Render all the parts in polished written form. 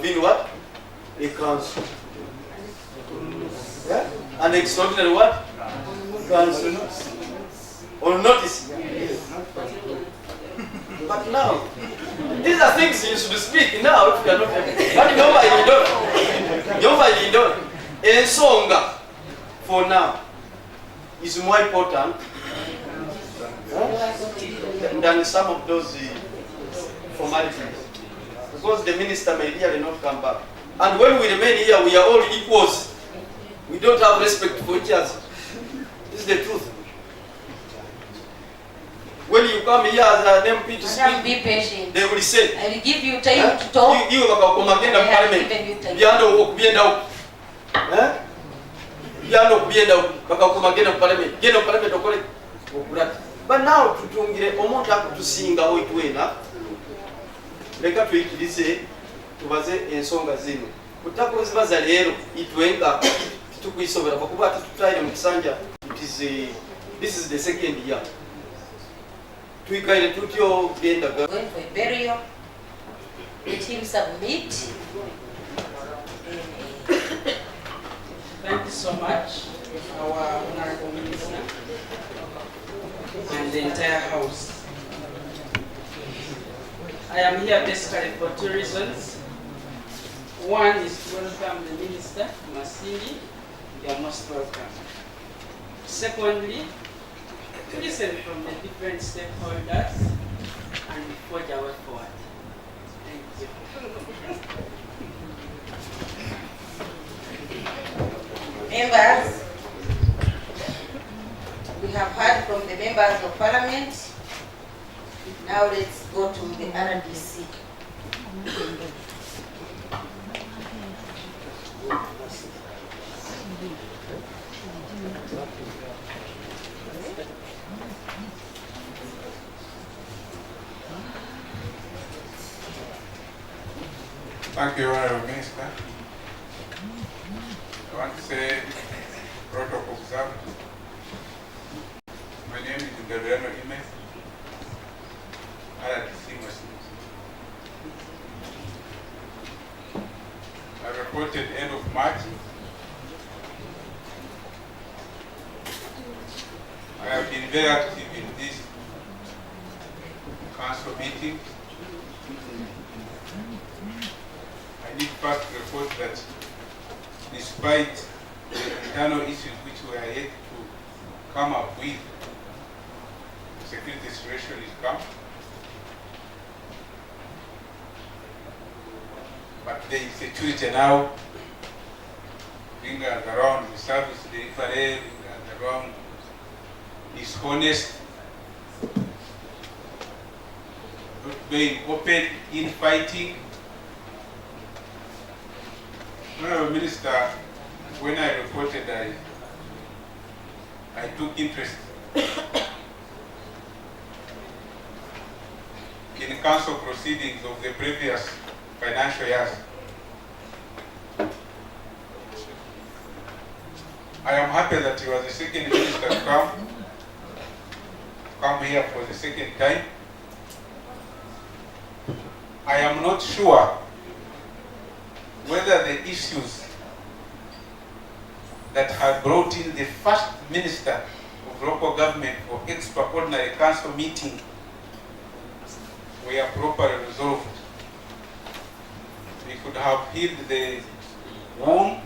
within what? A council. Yeah? An extraordinary what? Council. On notice. But now, these are things you should speak now if you are not happy. But nobody don't. And songa, for now, is more important than some of those formalities. Because the minister may really not come back. And when we remain here, we are all equals. We don't have respect for each other. This is the truth. When you come here as an MP to speak, be patient. They will say, I will give you time to talk. You have parliament. But now tutungire omuntu akutusinga oitwena leka tuyikirize tubaze ensonga zino kutakuzibaza leero itwenga tukwisobera kuba tutayire mu kisanja. This is the second year. Tuikaire tutyo genda Going for a burial. Let him submit. Thank you so much, our Honorable Minister and the entire House. I am here basically for two reasons. One is to welcome the Minister, Masindi. You are most welcome. Secondly, to listen from the different stakeholders and forge our way forward. Thank you. Members, we have heard from the members of Parliament. Now let's go to the RDC. Thank you, Honorable Minister. I want to say protocol observed. My name is Gabriel Imes. RDC Masindi. I reported end of March. I have been very active in this council meeting. I need first to report that despite the internal issues which we are yet to come up with, the security situation is calm. But the security now being around the service delivery, being around is honest, not being open in fighting. Honorable Minister, when I reported, I took interest in council proceedings of the previous financial years. I am happy that you are the second minister to come here for the second time. I am not sure whether the issues that have brought in the first minister of local government for extraordinary council meeting were properly resolved. We could have healed the wound,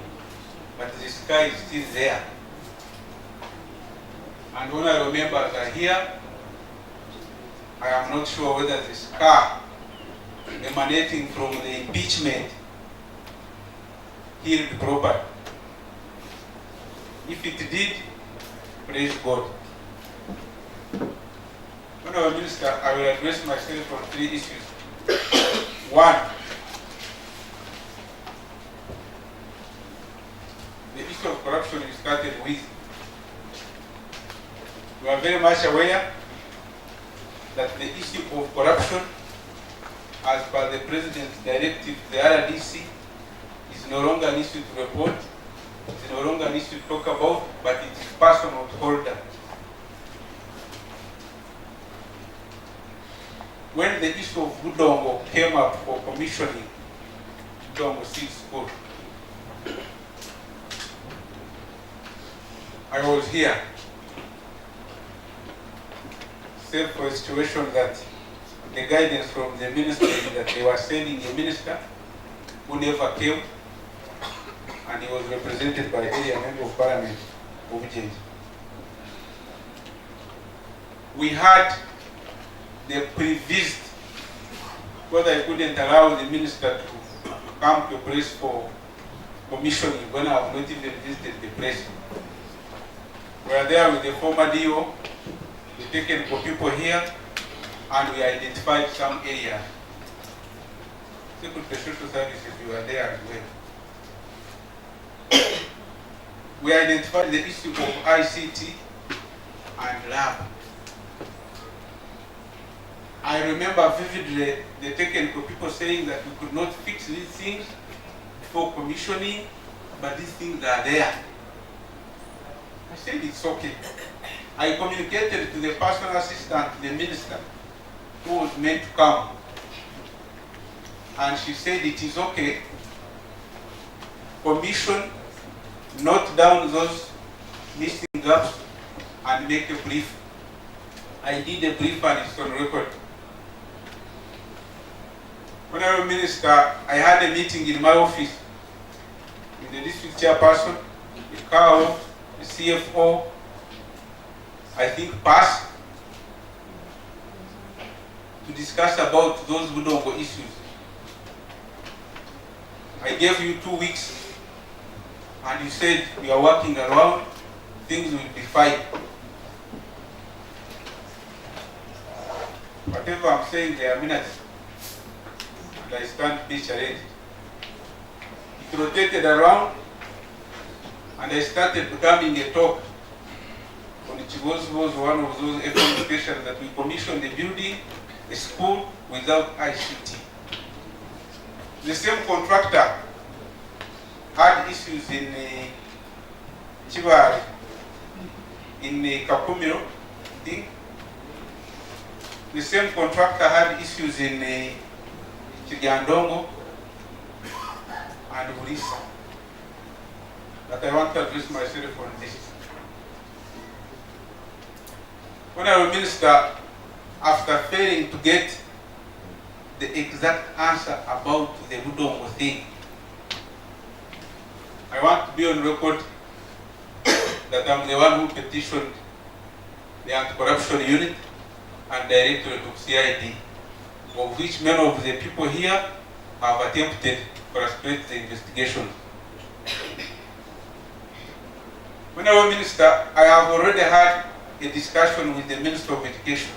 but the sky is still there. And honorable members are here. I am not sure whether the scar emanating from the impeachment healed properly. If it did, praise God. Honorable Minister, I will address myself on three issues. One, the issue of corruption you started with. You are very much aware that the issue of corruption, as per the President's directive, the RDC, is no longer an issue to report, it's no longer an issue to talk about, but it is personal to holder. When the issue of Budongo came up for commissioning, Budongo Seed School. I was here, save for a situation that the guidance from the ministry that they were sending a minister who never came, and he was represented by a member of parliament of Uganda. We had the prevised, because I couldn't allow the minister to come to press for commissioning when I have not even visited the press. We are there with the former DO, the technical people here, and we identified some areas. Secretary Social Services, you are there as well. We identified the issue of ICT and lab. I remember vividly the technical people saying that we could not fix these things before commissioning, but these things are there. I said it's okay. I communicated to the personal assistant, the minister, who was meant to come. And she said it is okay. Commission, note down those missing gaps and make a brief. I did a brief and it's on record. Honorable Minister, I had a meeting in my office with the district chairperson, the CAO, the CFO, I think PAS, to discuss about those Budongo issues. I gave you 2 weeks and you said we are working around, things will be fine. Whatever I'm saying, there are minutes. And I stand to be challenged. It rotated around and I started becoming a talk. Which was one of those FM stations that we commissioned a building, a school without ICT. The same contractor had issues in Chivari, in Kapumiro, I think. The same contractor had issues in Chigandongo and Burisa. But I want to address myself on this. Honorable Minister, after failing to get the exact answer about the Budongo thing, I want to be on record that I'm the one who petitioned the anti-corruption unit and directorate of CID, of which many of the people here have attempted to frustrate the investigation. Honorable Minister, I have already had a discussion with the Minister of Education,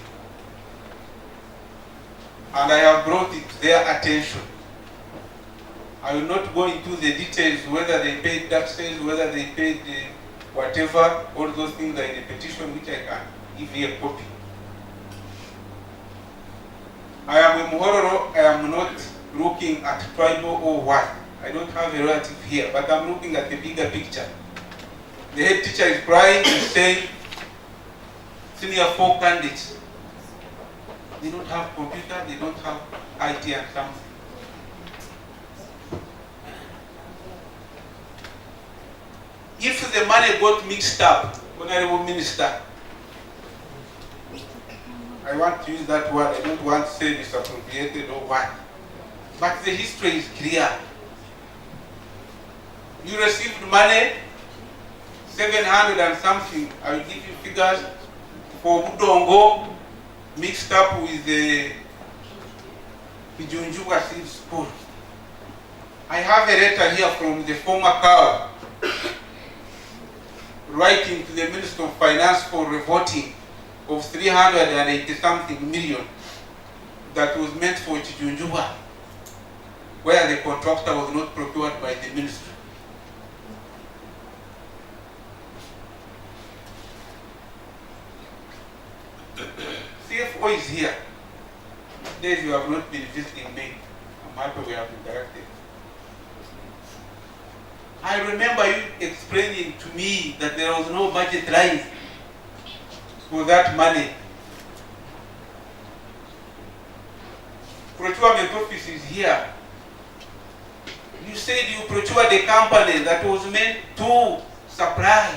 and I have brought it to their attention. I will not go into the details, whether they paid taxes, whether they paid whatever, all those things are in the petition, which I can give you a copy. I am in Muhororo. I am not looking at tribal or what. I don't have a relative here, but I'm looking at the bigger picture. The head teacher is crying and saying, senior 4 candidates, they don't have computer, they don't have IT and something. If the money got mixed up, Honorable Minister, I want to use that word, I don't want to say misappropriated or what, but the history is clear. You received money, 700 and something, I will give you figures, for Budongo, mixed up with the Junction Seed School. I have a letter here from the former CAO writing to the Minister of Finance for revoting of 380 something million that was meant for Chijunjuba, where the contractor was not procured by the ministry. CFO is here. These days you have not been visiting me. I'm happy we have interacted. I remember you explaining to me that there was no budget line for that money. Procurement office is here. said you procured a company that was meant to supply.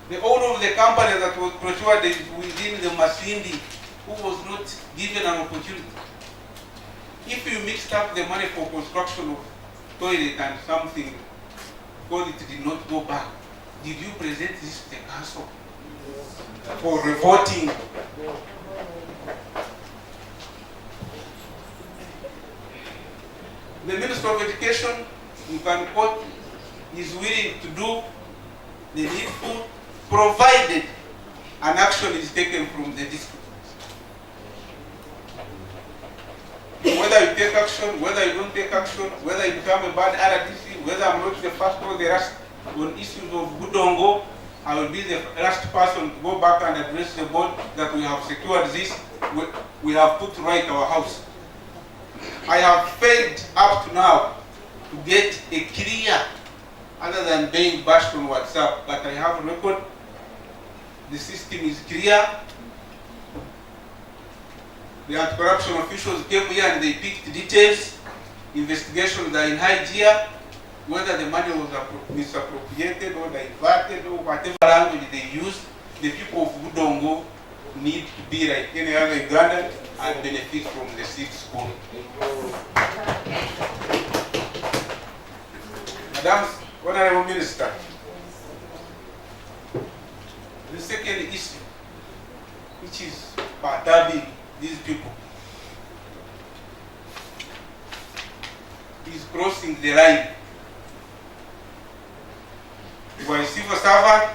The owner of the company that was procured within the Masindi, who was not given an opportunity. If you mixed up the money for construction of toilet and something, because it did not go back, did you present this to the council for reporting? The Minister of Education, you can quote, is willing to do the needful, provided an action is taken from the district. Whether you take action, whether you don't take action, whether you become a bad RDC, whether I'm not the first or the last on issues of Budongo, I will be the last person to go back and address the board that we have secured this, we have put right our house. I have failed up to now to get a clear, other than being bashed on WhatsApp, but I have a record. The system is clear. The anti-corruption officials came here and they picked details. Investigations are in high gear. Whether the money was misappropriated or diverted or whatever language they used, the people of Budongo need to be like any other Ugandan and benefit from the seed school. Madam Honorable Minister, the second issue, which is perturbing these people, is crossing the line. You are a civil servant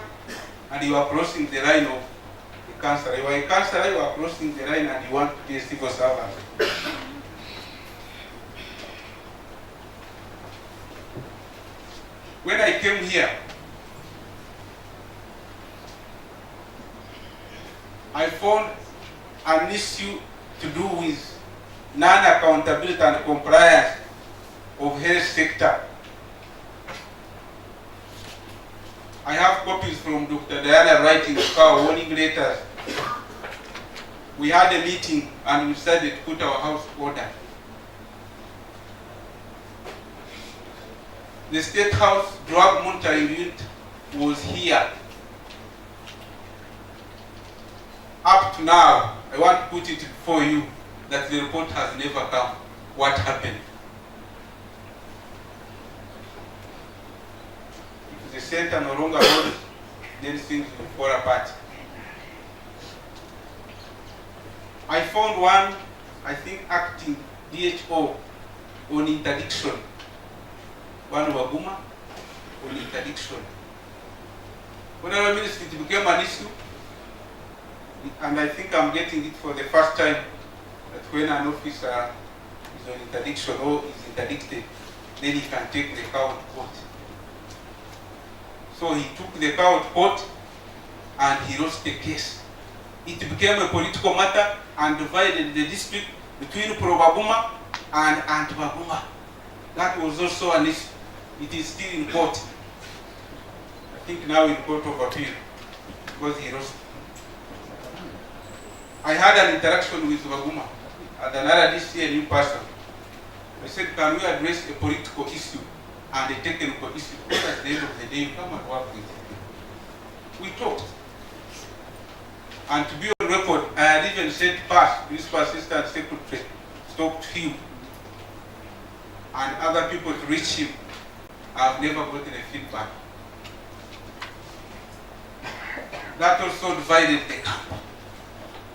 and you are crossing the line of a councillor. You are a councillor, you are crossing the line and you want to be a civil servant. When I came here, I found an issue to do with non-accountability and compliance of health sector. I have copies from Dr. Diana writing our warning letters. We had a meeting and we decided to put our house in order. The State House Drug Monitoring Unit was here. Up to now, I want to put it before you that the report has never come. What happened? If the center no longer holds, then things will fall apart. I found one, I think, acting DHO on interdiction. One Waguma on interdiction. When I minister, it became an issue, and I think I'm getting it for the first time, that when an officer is on interdiction or is interdicted, then he can take the cow to court. So he took the cow to court and he lost the case. It became a political matter and divided the district between Pro-Baguma and Anti-Baguma. That was also an issue. It is still in court. I think now in court of appeal, because he lost. I had an interaction with Baguma as an RDC, a new person. I said, can we address a political issue and a technical issue? Because at the end of the day, you come and work with it. We talked. And to be on record, I had even said past, Principal Assistant Secretary, talked to him and other people to reach him. I've never gotten a feedback. That also divided the camp.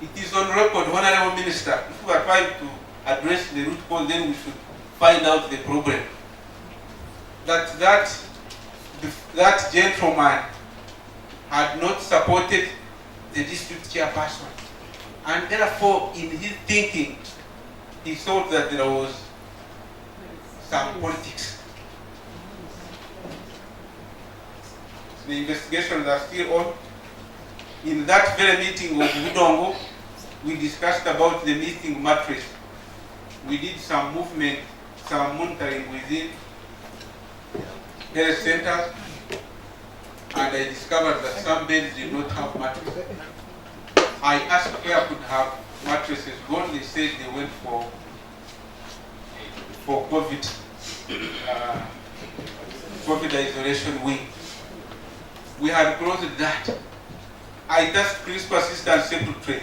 It is on record, Honorable Minister, if we are trying to address the root cause, then we should find out the problem. That gentleman had not supported the district chairperson. And therefore, in his thinking, he thought that there was some politics. The investigations are still on. In that very meeting of Budongo, we discussed about the missing mattress. We did some movement, some monitoring within health centers, and I discovered that some beds did not have mattresses. I asked where could have mattresses gone. They said they went for for COVID isolation wing. We had closed that. I tasked Principal Assistant Secretary.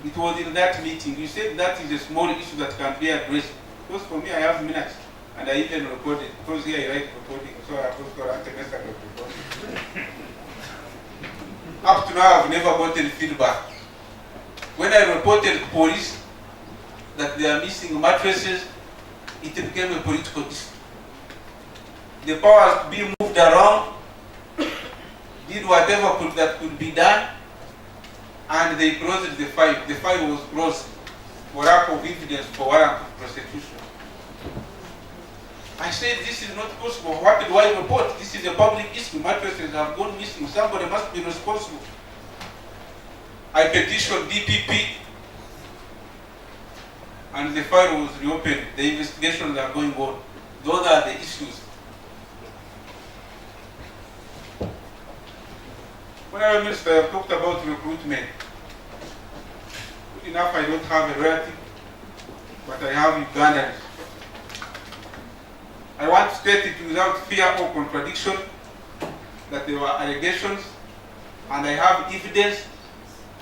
It was in that meeting. You said that is a small issue that can be addressed. Because for me, I have minutes, and I even recorded. Because here I write recording, so I also write a message of recording. Up to now, I've never gotten feedback. When I reported to police that they are missing mattresses, it became a political issue. The powers being moved around, did whatever that could be done, and they closed the file. The file was closed for lack of evidence for warrant of prosecution. I said, this is not possible. What do I report? This is a public issue. Mattresses have gone missing. Somebody must be responsible. I petitioned DPP, and the file was reopened. The investigations are going on. Those are the issues. Honorable Minister, I have talked about recruitment. Good enough, I don't have a relative, but I have Ugandans. I want to state it without fear or contradiction that there were allegations, and I have evidence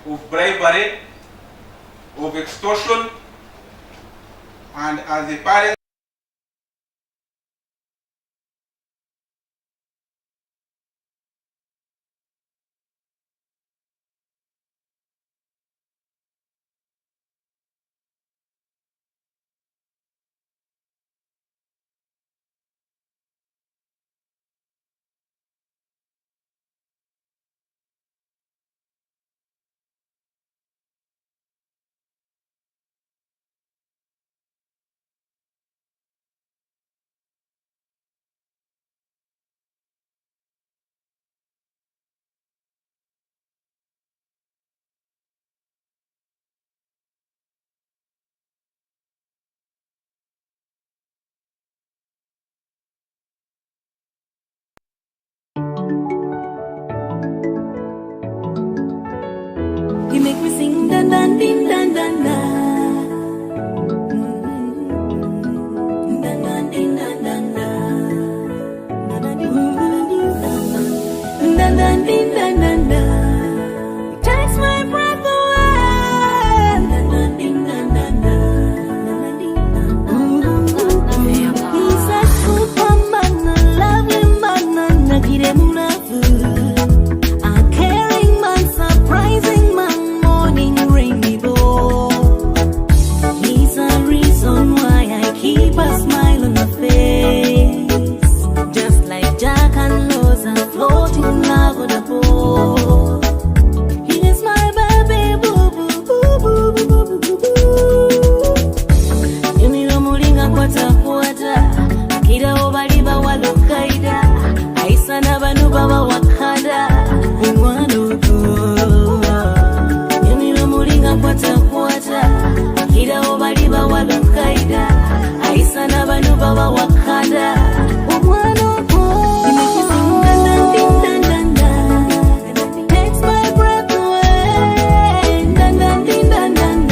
of bribery, of extortion, and as a parent, You make me sing dan dan din dan dan da. Dan dan din dan dan da. Dan dan din dan dan da. It takes my breath away. Dan dan din dan dan da. He's a superman, a lovely man, and a kiremulavu. A caring man, surprising man. He's a reason why I keep a smile on my face. Just like Jack and Rosa floating in love with a boat. He is my baby boo boo boo boo boo boo boo boo. Yumiro mulinga kwata kwata. Akira obaliba walokaida. Aisa na banu baba wakanda. Umwanuku. Kwata kwata kira obaliba walokaida aisa na banu baba wakanda omwana ogo takes my breath away dan dan din dan dan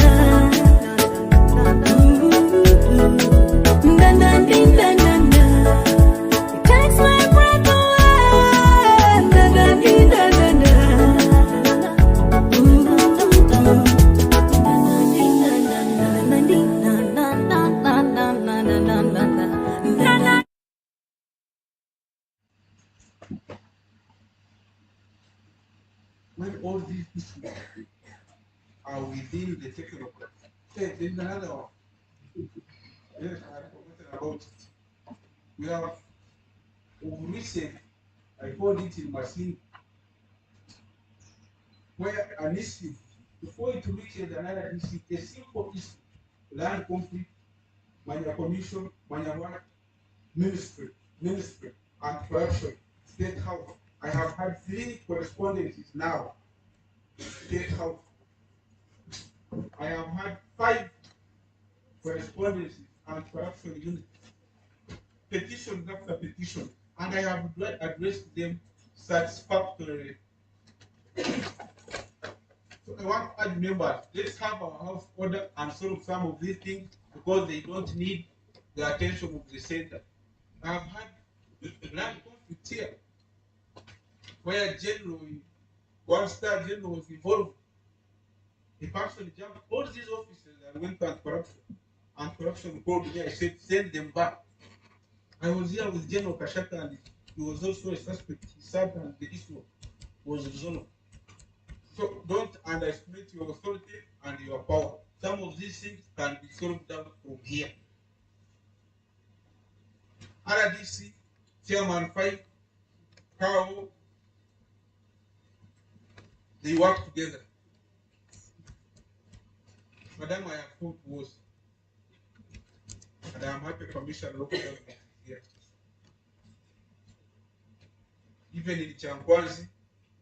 dan dan din dan dan takes my breath away dan dan din dan dan. when all these issues are within the technocrat. Hey, there's another one. Yes, I have forgotten about it. We have of recent, I called it in Masindi, where an issue, before it reaches another issue, a simple issue, land conflict, Manya Commission, Manya Work, Ministry, and Corruption, State House. I have had 3 correspondences now. State House. I have had 5 correspondences and corruption unit. Petitions after petition, and I have addressed them satisfactorily. So I want to urge members, let's have our house order and solve some of these things because they don't need the attention of the center. I have had land conflict here, where one-star general was involved. The person jumped all these officers and went to corruption. And corruption called me. I said, send them back. I was here with General Kashaka, and he was also a suspect. He served, and the issue was resolved. So don't underestimate your authority and your power. Some of these things can be solved down from here. RDC, Chairman 5, how they work together. Madam, I have thought was, and I am happy Commissioner local government is here. Even in Chankwazi,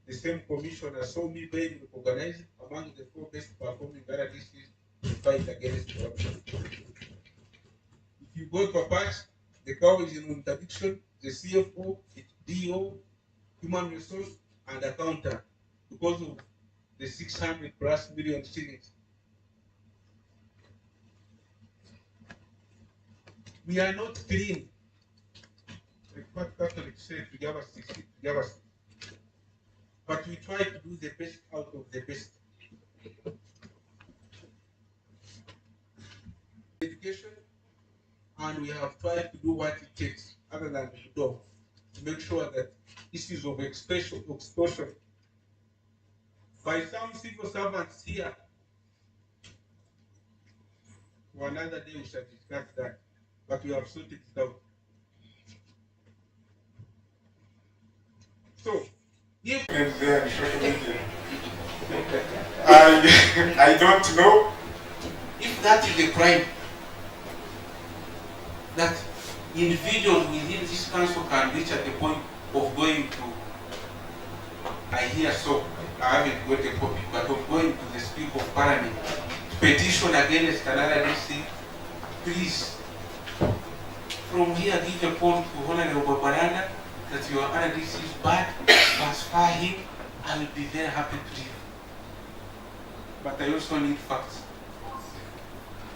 the same commissioner saw me being recognized among the 4 best performing RDCs to fight against corruption. If you go to Apache, the cow is in interdiction, the CFO, DO, human resource, and accountant because of the 600+ million shillings. We are not clean. Like what Catholic said, to give us. But we try to do the best out of the best. Education, and we have tried to do what it takes, other than to do, to make sure that issues of extortion by some civil servants here. For another day we shall discuss that, but we have sorted it out. So, if I don't know if that is a crime, that individuals within this council can reach at the point of going to, I hear so, I haven't got a copy, but of going to the Speaker of Parliament to petition against another DC, please, from here give a call to Honorable Baranda that your RDC is bad, transfer him, I will be very happy to leave. But I also need facts.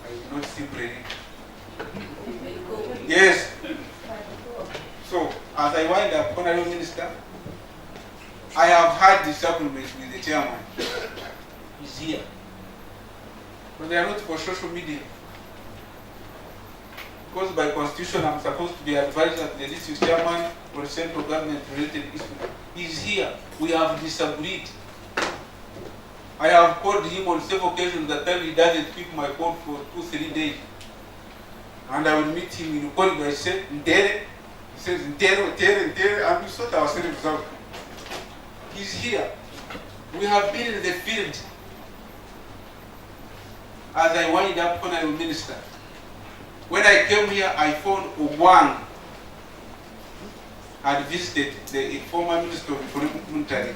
I will not simply read. Yes. So, as I wind up, Honorable Minister, I have had disagreements with the chairman. He's here. But they are not for social media. Because by constitution I'm supposed to be advised that the district chairman for central government related issue. He's here. We have disagreed. I have called him on several occasions that time he doesn't pick my call for 2-3 days. And I will meet him in the corridor. I say, Ndere. He says, Ndere, and we sort ourselves out. He's here. We have been in the field. As I wind up, Honorable Minister, when I came here, I found Ogwang had visited the former Minister of Economic Monetary,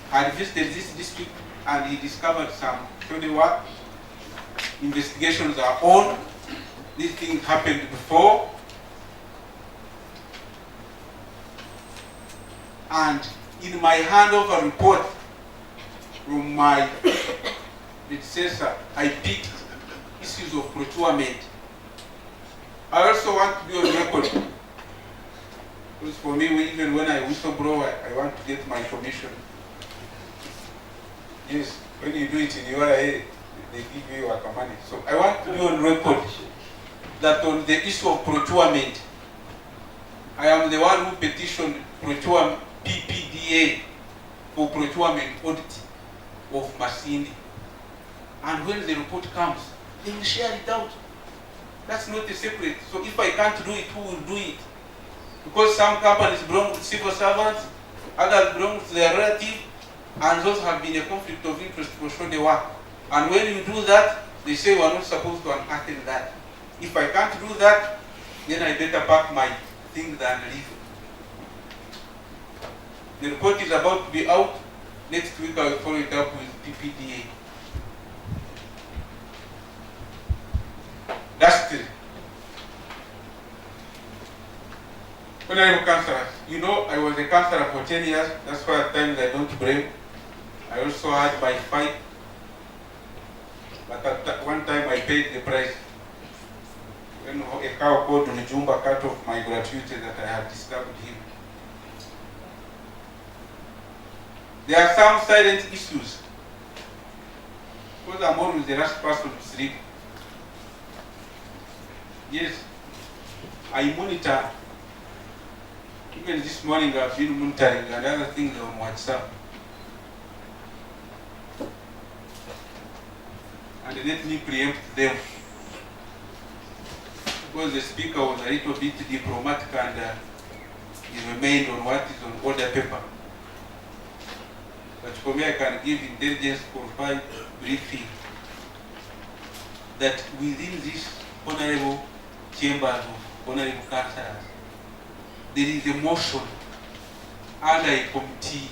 had visited this district, and he discovered some field work. Investigations are on. These things happened before. And in my handover report from my predecessor, I picked issues of procurement. I also want to be on record. Because for me, even when I whistleblow, I want to get my commission. Yes, when you do it in your area, they give you your money. So I want to be on record that on the issue of procurement, I am the one who petitioned procurement PPDA for procurement audit of Masindi. And when the report comes, they will share it out. That's not a secret. So if I can't do it, who will do it? Because some companies belong to civil servants, others belong to their relative, and those have been a conflict of interest for sure they work. And when you do that, they say we are not supposed to unpack that. If I can't do that, then I better pack my things and leave. The report is about to be out. Next week I will follow it up with PPDA. That's it. Honorable Councillor, you know I was a councillor for 10 years. That's why at times I don't blame. I also had my fight. But at one time I paid the price. when a cow called Nijumba cut off my gratuity that I had disturbed him. There are some silent issues, because I'm always the last person to sleep. Yes, I monitor. Even this morning I've been monitoring and other things on WhatsApp. And let me preempt them. Because the speaker was a little bit diplomatic and he remained on what is on order paper. But for me, I can give intelligence qualified briefing that within this honorable chamber of honorable councillors, there is a motion under a committee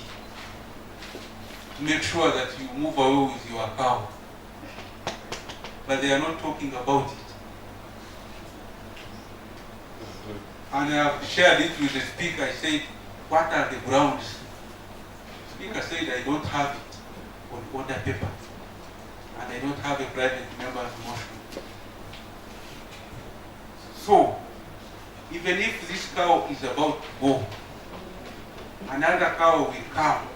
to make sure that you move away with your cow. But they are not talking about it. And I have shared it with the speaker. I said, what are the grounds? The speaker said, I don't have it on order paper. And I don't have a private member's motion. So, even if this cow is about to go, another cow will come.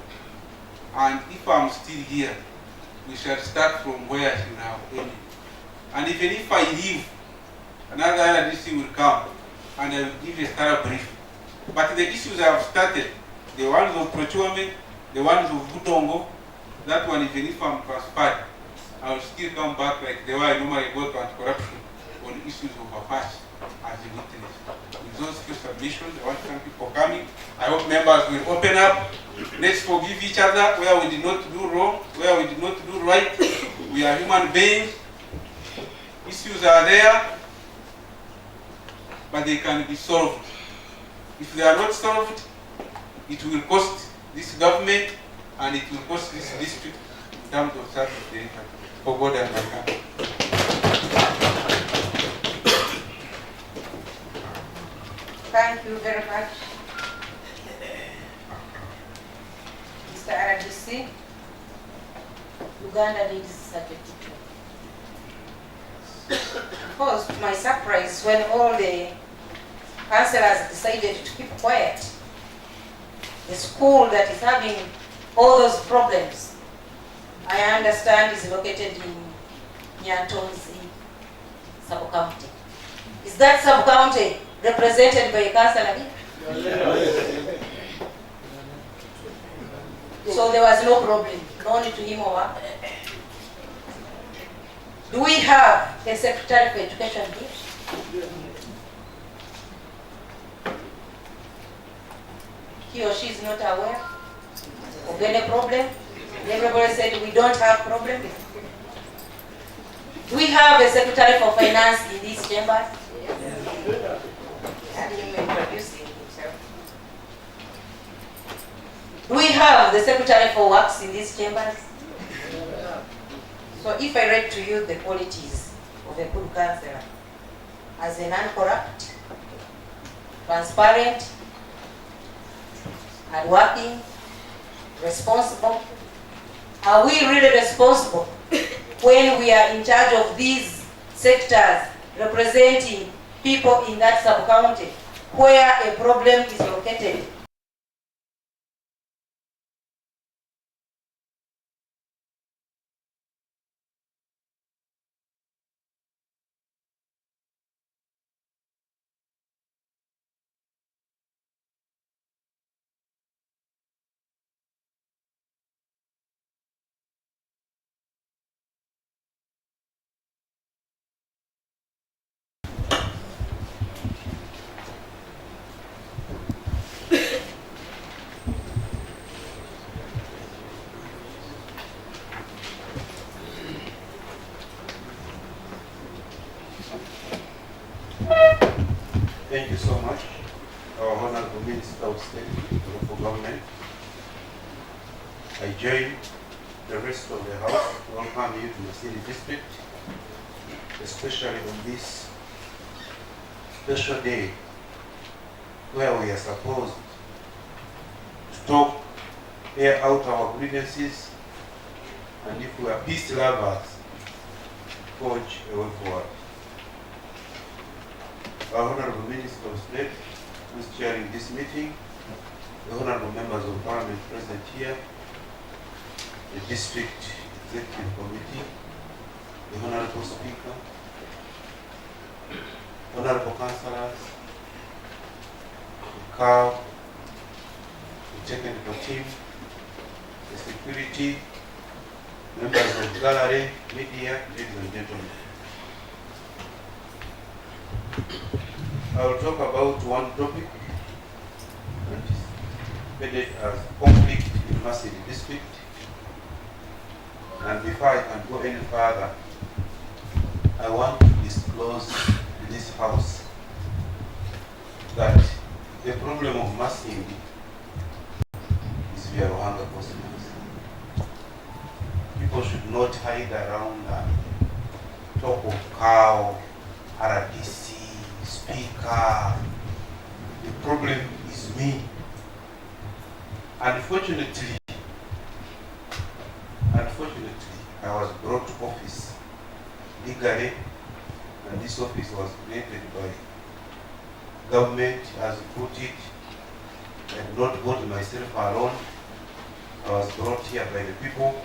And if I'm still here, we shall start from where she will have ended. And even if I leave, another RDC will come and I will give a thorough brief. But the issues I have started, the ones of procurement, the ones of Butongo, that one, even if I'm transferred, I will still come back like the way I normally go to anti-corruption on issues of affairs as a witness. With those few submissions, I want to thank you for coming. I hope members will open up. Let's forgive each other where we did not do wrong, where we did not do right. We are human beings. Issues are there, but they can be solved. If they are not solved, it will cost this government and it will cost this district in terms of service delivery for God and mankind. Thank you very much, Mr. RDC. Uganda needs such a teacher. Of course, to my surprise, when all the councillors decided to keep quiet, the school that is having all those problems, I understand is located in Nyantonzi sub-county. Is that sub-county represented by a councillor? Yes. So there was no problem, no need to him over. Do we have a Secretary for Education here? He or she is not aware of any problem? Everybody said we don't have problem. Do we have a Secretary for Finance in these chambers? Yes. And him introducing himself. Do we have the Secretary for Works in these chambers? So if I read to you the qualities of a good councillor, as a non-corrupt, transparent, hardworking, responsible, are we really responsible when we are in charge of these sectors representing people in that sub-county where a problem is located? Thank you so much, our Honorable Minister of State for Government. I join the rest of the House to welcome you to Masindi District, especially on this special day where we are supposed to talk, air out our grievances, and if we are peace lovers, forge a way forward. our Honorable Minister of State, who is chairing this meeting, the Honorable Members of Parliament present here, the District Executive Committee, the Honorable Speaker, Honorable Councillors, the CAO, the technical team, the security, members of gallery, media, ladies and gentlemen. I will talk about one topic that is headed as conflict in Masindi district. And before I can go any further, I want to disclose to this house that the problem of Masindi is via Rohanga customers. People should not hide around and talk of cow, RDC, speaker. The problem is me. Unfortunately, I was brought to office legally, and this office was created by government as put it. I did not vote myself alone. I was brought here by the people,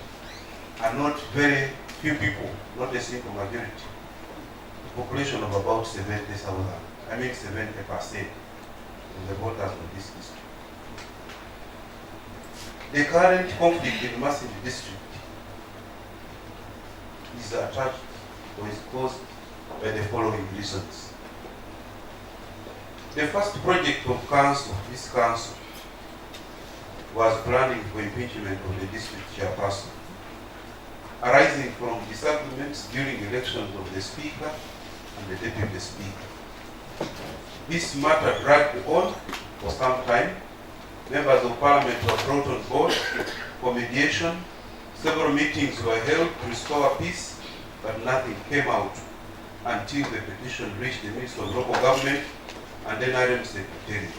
and not very few people, not a simple majority. A population of about 70,000, I mean 70% of the voters of this district. The current conflict in Masindi district is attached or is caused by the following reasons. The first project of this council, was planning for impeachment of the district chairperson, arising from disagreements during elections of the speaker and the deputy speaker. This matter dragged on for some time. Members of parliament were brought on board for mediation. Several meetings were held to restore peace, but nothing came out until the petition reached the Minister of Local Government and NRM Secretariat.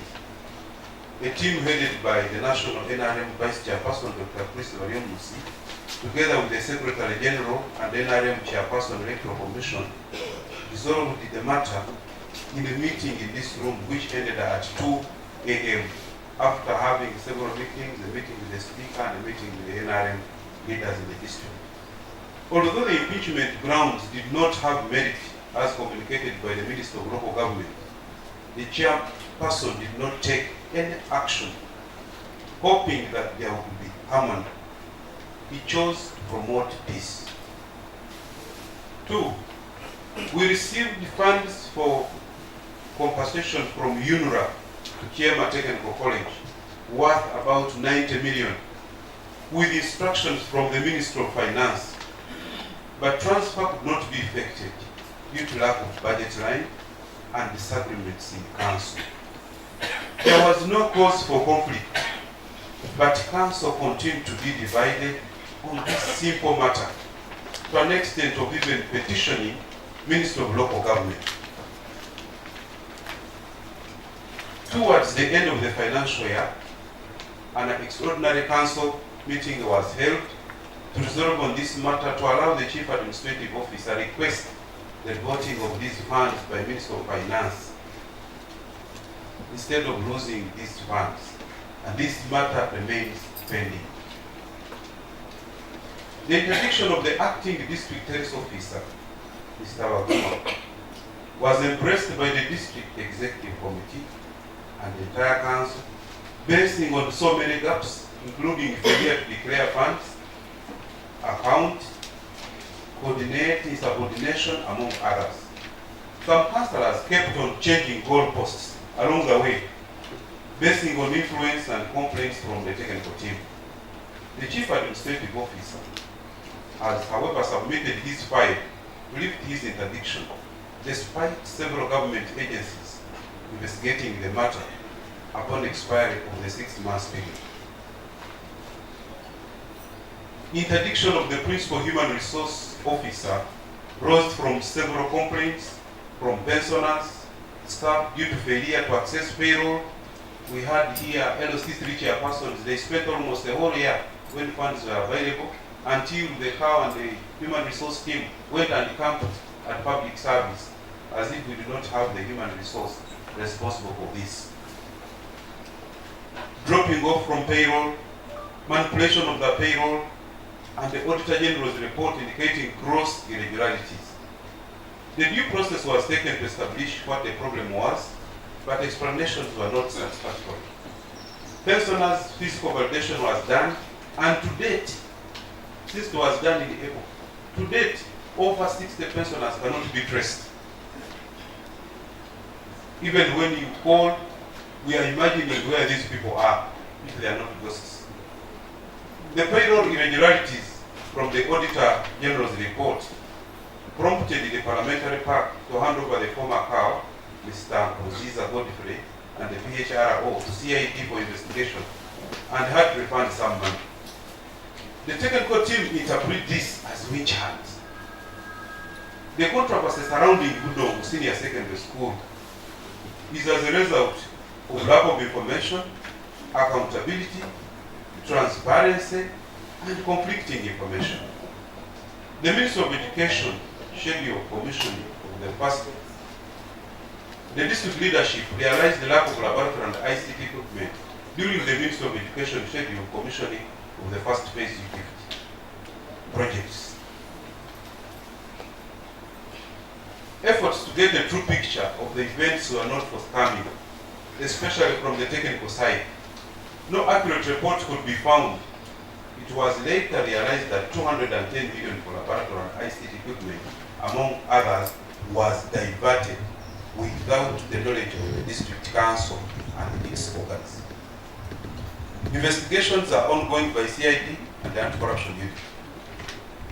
A team headed by the National NRM Vice Chairperson, Dr. Chris Variomusi, together with the Secretary General and NRM Chairperson Electoral Commission, resolved the matter in a meeting in this room, which ended at 2 a.m. after having several meetings, a meeting with the Speaker and a meeting with the NRM leaders in the district. Although the impeachment grounds did not have merit as communicated by the Minister of Local Government, the chairperson did not take any action, hoping that there would be harmony. He chose to promote peace. 2, we received funds for compensation from UNRA to Kiema Technical College, worth about 90 million, with instructions from the Minister of Finance. But transfer could not be effected due to lack of budget line and disagreements in council. There was no cause for conflict, but council continued to be divided on this simple matter, to an extent of even petitioning Minister of Local Government. Towards the end of the financial year, an extraordinary council meeting was held to resolve on this matter, to allow the Chief Administrative Officer request the voting of these funds by Minister of Finance instead of losing these funds. And this matter remains pending. The interdiction of the acting district health officer, Mr. Waguma, was embraced by the district executive committee and the entire council, basing on so many gaps, including failure to declare funds, account, coordinate, insubordination, among others. Some councillors kept on changing goalposts along the way, basing on influence and complaints from the technical team. The Chief Administrative Officer has, however, submitted his file to lift his interdiction, despite several government agencies investigating the matter upon expiry of the 6 months period. Interdiction of the Principal Human Resource Officer rose from several complaints from pensioners, staff due to failure to access payroll. We had here LOC3 chairpersons, they spent almost the whole year when funds were available until the CAO and the human resource team went and camped at public service. as if we do not have the human resource responsible for this. Dropping off from payroll, manipulation of the payroll, and the Auditor General's report indicating gross irregularities. The due process was taken to establish what the problem was, but explanations were not satisfactory. Pensioners' physical validation was done, and to date, since it was done in April, to date, over 60 pensioners cannot be traced. Even when you call, we are imagining where these people are, if they are not ghosts. The payroll irregularities from the Auditor General's report prompted the parliamentary pack to hand over the former CAO, Mr. Oziza Godfrey, and the PHRO to CID for investigation, and had to refund some money. The technical team interpreted this as witch hunts. The controversy surrounding Budong Senior Secondary School is as a result of lack of information, accountability, transparency, and conflicting information. The Ministry of Education scheduled commissioning of the first. The district leadership realized the lack of laboratory and ICT equipment during the Ministry of Education scheduled commissioning of the first phase UPIFT projects. Efforts to get the true picture of the events were not forthcoming, especially from the technical side. No accurate report could be found. It was later realized that 210 million for laboratory and ICT equipment, among others, was diverted without the knowledge of the district council and its organs. Investigations are ongoing by CID and the anti-corruption unit.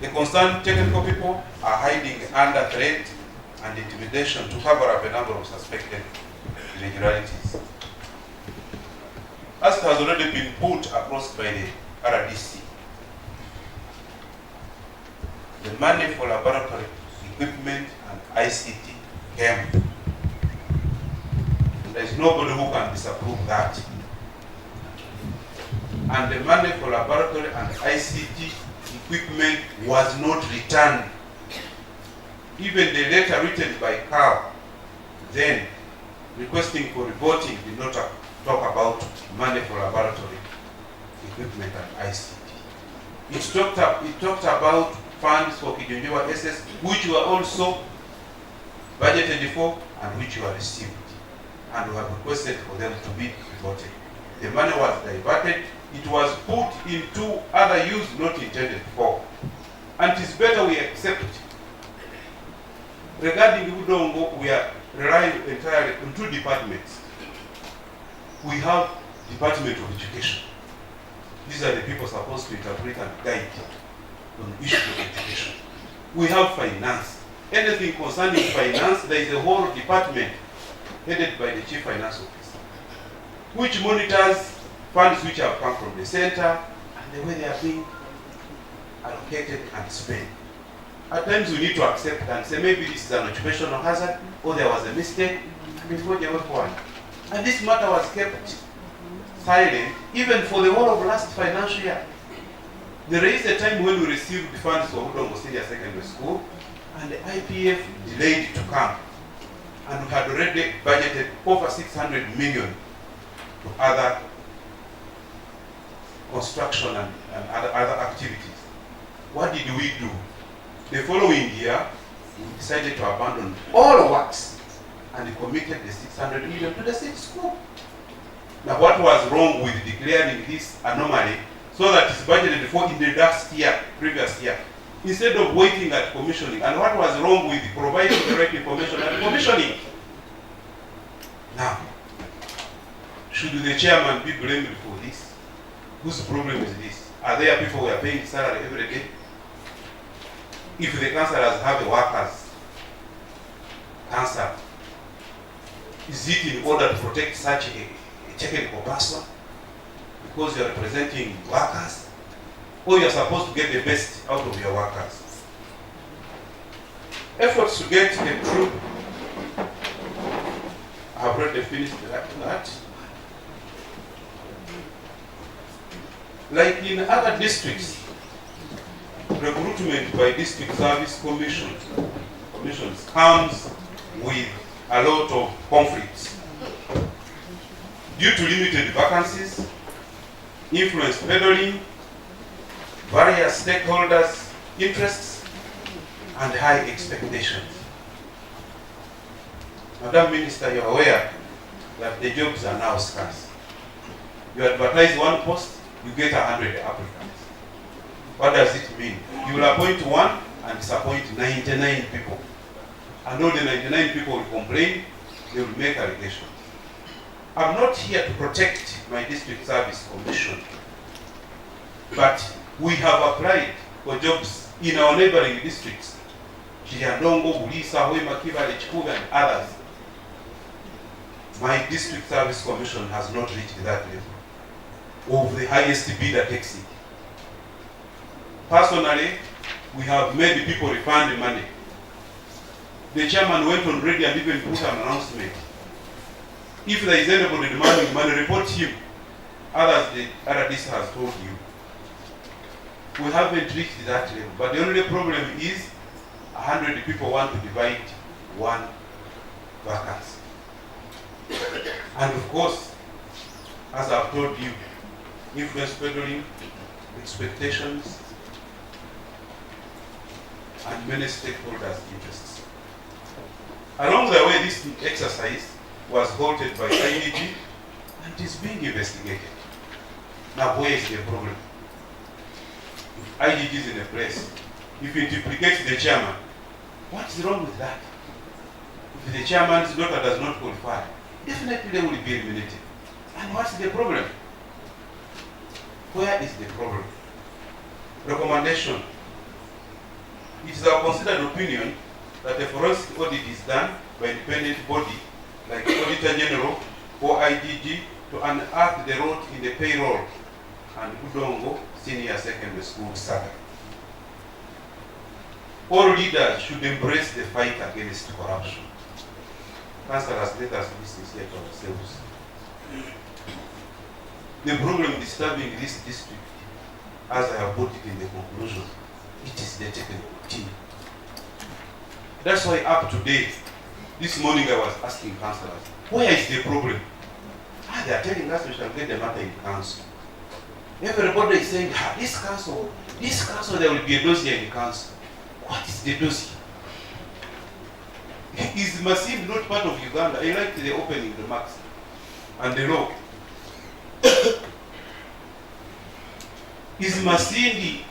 The concerned technical people are hiding under threat and intimidation to cover up a number of suspected irregularities. As it has already been put across by the RDC, the money for laboratory equipment and ICT came. And there is nobody who can disapprove that. And the money for laboratory and ICT equipment was not returned. Even the letter written by CAO, then requesting for reporting, did not talk about money for laboratory equipment and ICT. It talked about funds for Kijunjiwa SS, which were also budgeted for and which were received, and we have requested for them to be reported. The money was diverted. It was put into other use not intended for, and it is better we accept it. Regarding Udongo, we are relying entirely on two departments. We have Department of Education. These are the people supposed to interpret and guide on issues of education. We have finance. Anything concerning finance, there is a whole department headed by the Chief Finance Officer, which monitors funds which have come from the center and the way they are being allocated and spent. At times we need to accept and say maybe this is an occupational hazard or there was a mistake before they went forward. And this matter was kept silent even for the whole of last financial year. There is a time when we received funds for Udongo Senior Secondary School and the IPF delayed to come. And we had already budgeted over 600 million to other construction and other activities. What did we do? The following year, we decided to abandon all works and committed the 600 million to the state school. Now, what was wrong with declaring this anomaly so that it's budgeted for in the last year, previous year, instead of waiting at commissioning? And what was wrong with providing the right information at commissioning? Now, should the chairman be blamed for this? Whose problem is this? Are there people who are paying salary every day? If the councillors have the workers, cancer, is it in order to protect such a technical person because you are representing workers? Or you are supposed to get the best out of your workers? Efforts to get the true, I have already finished that. Like in other districts, recruitment by district service commissions comes with a lot of conflicts. Due to limited vacancies, influence peddling, various stakeholders' interests, and high expectations. Madam Minister, you are aware that the jobs are now scarce. You advertise one post, you get 100 applicants. What does it mean? You will appoint one and disappoint 99 people. And all the 99 people will complain, they will make allegations. I'm not here to protect my district service commission, but we have applied for jobs in our neighboring districts, Chiriandongo, Bulisa, Hoima, Kibale, Chikuga, and others. My district service commission has not reached that level of the highest bidder takes it. Personally, we have made people refund the money. The chairman went on radio and even put an announcement. If there is anybody demanding money, report him. Others, the RDC has told you. We haven't reached that level, but the only problem is 100 people want to divide one vacancy. And of course, as I've told you, influence peddling, expectations, and many stakeholders' interests. Along the way, this exercise was halted by IDG and is being investigated. Now, where is the problem? If IDG is in a place, if it implicates the chairman, what's wrong with that? If the chairman's daughter does not qualify, definitely they will be eliminated. And what's the problem? Where is the problem? Recommendation. It is our considered opinion that a forensic audit is done by an independent body like Auditor General or IDG to unearth the rot in the payroll and Udongo Senior Secondary School saga. All leaders should embrace the fight against corruption. Councillors, let us be sincere to ourselves. The problem disturbing this district, as I have put it in the conclusion, it is the technical team. That's why up to date, this morning I was asking councillors, where is the problem? They are telling us we shall get the matter in council. Everybody is saying, this council, there will be a dossier in council. What is the dossier? Is Masindi not part of Uganda? I like the opening remarks and the law. Is Masindi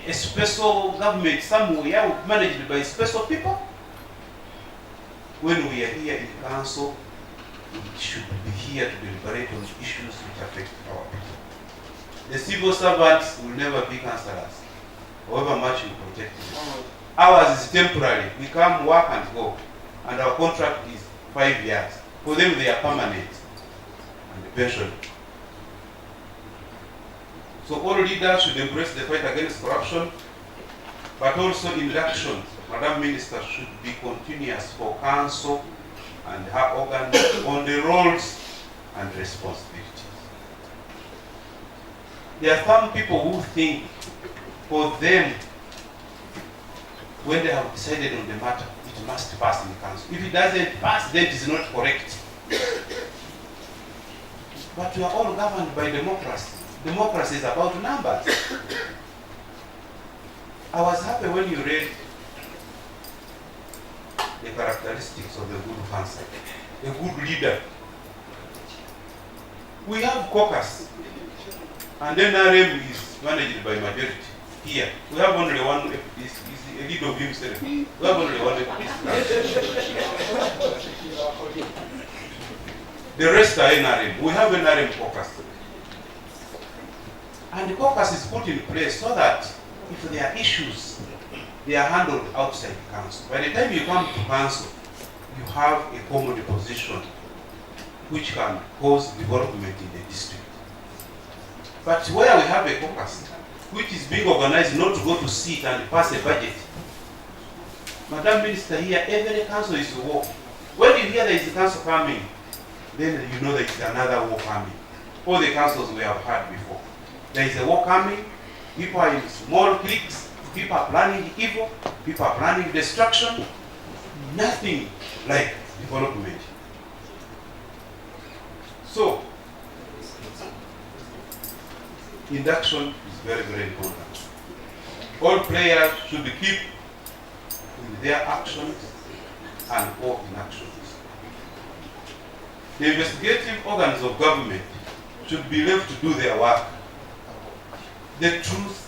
a special government somewhere managed by special people? When we are here in council, we should be here to deliberate on issues which affect our people. The civil servants will never be councillors, however much you protect them. Ours is temporary. We come, work and go. And our contract is 5 years. For them, they are permanent and pension. So all leaders should embrace the fight against corruption, but also induction, Madam Minister, should be continuous for council and her organ on the roles and responsibilities. There are some people who think for them, when they have decided on the matter, it must pass in council. If it doesn't pass, then it is not correct. But we are all governed by democracy. Democracy is about numbers. I was happy when you read the characteristics of a good council, a good leader. We have caucus, and then NRM is managed by majority. Here, we have only one, is a leader of himself. We have only one The rest are NRM. We have NRM caucus. And the caucus is put in place so that if there are issues, they are handled outside the council. By the time you come to council, you have a common position which can cause development in the district. But where we have a caucus, which is being organized not to go to sit and pass a budget, Madam Minister, here every council is to war. When you hear there is a council coming, then you know there is another war coming. All the councils we have had before. There is a war coming, people are in small cliques, people are planning evil, people are planning destruction. Nothing like development. So, induction is very, very important. All players should keep with their actions and or inactions. The investigative organs of government should be left to do their work. The truth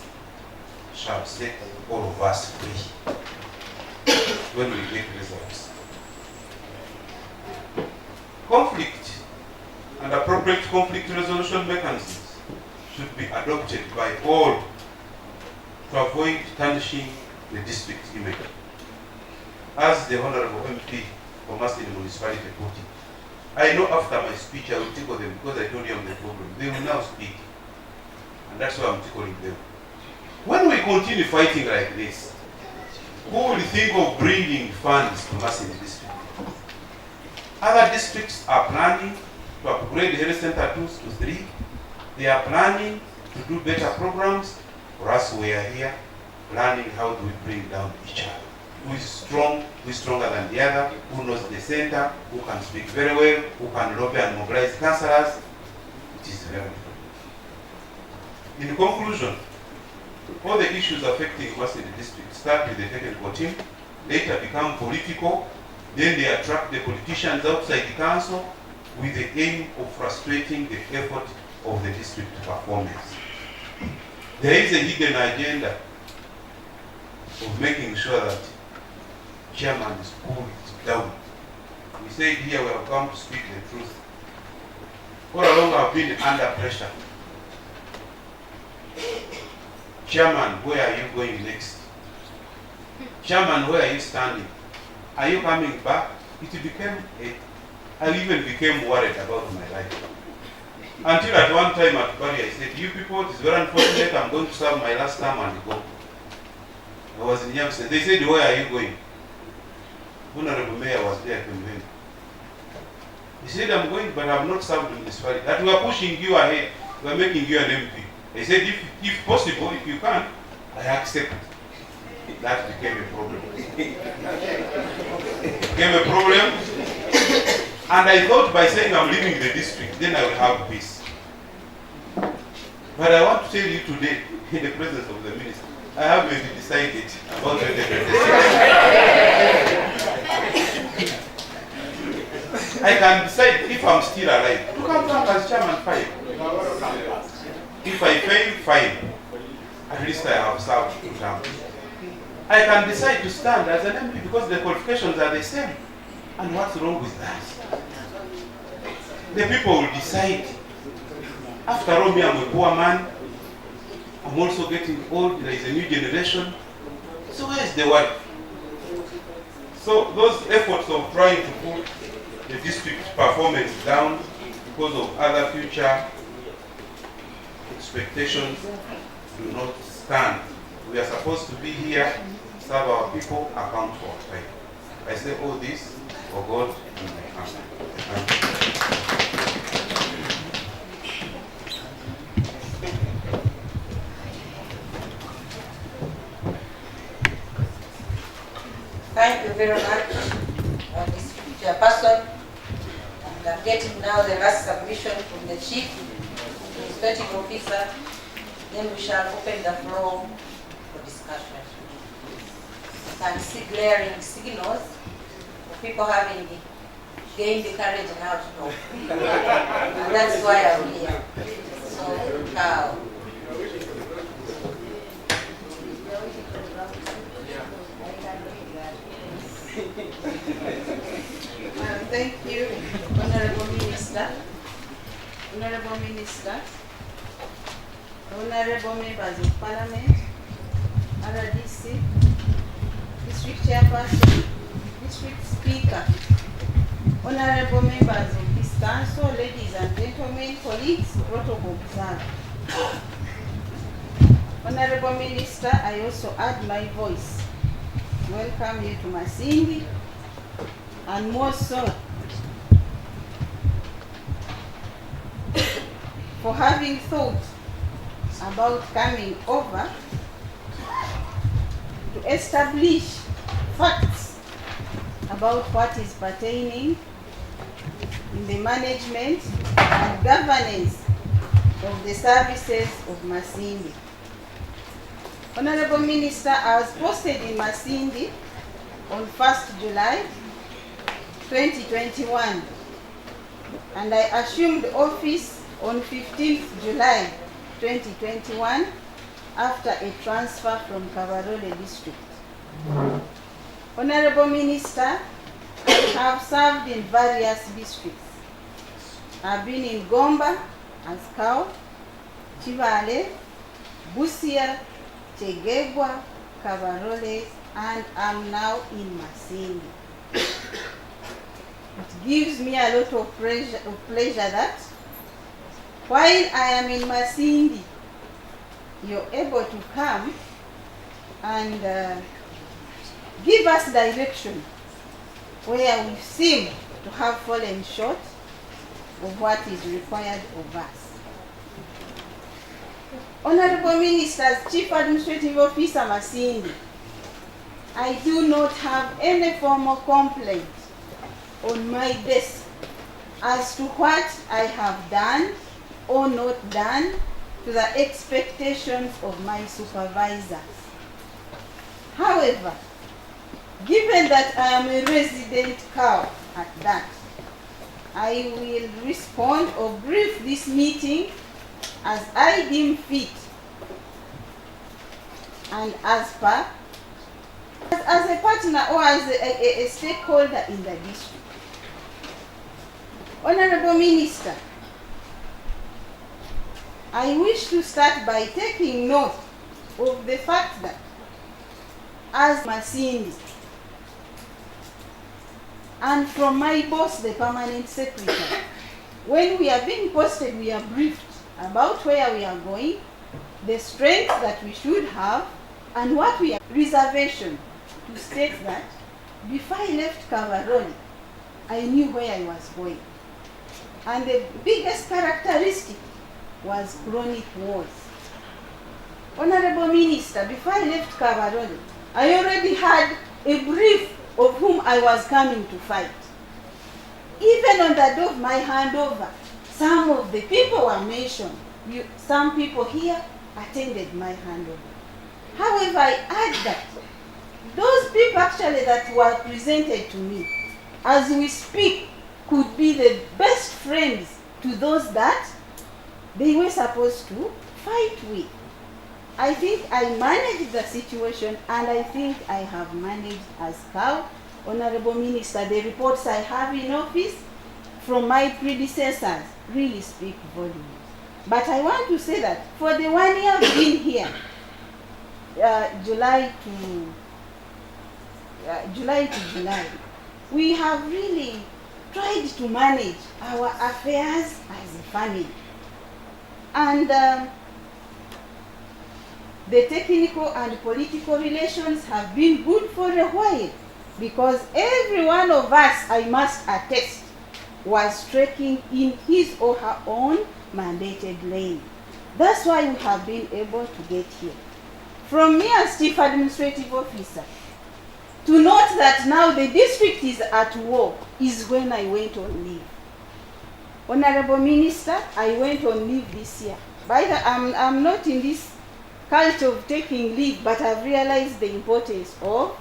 shall set all of us free when we get results. Conflict and appropriate conflict resolution mechanisms should be adopted by all to avoid tarnishing the district image. As the Honorable MP for Masindi Municipality put it, I know after my speech I will tickle them because I told you I'm the problem. They will now speak. And that's why I'm tickling them. When we continue fighting like this, who will think of bringing funds to Masindi district? Other districts are planning to upgrade the health center 2 to 3. They are planning to do better programs. For us, we are here planning how do we bring down each other. Who is strong, who is stronger than the other, who knows the center, who can speak very well, who can lobby and mobilize councillors. It is very important. In conclusion, all the issues affecting Masindi district start with the technical team, later become political, then they attract the politicians outside the council with the aim of frustrating the effort of the district performance. There is a hidden agenda of making sure that chairman is pulled down. We said here we have come to speak the truth. All along I've been under pressure. Chairman, where are you going next? Chairman, where are you standing? Are you coming back? I even became worried about my life. Until at one time at Bali I said, you people, it is very unfortunate, I'm going to serve my last term and go. I was in Junction. They said, where are you going? Honorable Mayor was there convening. He said, I'm going, but I'm not served in the municipality. That we are pushing you ahead. We are making you an MP. He said, if possible, if you can, I accept. That became a problem. Became a problem. And I thought by saying I'm leaving the district, then I will have peace. But I want to tell you today, in the presence of the minister, I haven't decided about the I can decide if I'm still alive to come back as chairman 5. If I fail, fine. At least I have served 2 terms. I can decide to stand as an MP because the qualifications are the same. And what's wrong with that? The people will decide. After all, me, I'm a poor man. I'm also getting old. There is a new generation. So where's the work? So those efforts of trying to put the district performance down because of other future expectations do not stand. We are supposed to be here, serve our people, account for our time. I say all this for God and my family. Thank you very much, Mr. Chairperson. And I'm getting now the last submission from the Chief Administrative Officer. Then we shall open the floor for discussion. I can see glaring signals of people having gained the courage now to talk. And that's why I'm here. So, thank you, Honorable Minister, Honorable Minister, Honorable Members of Parliament, RDC, District Chairperson, District Speaker, Honorable Members of this Council, ladies and gentlemen, colleagues, protocol observed. Honorable Minister, I also add my voice to welcome you to Masindi, and more so for having thought about coming over to establish facts about what is pertaining in the management and governance of the services of Masindi. Honorable Minister, I was posted in Masindi on 1st July 2021, and I assumed office on 15th July 2021 after a transfer from Kabarole district. Honorable Minister, I have served in various districts. I've been in Gomba, Askao, Chivale, Busia, Chegegwa, Kabarole, and I'm now in Masindi. It gives me a lot of pleasure that while I am in Masindi, you're able to come and give us direction where we seem to have fallen short of what is required of us. Honorable Ministers, Chief Administrative Officer Masindi, I do not have any formal complaint on my desk as to what I have done or not done to the expectations of my supervisors. However, given that I am a resident cow at that, I will respond or brief this meeting as I deem fit and as a partner or as a stakeholder in the district. Honorable Minister, I wish to start by taking note of the fact that as Masindi, and from my boss, the permanent secretary, when we are being posted, we are briefed about where we are going, the strength that we should have, and what we are. Reservation to state that before I left Kabarole, I knew where I was going. And the biggest characteristic was chronic wars. Honorable Minister, before I left Kabarole, I already had a brief of whom I was coming to fight. Even on the day of my handover, some of the people were mentioned. Some people here attended my handover. However, I add that those people actually that were presented to me, as we speak, could be the best friends to those that they were supposed to fight with. I think I managed the situation, and I think I have managed as cow. Honorable Minister, the reports I have in office from my predecessors really speak volumes. But I want to say that for the 1 year I've been here, July to July, we have really tried to manage our affairs as a family. And the technical and political relations have been good for a while, because every one of us, I must attest, was trekking in his or her own mandated lane. That's why we have been able to get here. From me as Chief Administrative Officer, to note that now the district is at war is when I went on leave. Honorable Minister, I went on leave this year. I'm not in this culture of taking leave, but I've realized the importance of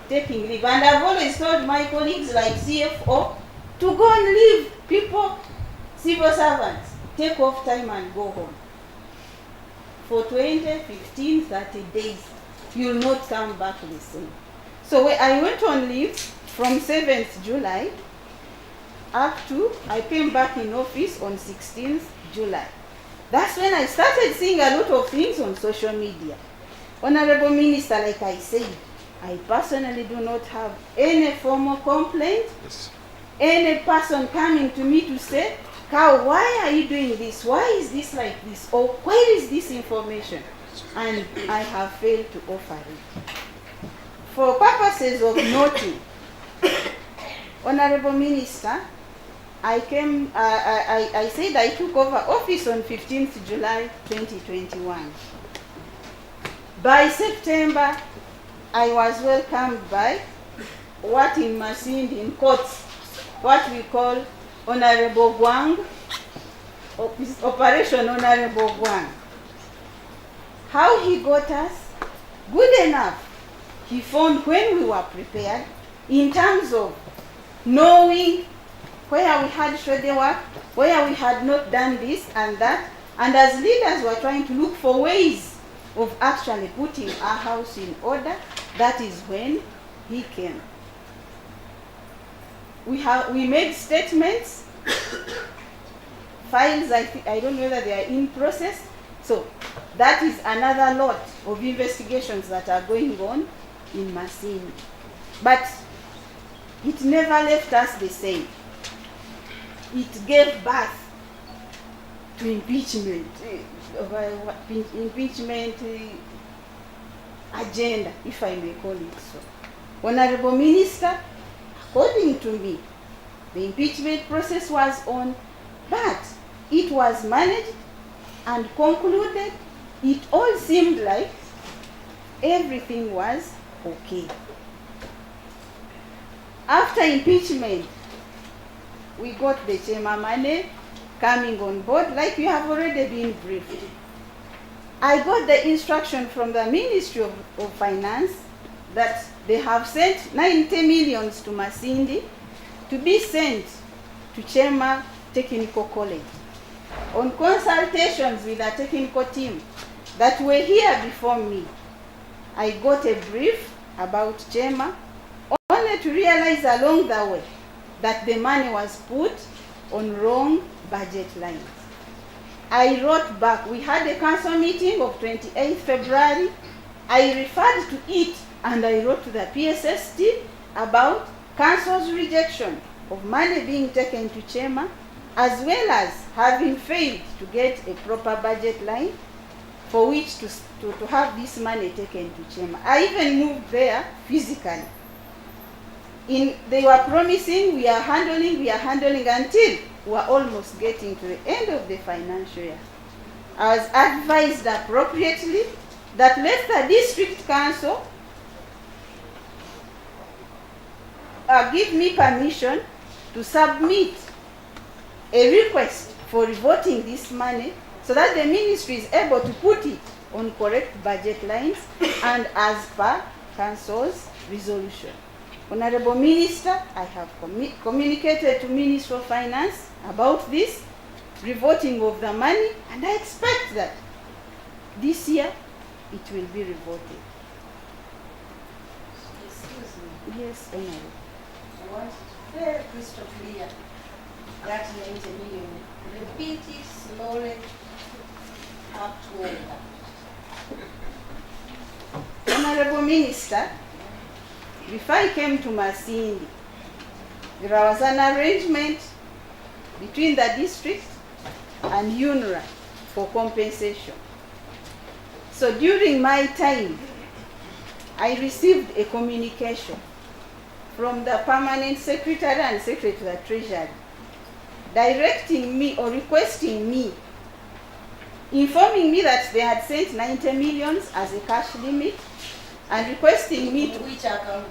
taking leave. And I've always told my colleagues like CFO to go and leave. People, civil servants, take off time and go home. For 20, 15, 30 days, you'll not come back the same. So I went on leave from 7th July up to, I came back in office on 16th July. That's when I started seeing a lot of things on social media. Honorable Minister, like I said, I personally do not have any formal complaint. Yes. Any person coming to me to say, Cow, why are you doing this? Why is this like this? Or where is this information? And I have failed to offer it. For purposes of noting, Honorable Minister, I said I took over office on 15th July 2021. By September, I was welcomed by what in Masindi, in courts, what we call Honorable Gwang, Operation Honorable Gwang. How he got us? Good enough. He found when we were prepared in terms of knowing where we had shredded work, where we had not done this and that, and as leaders were trying to look for ways of actually putting our house in order. That is when he came. We made statements, files, I don't know whether they are in process. So that is another lot of investigations that are going on in Masindi. But it never left us the same. It gave birth to impeachment, agenda, if I may call it so. Honorable Minister, according to me, the impeachment process was on, but it was managed and concluded. It all seemed like everything was okay. After impeachment, we got the Chema money coming on board, like you have already been briefed. I got the instruction from the Ministry of Finance that they have sent 90 millions to Masindi to be sent to Chema Technical College. On consultations with the technical team that were here before me, I got a brief about Chema, only to realize along the way that the money was put on wrong budget lines. I wrote back. We had a council meeting of 28th February. I referred to it and I wrote to the PSST about council's rejection of money being taken to Chema, as well as having failed to get a proper budget line for which to have this money taken to Chema. I even moved there physically. They were promising we are handling until we are almost getting to the end of the financial year. I was advised appropriately that let the district council give me permission to submit a request for revoting this money so that the ministry is able to put it on correct budget lines and as per council's resolution. Honorable Minister, I have communicated to Minister of Finance about this revoting of the money, and I expect that this year it will be revoted. Excuse me. Yes, Honorable. I want it very crystal clear. That 90 million. Repeat it slowly up to where. Honorable Minister, before I came to Masindi, there was an arrangement between the district and UNRA for compensation. So during my time, I received a communication from the permanent secretary and secretary to the treasury, directing me or requesting me, informing me that they had sent 90 millions as a cash limit, and requesting me to Which account?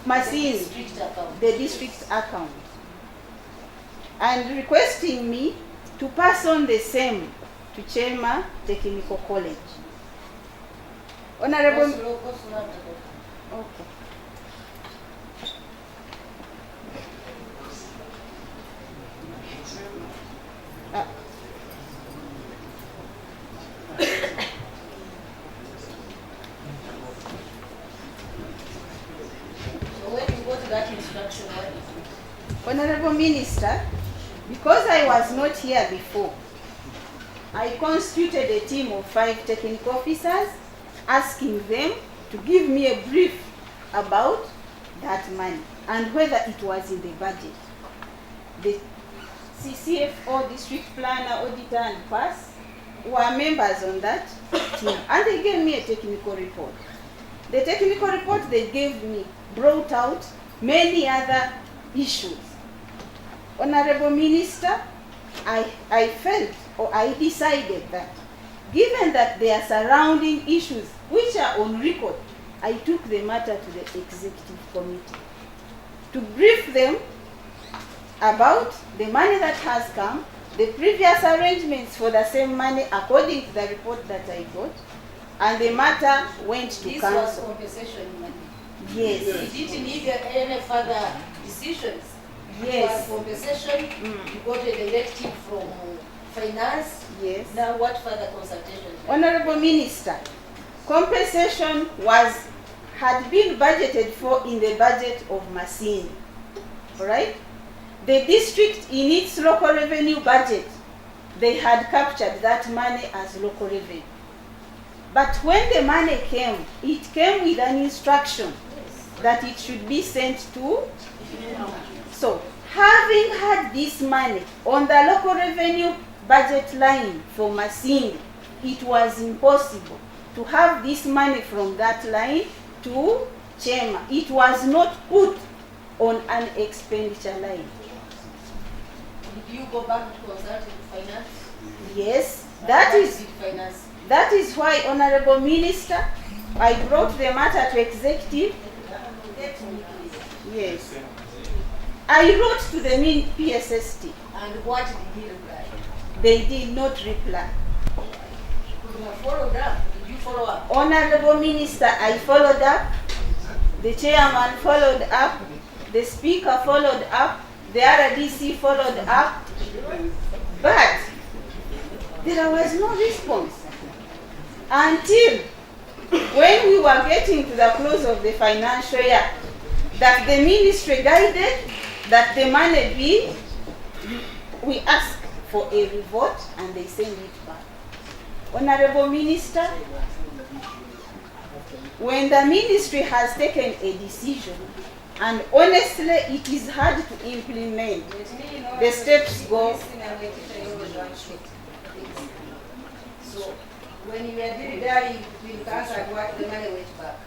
Masindi, The district account. the district account, and requesting me to pass on the same to Chema Technical College. Honorable. Okay. That instruction, what is it? Honorable Minister, because I was not here before, I constituted a team of 5 technical officers, asking them to give me a brief about that money and whether it was in the budget. The CCFO, District Planner, Auditor and PAS were members on that team, and they gave me a technical report. The technical report they gave me brought out many other issues. Honorable Minister, I felt or I decided that given that there are surrounding issues which are on record I took the matter to the executive committee to brief them about the money that has come, the previous arrangements for the same money according to the report that I got, and the matter went to This was council. compensation money. Yes. You didn't need any further decisions. Yes. It was compensation. You got a directive from finance. Yes. Now what further consultation? Honorable Minister, compensation had been budgeted for in the budget of Masindi. All right? The district in its local revenue budget, they had captured that money as local revenue. But when the money came, it came with an instruction that it should be sent to. So, having had this money on the local revenue budget line for Masindi, it was impossible to have this money from that line to Chema. It was not put on an expenditure line. Did you go back to consult with finance? Yes, What did finance? that is why, Honorable Minister, I brought the matter to executive. Yes. I wrote to the PSST. And what did he reply? They did not reply. Could you have followed up? Did you follow up? Honorable Minister, I followed up. The chairman followed up. The speaker followed up. The RDC followed up. But there was no response until when we were getting to the close of the financial year, that the ministry guided that the money be, we asked for a revote and they send it back. Honorable Minister, when the ministry has taken a decision, and honestly it is hard to implement, the steps go. So when you were doing that, you answered what the money went back.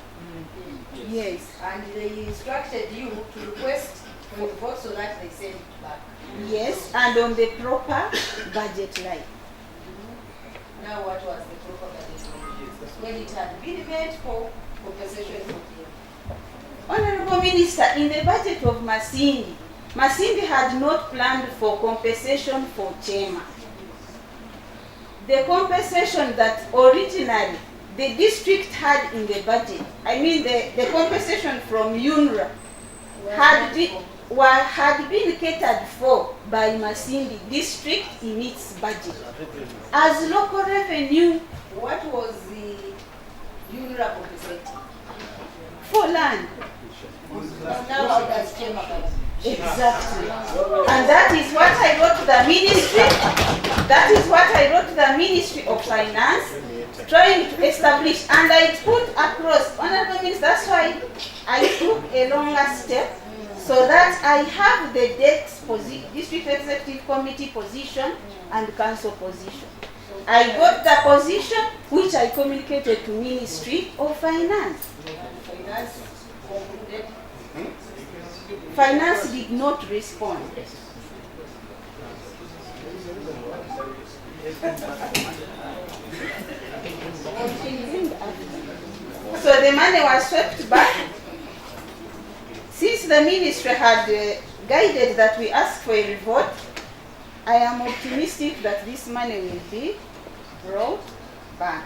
Yes. And they instructed you to request for the vote so that they send it back. Yes, and on the proper budget line. Now what was the proper budget line? When it had been made for compensation for them. Honorable Minister, in the budget of Masindi, Masindi had not planned for compensation for Chema. The compensation that originally the district had in the budget, I mean the compensation from UNRWA, had been catered for by Masindi district in its budget. As local revenue, What was the UNRWA compensating? for land. Now how does Chema come? Exactly. And that is what I wrote to the ministry. That is what I wrote to the Ministry of Finance, trying to establish, and I put across, Honorable Minister, that's why I took a longer step, so that I have the District Executive Committee position and Council position. I got the position which I communicated to Ministry of Finance. Finance concluded. Finance did not respond. So the money was swept back. Since the ministry had guided that we ask for a revote, I am optimistic that this money will be brought back.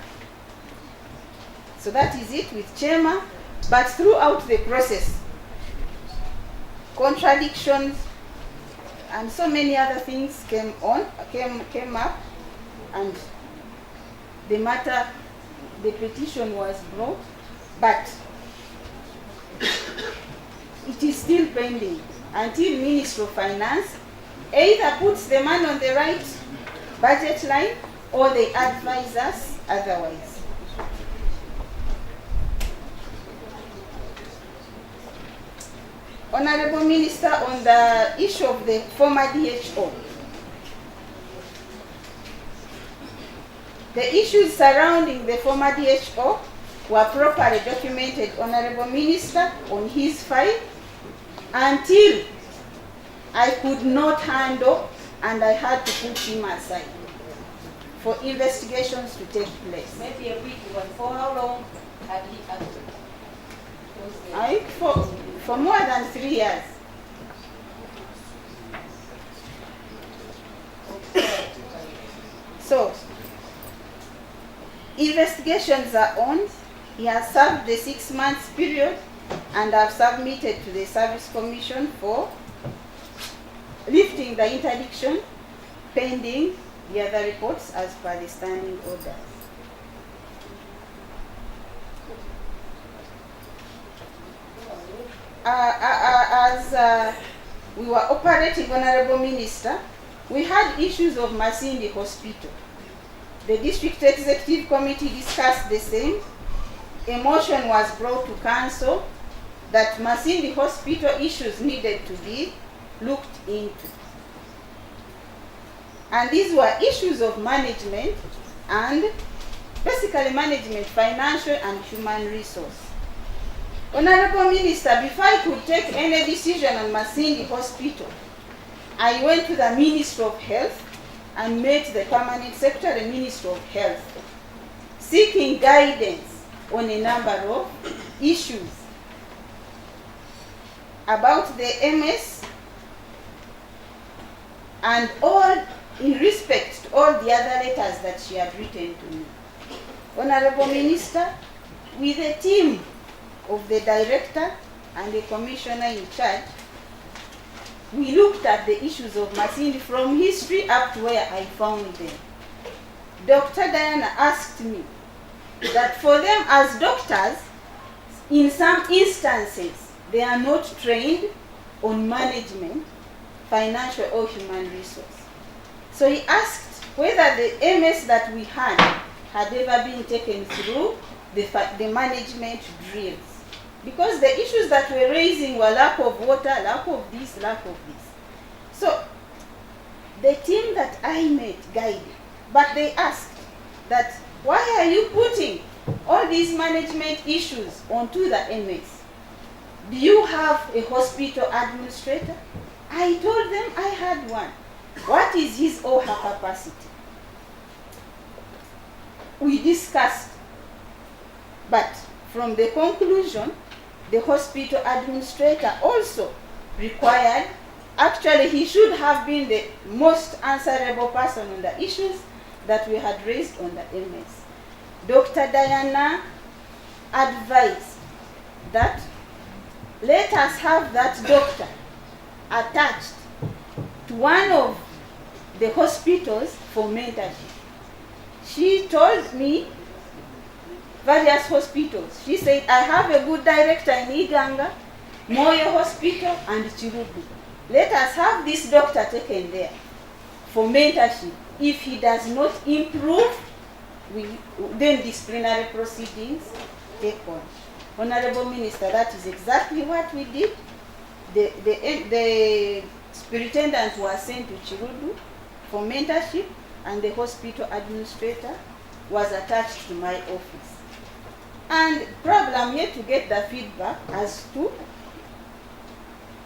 So that is it with Chema. But throughout the process, contradictions and so many other things came up, and the matter, the petition was brought, but it is still pending until Ministry of Finance either puts the money on the right budget line or they advise us otherwise. Honorable Minister, on the issue of the former DHO, the issues surrounding the former DHO were properly documented, Honorable Minister, on his file until I could not handle and I had to put him aside for investigations to take place. Maybe a week, but for how long had he acted? For more than 3 years. So, investigations are on. He has served the 6 months period and have submitted to the Service Commission for lifting the interdiction pending the other reports as per the standing orders. As we were operating, Honorable Minister, we had issues of Masindi Hospital. The District Executive Committee discussed the same. A motion was brought to Council that Masindi Hospital issues needed to be looked into. And these were issues of management and basically management, financial and human resource. Honorable Minister, before I could take any decision on Masindi Hospital, I went to the Minister of Health and met the Permanent Secretary, Minister of Health, seeking guidance on a number of issues about the MS and all in respect to all the other letters that she had written to me. Honorable Minister, with a team of the director and the commissioner in charge, we looked at the issues of Masindi from history up to where I found them. Dr. Diana asked me that for them as doctors, in some instances, they are not trained on management, financial or human resource. So he asked whether the MS that we had ever been taken through the management drills. Because the issues that we're raising were lack of water, lack of this, lack of this. So the team that I met guided, but they asked that why are you putting all these management issues onto the MS? Do you have a hospital administrator? I told them I had one. What is his or her capacity? We discussed, but from the conclusion, the hospital administrator also required, actually he should have been the most answerable person on the issues that we had raised on the MS. Dr. Diana advised that let us have that doctor attached to one of the hospitals for mentorship. She told me various hospitals. She said, I have a good director in Uganda, Moyo Hospital and Chirubu. Let us have this doctor taken there for mentorship. If he does not improve, then disciplinary proceedings take on. Honorable Minister, that is exactly what we did. The superintendent was sent to Chirudu for mentorship, and the hospital administrator was attached to my office. And probably I'm yet to get the feedback as to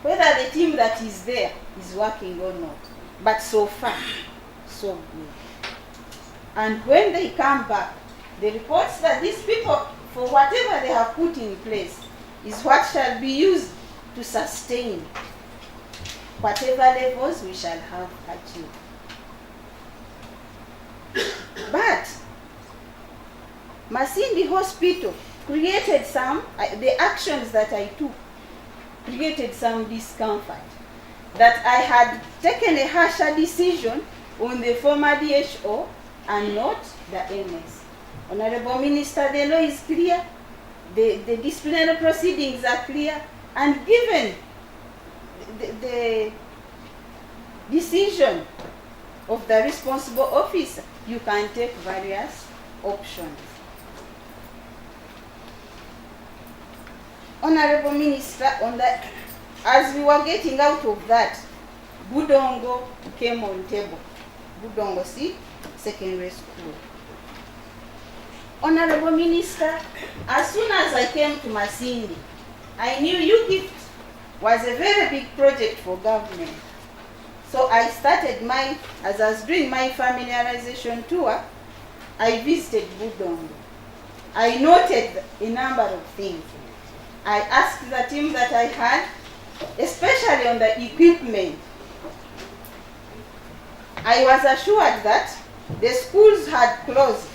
whether the team that is there is working or not. But so far, so good. And when they come back, the reports that these people, for whatever they have put in place, is what shall be used to sustain whatever levels we shall have achieved. But Masindi Hospital created some, the actions that I took created some discomfort. That I had taken a harsher decision on the former DHO and not the MS. Honorable Minister, the law is clear, the disciplinary proceedings are clear, and given the decision of the responsible officer, you can take various options. Honorable Minister, as we were getting out of that, Budongo came on table. Budongo C, secondary school. Honorable Minister, as soon as I came to Masindi, I knew UGIFT was a very big project for government. So I started as I was doing my familiarization tour, I visited Budongo. I noted a number of things. I asked the team that I had, especially on the equipment. I was assured that the schools had closed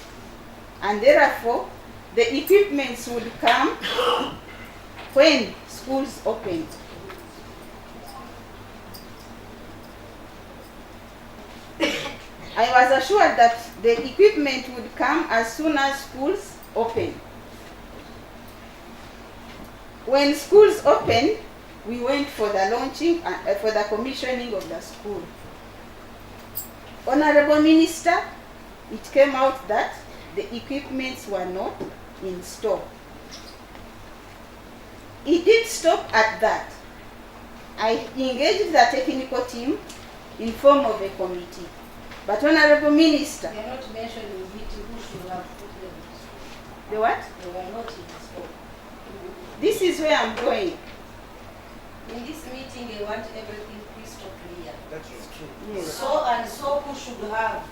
and therefore the equipments would come when schools opened. I was assured that the equipment would come as soon as schools opened. When schools opened, we went for the launching, for the commissioning of the school. Honorable Minister, it came out that the equipments were not in stock. It did stop at that. I engaged the technical team in form of a committee. But Honorable Minister, They are not mentioned in meeting who should have put them. the what? They were not in the scope. This is where I'm going. In this meeting, they want everything crystal clear. That is true. Yes. So and so who should have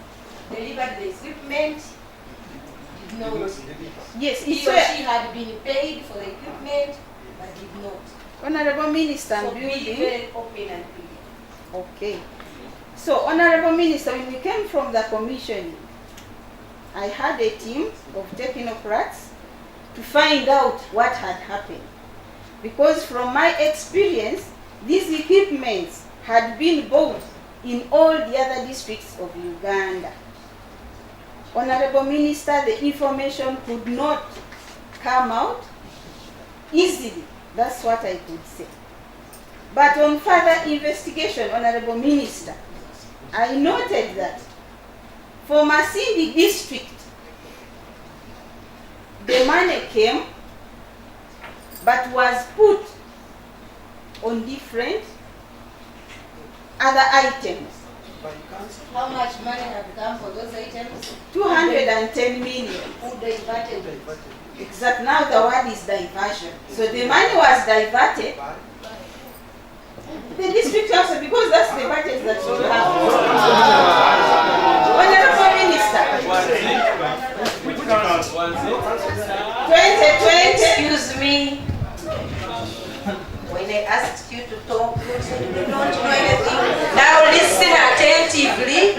delivered the equipment did not. Yes, He it's or where, she had been paid for the equipment but did not. Honorable Minister, So I'm be building. very open and clear. Okay. So, Honorable Minister, when we came from the commissioning, I had a team of technocrats to find out what had happened. Because from my experience, these equipments had been bought in all the other districts of Uganda. Honorable Minister, the information could not come out easily. That's what I could say. But on further investigation, Honorable Minister, I noted that for Masindi district, the money came but was put on different other items. How much money had come for those items? 210 million. Who diverted it? Except now the word is diversion. So the money was diverted. The district council, because that's the budget that we have. Honorable Minister, 2020. Excuse me. When I asked you to talk, you said you don't know anything. Now listen attentively.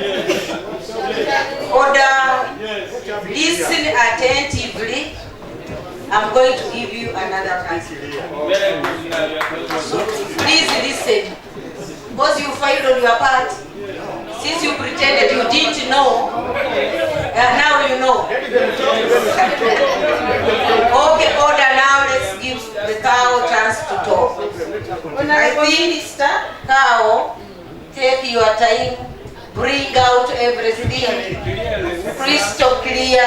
Order. Listen attentively. I'm going to give you another task. So please listen. Because you failed on your part. Since you pretended you didn't know, now you know. Okay, order now. Let's give the cow a chance to talk. Honorable Minister, Cow, take your time. Bring out everything. Crystal clear.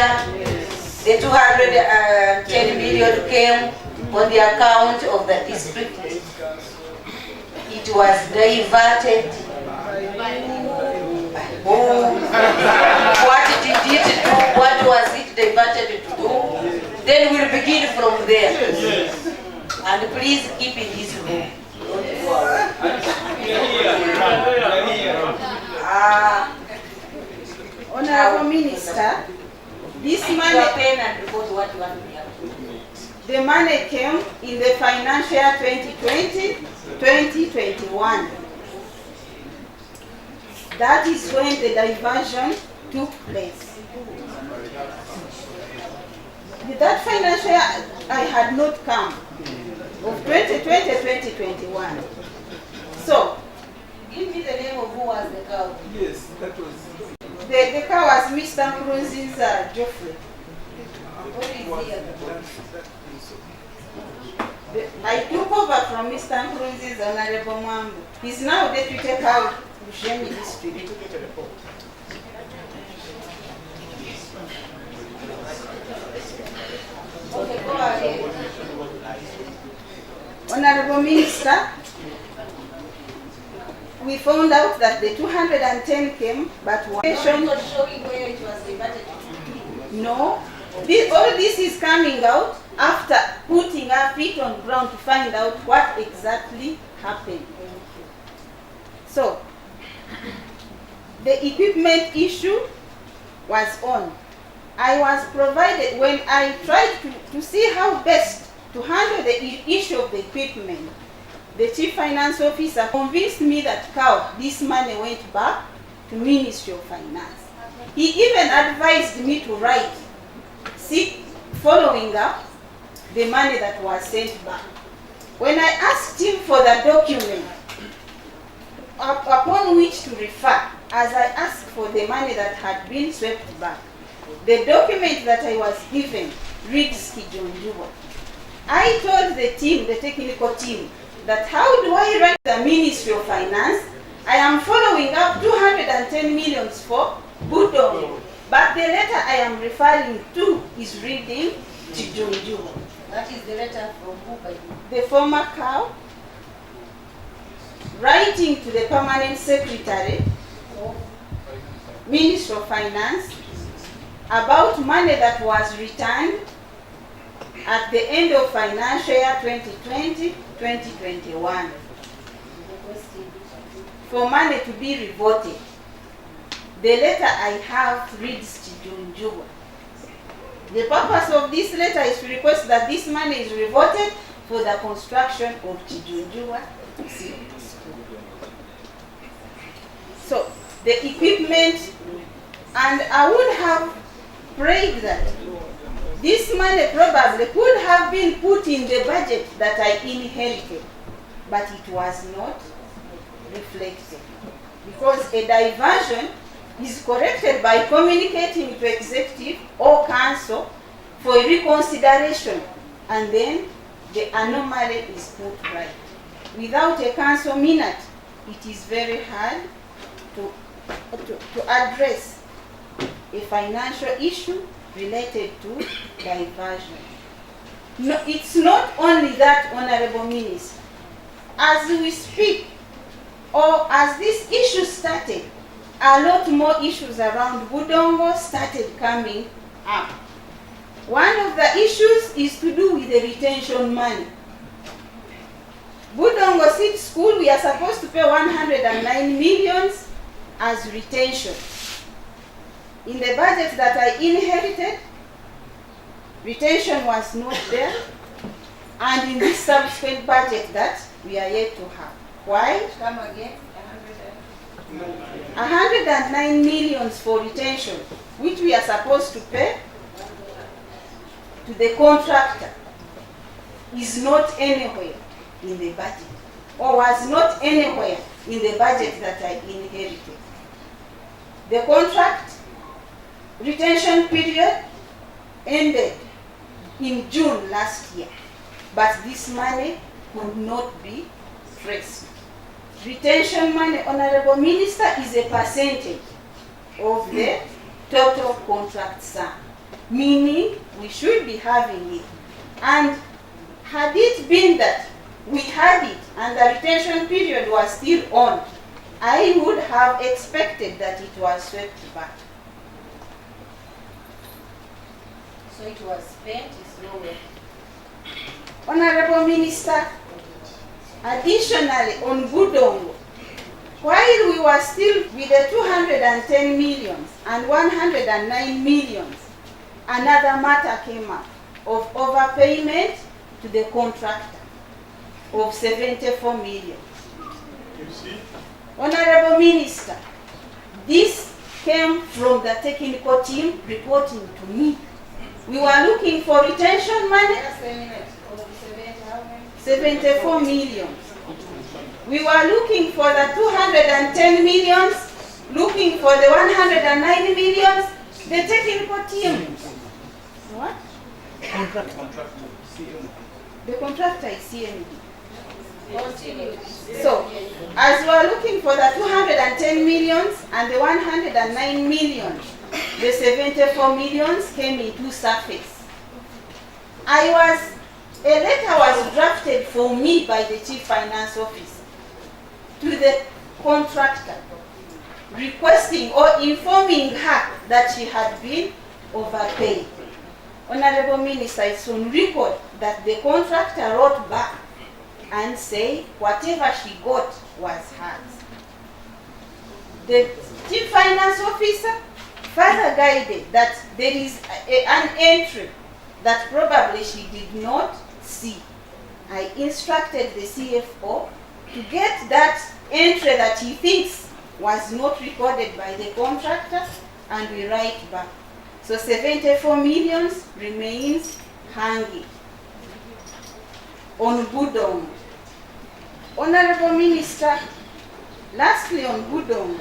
The 210 million came on the account of the district. It was diverted. What did it do? What was it diverted to do? Then we'll begin from there. And please keep in this room. Honorable Minister, this money, pen and report what you want to hear. the money came in the financial year 2020-2021. That is when the diversion took place. With that financial year, I had not come of 2020-2021. So, Give me the name of who was the cow. Yes, that was. the car was Mr. Nkurunziza Geoffrey. What is he at the moment? I took over from Mr. Nkurunziza, Honorable Mwambu. He's now deputy cow Bushemi district. Okay, go ahead. Honorable Minister, we found out that the 210 came, but one Not showing where it was diverted. no. All this is coming out after putting our feet on ground to find out what exactly happened. So, the equipment issue was on. I was provided, when I tried to see how best to handle the issue of the equipment, the Chief Finance Officer convinced me that this money went back to Ministry of Finance. He even advised me to write, following up the money that was sent back. When I asked him for the document upon which to refer, as I asked for the money that had been swept back, the document that I was given reads Kijonjuwa. I told the team, the technical team, that how do I write the Ministry of Finance? I am following up 210 million for Budongo, but the letter I am referring to is reading Kijonjuwa. That is the letter from who by you? The former cow, writing to the permanent secretary, Minister of Finance, about money that was returned at the end of financial year 2020-2021 for money to be reverted. The letter I have reads Kijonjuwa. The purpose of this letter is to request that this money is reverted for the construction of Kijonjuwa School. So the equipment, and I would have prayed that this money probably could have been put in the budget that I inherited, but it was not reflected. Because a diversion is corrected by communicating to executive or council for reconsideration, and then the anomaly is put right. Without a council minute, it is very hard to address a financial issue related to diversion. No, it's not only that, Honorable Minister. As we speak, or as this issue started, a lot more issues around Budongo started coming up. One of the issues is to do with the retention money. Budongo City School, we are supposed to pay 109 million as retention. In the budget that I inherited, retention was not there, and in this subsequent budget that we are yet to have. Why? Come again. 109 million for retention, which we are supposed to pay to the contractor, is not anywhere in the budget, or was not anywhere in the budget that I inherited. The contract retention period ended in June last year, but this money could not be traced. Retention money, Honorable Minister, is a percentage of the total contract sum, meaning we should be having it. And had it been that we had it and the retention period was still on, I would have expected that it was swept back. So it was spent, it's nowhere. Honorable Minister, additionally on Budongo, while we were still with the 210 million and 109 million, another matter came up of overpayment to the contractor of 74 million. You see? Honorable Minister, this came from the technical team reporting to me. We were looking for retention money, Just a minute. 74 million. We were looking for the 210 million, looking for the 109 million. The technical team. What? The contractor is CMD. Continue. So, as we are looking for the 210 million and the 109 million, the 74 million came into surface. A letter was drafted for me by the Chief Finance Officer to the contractor, requesting or informing her that she had been overpaid. Honorable Minister, it's on record that the contractor wrote back and said whatever she got was hers. The Chief Finance Officer further guided that there is an entry that probably she did not see. I instructed the CFO to get that entry that he thinks was not recorded by the contractor, and we write back. So 74 millions remains hanging on Budong. Honorable Minister, lastly on Budong,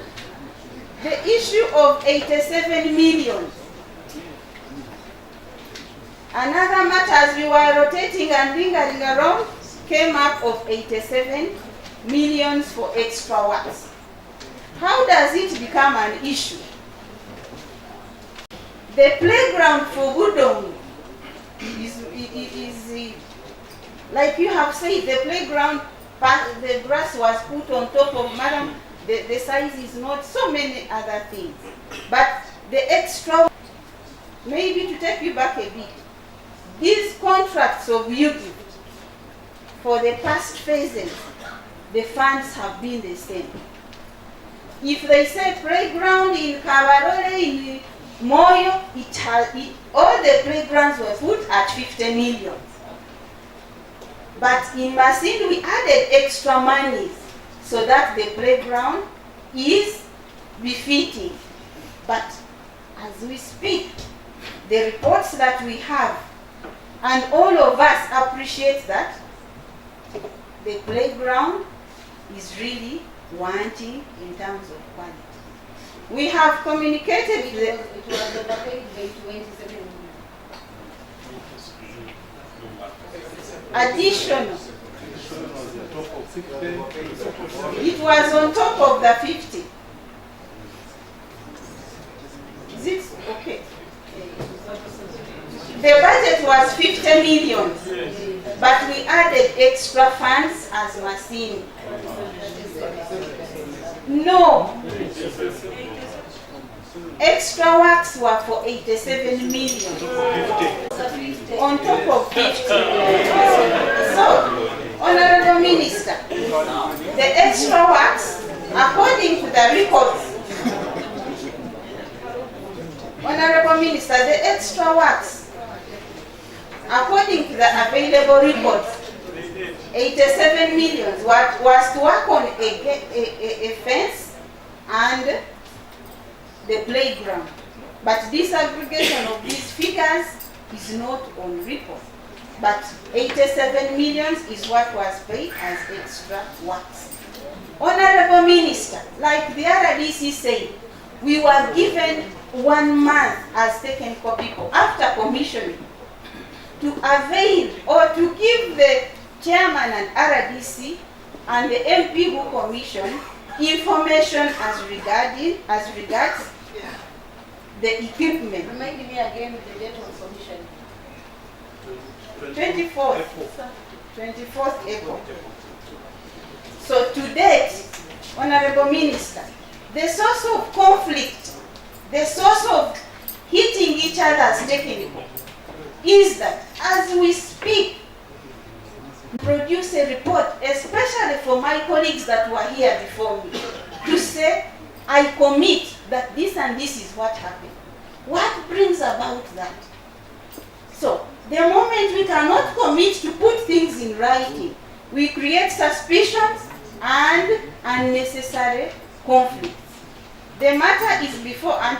the issue of 87 million. Another matter, as we were rotating and lingering around, came up of 87 millions for extra works. How does it become an issue? The playground for Budong is like you have said, the playground, the grass was put on top of, madam, the size is not, so many other things. But the extra, maybe to take you back a bit, these contracts of UGIP for the past phases, the funds have been the same. If they say playground in Kabarole, in Moyo, all the playgrounds were put at 50 million. But in Masindi, we added extra money so that the playground is befitting. But as we speak, the reports that we have, and all of us appreciate that, the playground is really wanting in terms of quality. We have communicated with the... It was overpaid by 27 million. Additional. It was on top of the 50. Is it okay? The budget was 50 million, but we added extra funds as Masindi. No. Extra works were for 87 million. On top of 50. So, Honorable Minister, the extra works, according to the records, Honorable Minister, the extra works, according to the available records, 87 million was to work on a fence and the playground. But disaggregation of these figures is not on record. But 87 million is what was paid as extra works. Honorable Minister, like the RDC said, we were given 1 month as technical people after commissioning to avail or to give the chairman and RDC and the MP who commissioned information as regards the equipment. Remind me again the date of commission. 24th April. So to date, Honorable Minister, the source of conflict, the source of hitting each other's technical, is that as we speak, produce a report, especially for my colleagues that were here before me, to say, I commit that this and this is what happened. What brings about that? So, the moment we cannot commit to put things in writing, we create suspicions and unnecessary conflicts. The matter is before, and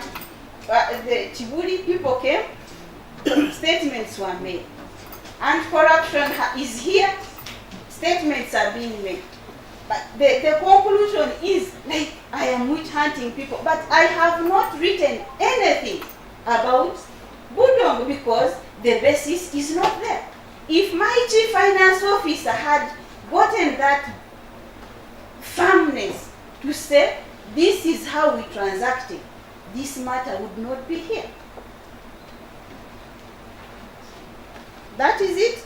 the Chibuli people came, statements were made. And corruption is here, statements are being made. But the conclusion is, like, I am witch hunting people, but I have not written anything about Budong because the basis is not there. If my chief finance officer had gotten that firmness to say, this is how we transacted, this matter would not be here. That is it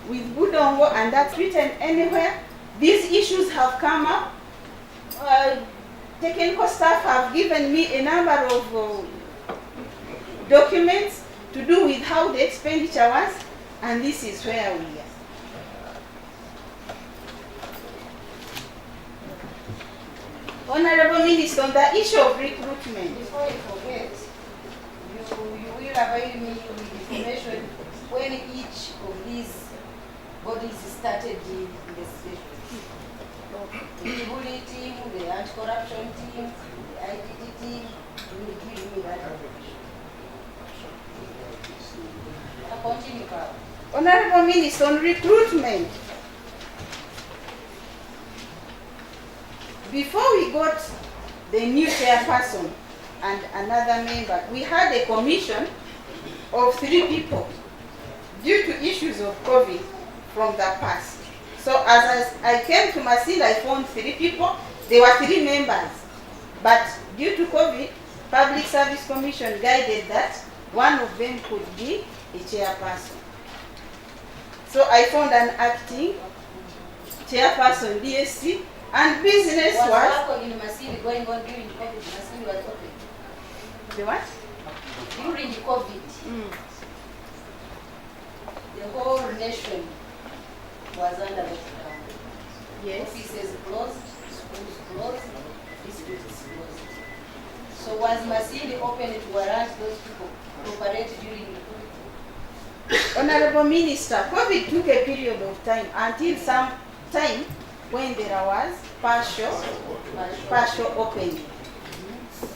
with Budongo, and that's written anywhere. These issues have come up. Technical staff have given me a number of documents to do with how the expenditure was, and this is where we are. Honorable Minister, on the issue of recruitment. Before you forget, you will avail me with information when each of these bodies started the investigation. The TUVI team, the anti-corruption team, the IDD team, will give me that information. Continue, Carl. Honorable Minister, on recruitment, before we got the new chairperson and another member, we had a commission of 3 people due to issues of COVID from the past. So as I came to Masindi, I found 3 people. There were 3 members, but due to COVID, Public Service Commission guided that one of them could be a chairperson. So I found an acting chairperson, DSC, and business was work in Masindi going on during COVID? Masindi was open. the what? During the COVID, the whole nation was under lockdown. Yes. Offices closed, schools closed, districts closed. So was Masindi open to warrant those people to operate during the COVID? Honorable Minister, COVID took a period of time until some time when there was partial opening.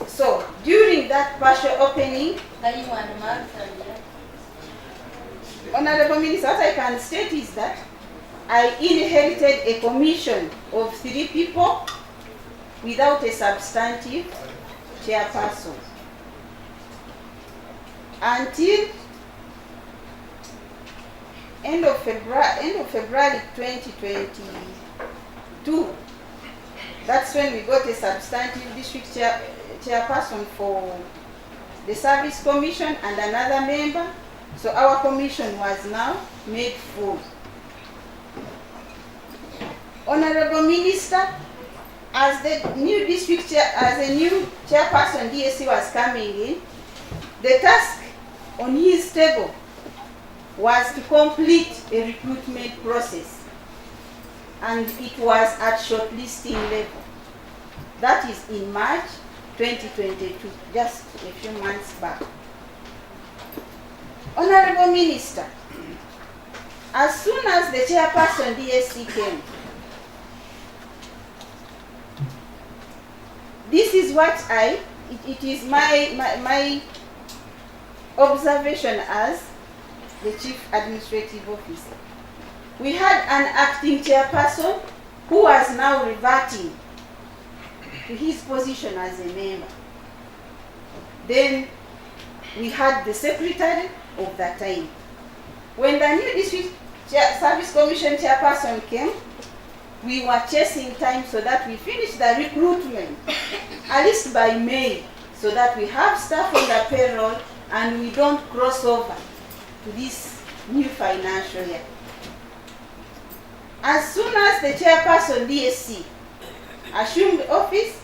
So during that partial opening, Time and month and year. Honorable Minister, what I can state is that I inherited a commission of 3 people without a substantive chairperson. Until end of February 2022, that's when we got a substantive district chairperson for the service commission and another member. So our commission was now made full. Honorable Minister, as the new chairperson DSC was coming in, the task on his table was to complete a recruitment process, and it was at shortlisting level. That is in March 2022, just a few months back. Honorable Minister, as soon as the chairperson DSC came, this is what it is my observation as the Chief Administrative Officer. We had an acting chairperson who was now reverting to his position as a member. Then we had the secretary of that time. When the new district service commission chairperson came, we were chasing time so that we finished the recruitment at least by May, so that we have staff on the payroll and we don't cross over to this new financial year. As soon as the chairperson DSC assumed office,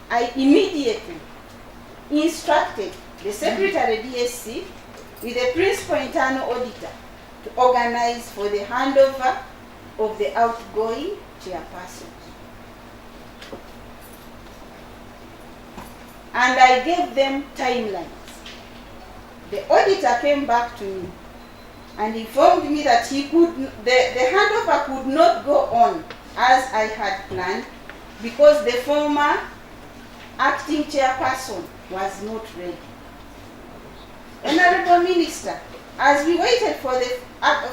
I immediately instructed the secretary DSC with the principal internal auditor to organize for the handover of the outgoing chairperson. And I gave them timelines. The auditor came back to me and informed me that the handover could not go on as I had planned because the former acting chairperson was not ready. Honorable Minister, as we waited for the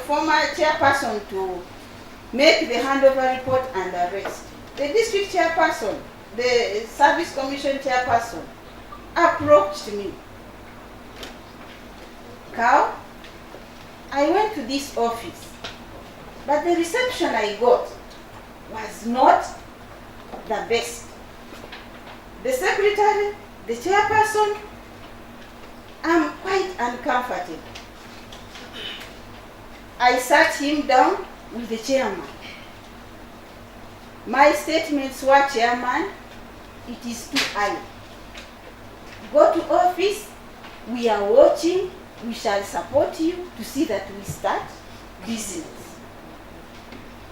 former chairperson to make the handover report and the rest, the district chairperson, the service commission chairperson, approached me. Carl, I went to this office, but the reception I got was not the best. The secretary, the chairperson, I'm quite uncomfortable. I sat him down with the chairman. My statements were, Chairman, it is too early. Go to office, we are watching, we shall support you to see that we start business.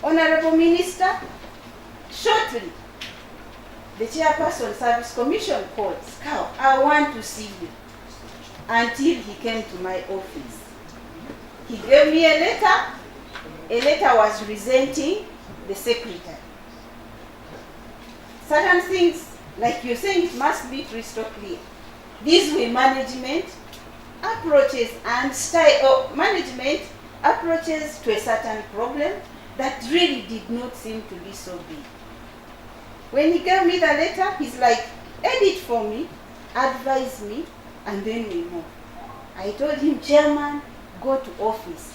Honorable Minister, shortly, the chairperson service commission called, Scout, I want to see you, until he came to my office. He gave me a letter a letter was resenting the secretary. Certain things, like you're saying, it must be crystal clear. These were management approaches and style of management approaches to a certain problem that really did not seem to be so big. When he gave me the letter, he's like, edit for me, advise me, and then we move. I told him, Chairman, go to office.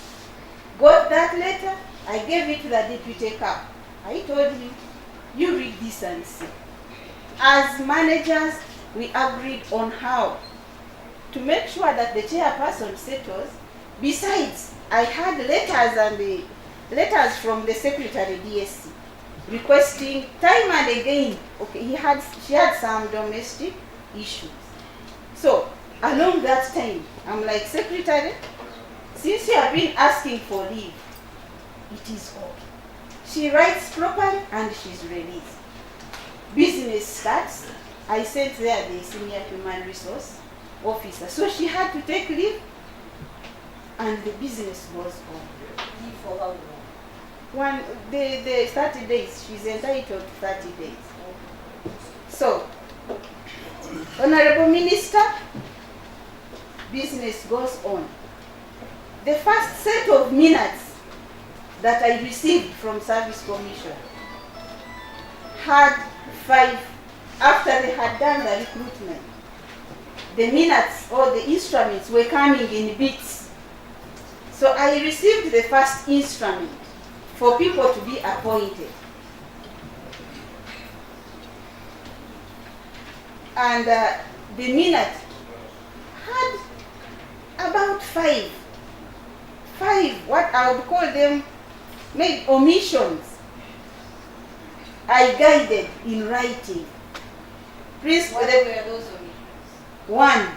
Got that letter, I gave it to the deputy cap. I told him, you read this and see. As managers, we agreed on how to make sure that the chairperson settles. Besides, I had letters and the letters from the secretary DSC requesting time and again. Okay, she had some domestic issues. So along that time, I'm like, Secretary, since you have been asking for leave, it is okay. She writes properly and she's released. Business starts. I sent there the senior human resource officer. So she had to take leave and the business goes on. Leave for how long? The 30 days, she's entitled to 30 days. So, Honorable Minister, business goes on. The first set of minutes that I received from Service Commission had 5, after they had done the recruitment. The minutes or the instruments were coming in bits. So I received the first instrument for people to be appointed. And the minute had about 5, what I would call them, maybe omissions. I guided in writing. Please, What were those omissions? 1,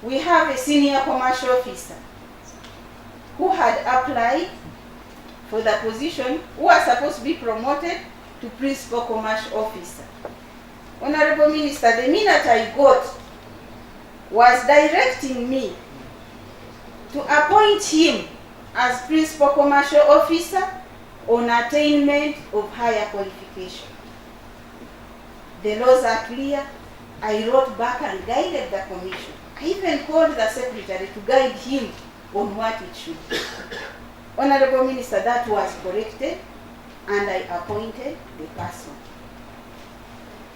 we have a senior commercial officer who had applied for the position, who was supposed to be promoted to principal commercial officer. Honorable Minister, the minute I got was directing me to appoint him as principal commercial officer on attainment of higher qualification. The laws are clear. I wrote back and guided the commission. I even called the secretary to guide him on what it should be. Honorable Minister, that was corrected and I appointed the person.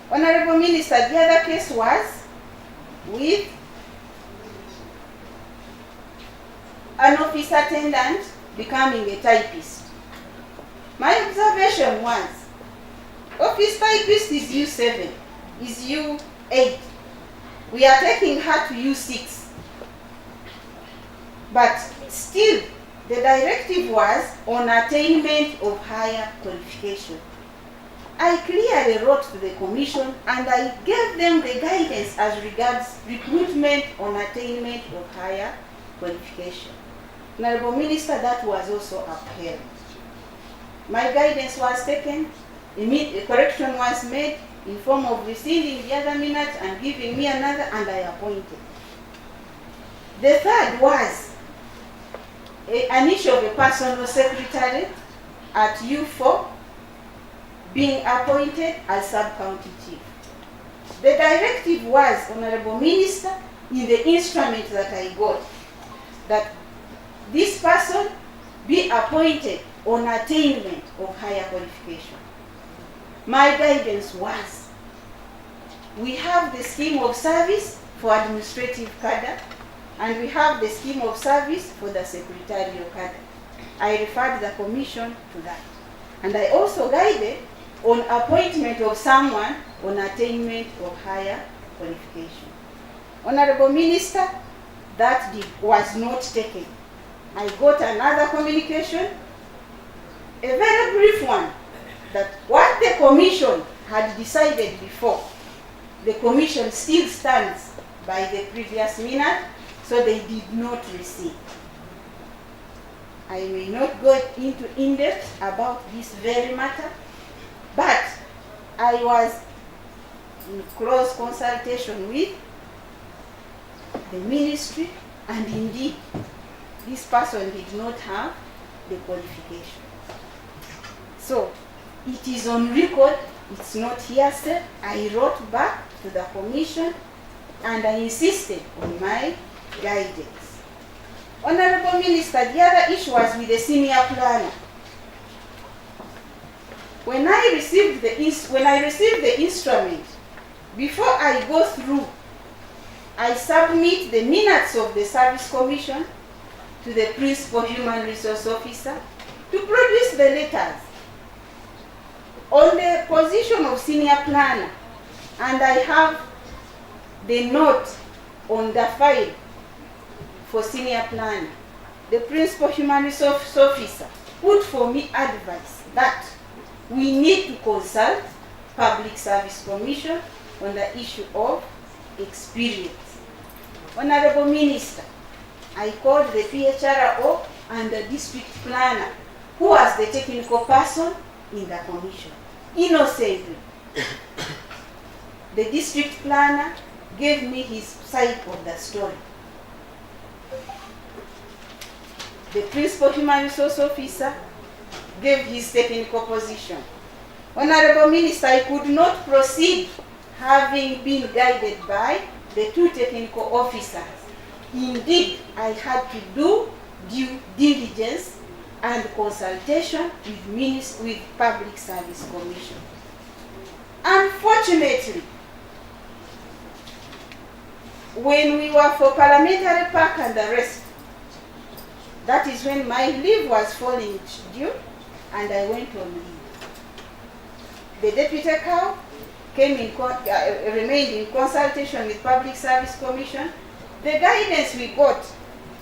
Honorable Minister, the other case was with an office attendant becoming a typist. My observation was, office typist is U7, is U8. We are taking her to U6. But still, the directive was on attainment of higher qualification. I clearly wrote to the commission and I gave them the guidance as regards recruitment on attainment of higher qualification. Honorable Minister, that was also upheld. My guidance was taken, a correction was made in form of receiving the other minutes and giving me another, and I appointed. The third was an issue of a personal secretary at U4 being appointed as sub-county chief. The directive was, Honorable Minister, in the instrument that I got, that this person be appointed on attainment of higher qualification. My guidance was, we have the scheme of service for administrative cadre, and we have the scheme of service for the secretarial cadre. I referred the commission to that. And I also guided on appointment of someone on attainment of higher qualification. Honorable Minister, that was not taken. I got another communication, a very brief one, that what the commission had decided before, the commission still stands by the previous minute, so they did not receive. I may not go into in-depth about this very matter, but I was in close consultation with the ministry, and indeed, this person did not have the qualification. So it is on record, it's not hearsay. I wrote back to the commission and I insisted on my guidance. Honorable Minister, the other issue was with the senior planner. When I received the instrument, before I go through, I submit the minutes of the service commission to the principal human resource officer to produce the letters on the position of senior planner, and I have the note on the file for senior planner. The principal human resource officer put for me advice that we need to consult Public Service Commission on the issue of experience. Honorable Minister, I called the PHRO and the district planner, who was the technical person in the commission. Innocently, the district planner gave me his side of the story. The principal human resource officer gave his technical position. Honorable Minister, I could not proceed having been guided by the two technical officers. Indeed, I had to do due diligence and consultation with Public Service Commission. Unfortunately, when we were for parliamentary park and the rest, that is when my leave was falling due and I went on leave. The deputy cow remained in consultation with Public Service Commission. The guidance we got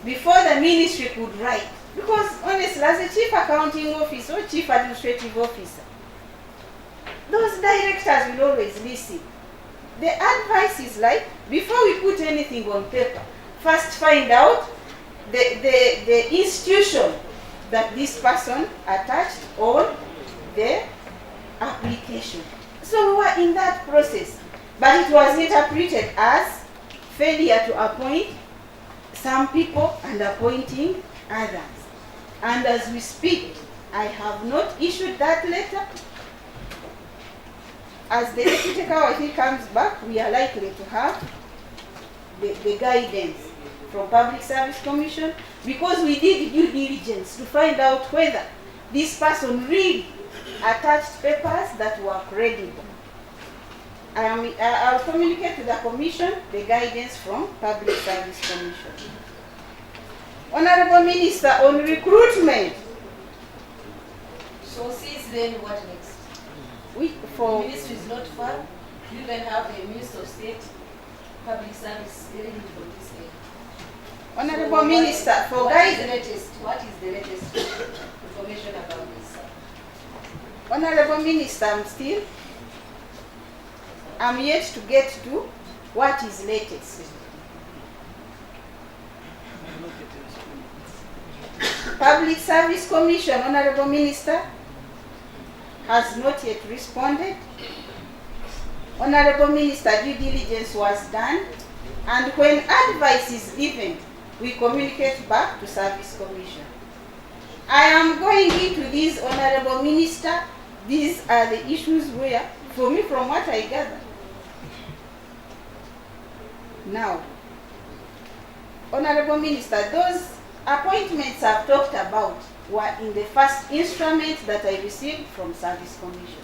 before the ministry could write, because honestly, as a chief accounting officer or chief administrative officer, those directors will always listen. The advice is like, before we put anything on paper, first find out the institution that this person attached on the application. So we were in that process, but it was interpreted as failure to appoint some people and appointing others. And as we speak, I have not issued that letter. As the deputy I think comes back, we are likely to have the guidance from Public Service Commission, because we did due diligence to find out whether this person really attached papers that were credible. I'll communicate to the Commission the guidance from Public Service Commission. Honorable Minister, on recruitment. So since then, what next? The ministry is not far. You can have a Minister of State, Public Service dealing with this area. Honorable Minister, for guidance. What is the latest information about this? Honorable Minister, I'm yet to get to what is latest. Public Service Commission, Honorable Minister, has not yet responded. Honorable Minister, due diligence was done, and when advice is given, we communicate back to Service Commission. I am going into this, Honorable Minister. These are the issues where, for me, from what I gather. Now, Honorable Minister, those appointments I've talked about were in the first instrument that I received from Service Commission.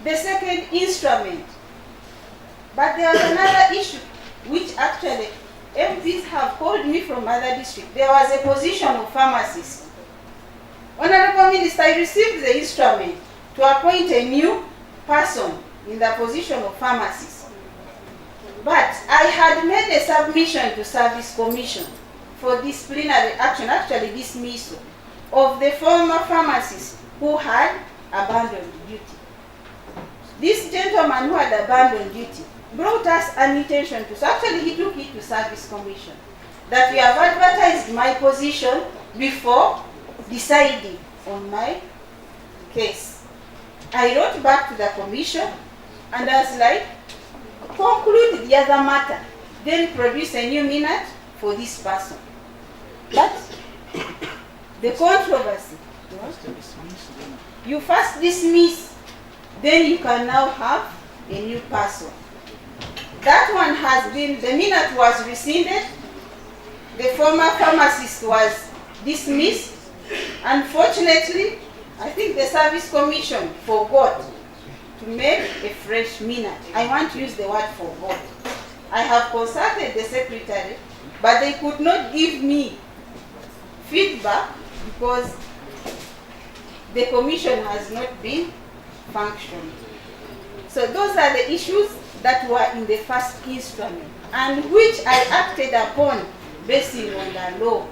The second instrument, but there was another issue which actually MPs have called me from other districts. There was a position of pharmacist. Honorable Minister, I received the instrument to appoint a new person in the position of pharmacist. But I had made a submission to Service Commission for disciplinary action, actually dismissal, of the former pharmacist who had abandoned duty. This gentleman who had abandoned duty brought us an intention to, so actually he took it to Service Commission, that we have advertised my position before deciding on my case. I wrote back to the commission and I was like, conclude the other matter, then produce a new minute for this person. But the controversy. You first dismiss, then you can now have a new person. That one has been, the minute was rescinded, the former pharmacist was dismissed. Unfortunately, I think the Service Commission forgot to make a fresh minute. I want to use the word forgot. I have consulted the secretary, but they could not give me feedback because the commission has not been functioning. So those are the issues that were in the first instrument and which I acted upon based on the law.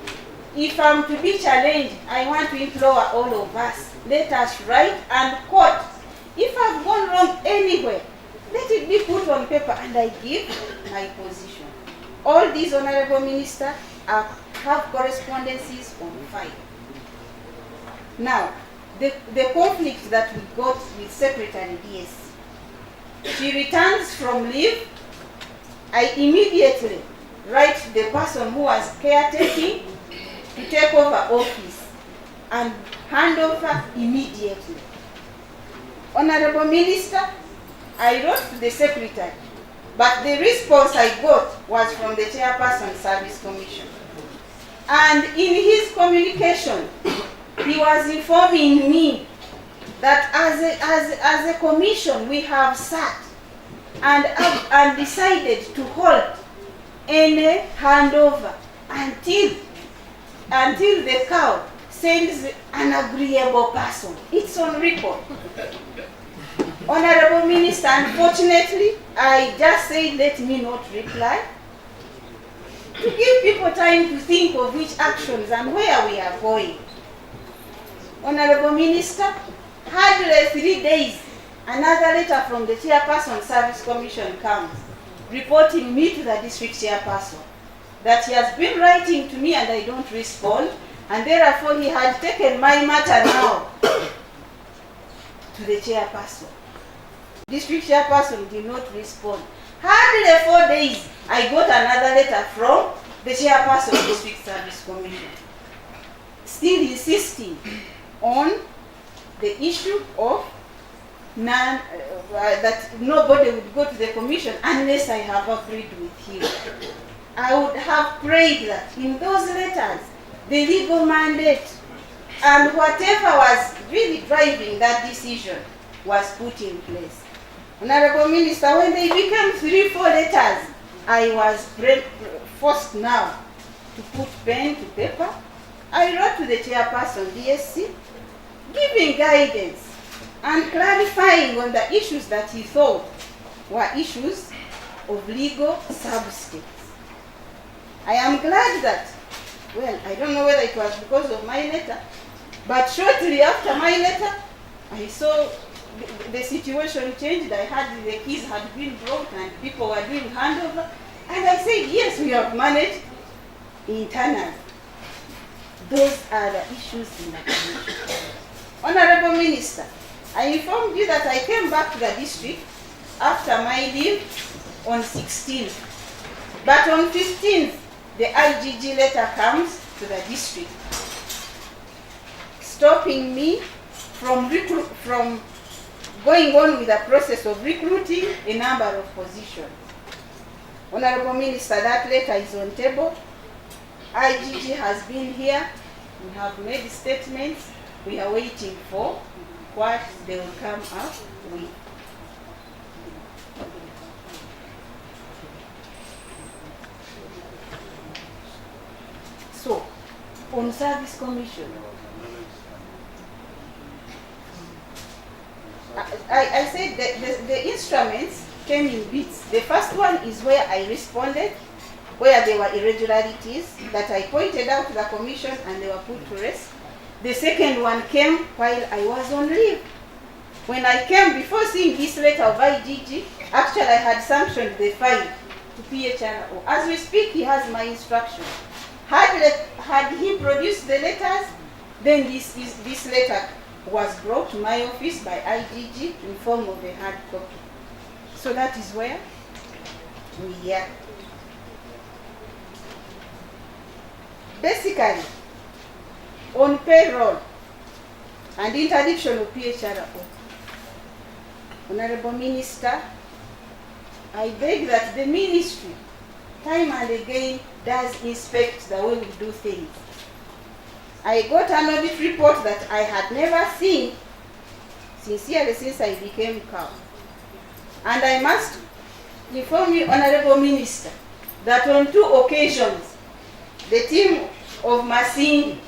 If I'm to be challenged, I want to implore all of us, let us write and quote. If I've gone wrong anywhere, let it be put on paper and I give my position. All these honorable ministers have correspondences on file. Now, the conflict that we got with Secretary DS. She returns from leave. I immediately write the person who was caretaking to take over office and hand over immediately. Honorable Minister, I wrote to the secretary, but the response I got was from the Chairperson Service Commission. And in his communication, he was informing me that as a commission we have sat and decided to hold any handover until the cow sends an agreeable person. It's on record. Honorable Minister, unfortunately, I just said let me not reply to give people time to think of which actions and where we are going. Honorable Minister, hardly 3 days, another letter from the Chairperson Service Commission comes, reporting me to the district chairperson, that he has been writing to me and I don't respond, and therefore he had taken my matter now to the chairperson. District chairperson did not respond. Hardly 4 days, I got another letter from the chairperson of the District Service Commission, still insisting on the issue of that nobody would go to the commission unless I have agreed with him. I would have prayed that in those letters, the legal mandate and whatever was really driving that decision was put in place. Honorable Minister, when they became 3-4 letters, I was forced now to put pen to paper. I wrote to the chairperson, DSC, giving guidance and clarifying on the issues that he thought were issues of legal substance. I am glad that, well, I don't know whether it was because of my letter, but shortly after my letter, I saw the situation changed. I heard the keys had been brought and people were doing handover. And I said, yes, we have managed internally. Those are the issues in the commission. Honorable Minister, I informed you that I came back to the district after my leave on 16th. But on 15th, the IGG letter comes to the district, stopping me from going on with the process of recruiting a number of positions. Honorable Minister, that letter is on table. IGG has been here. We have made statements. We are waiting for what they will come up with. So, on Service Commission, I said that the instruments came in bits. The first one is where I responded, where there were irregularities that I pointed out to the commission and they were put to rest. The second one came while I was on leave. When I came, before seeing this letter of IGG, actually I had sanctioned the file to PHRO. As we speak, he has my instruction. Had he produced the letters, then this letter was brought to my office by IGG in form of a hard copy. So that is where we are. Basically, on payroll and interdiction of PHRO. Honorable Minister, I beg that the ministry time and again does inspect the way we do things. I got an audit report that I had never seen sincerely since I became COW. And I must inform you, Honorable Minister, that on 2 occasions, the team of Masindi,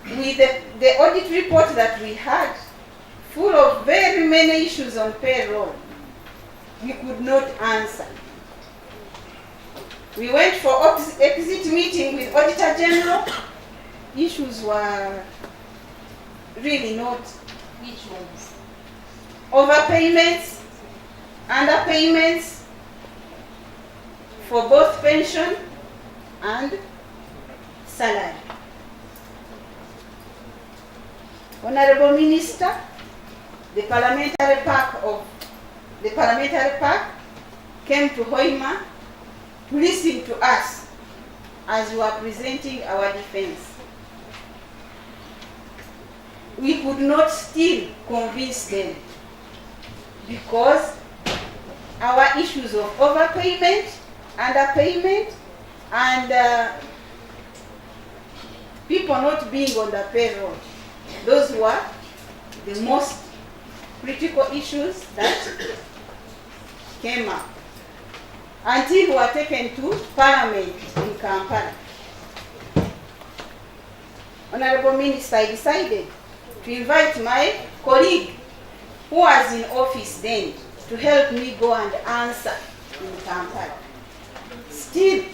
with the audit report that we had, full of very many issues on payroll, we could not answer. We went for exit meeting with Auditor General. Issues were really not which ones. Overpayments, underpayments for both pension and salary. Honorable Minister, the parliamentary pack came to Hoima to listen to us as we were presenting our defense. We could not still convince them because our issues of overpayment, underpayment, and people not being on the payroll, those were the most critical issues that came up until we were taken to Parliament in Kampala. Honorable Minister, I decided to invite my colleague who was in office then to help me go and answer in Kampala. Still,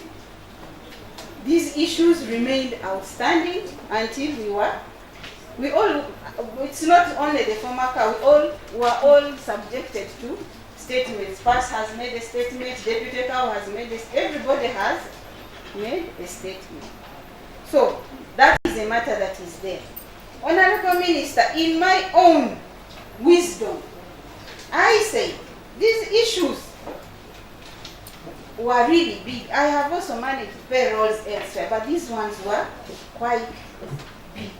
these issues remained outstanding until it's not only the former cow, we were all subjected to statements. Past has made a statement, Deputy Cow has made a statement, everybody has made a statement. So, that is a matter that is there. Honorable Minister, in my own wisdom, I say these issues were really big. I have also managed payrolls elsewhere, but these ones were quite big.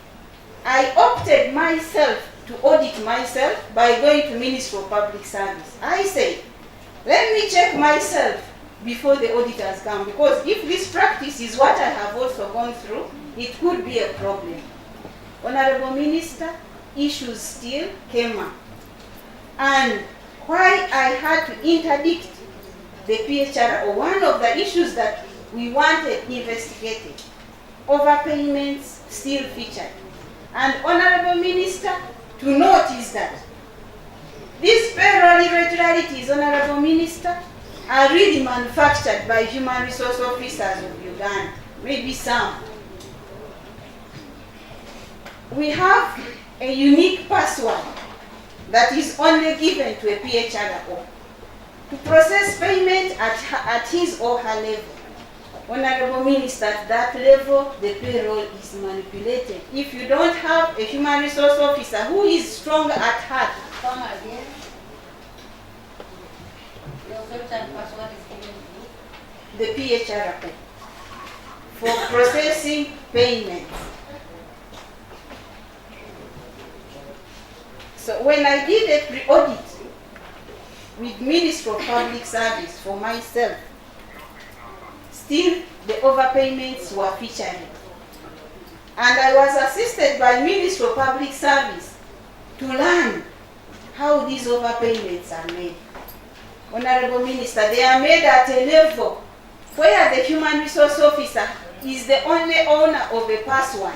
I opted myself to audit myself by going to Ministry of Public Service. I say, let me check myself before the auditors come, because if this practice is what I have also gone through, it could be a problem. Honorable Minister, issues still came up. And why I had to interdict the PHR, or one of the issues that we wanted investigated, overpayments still featured. And Honorable Minister, to notice that these payroll irregularities, Honorable Minister, are really manufactured by human resource officers of Uganda, maybe some. We have a unique password that is only given to a PHRO to process payment at his or her level. Honorable Minister, at that level, the payroll is manipulated. If you don't have a human resource officer who is strong at heart, come again. Your certain password is given to the PHRO for processing payments. So when I did a pre-audit with Ministry of Public Service for myself, still the overpayments were featuring. And I was assisted by Ministry of Public Service to learn how these overpayments are made. Honorable Minister, they are made at a level where the human resource officer is the only owner of a password,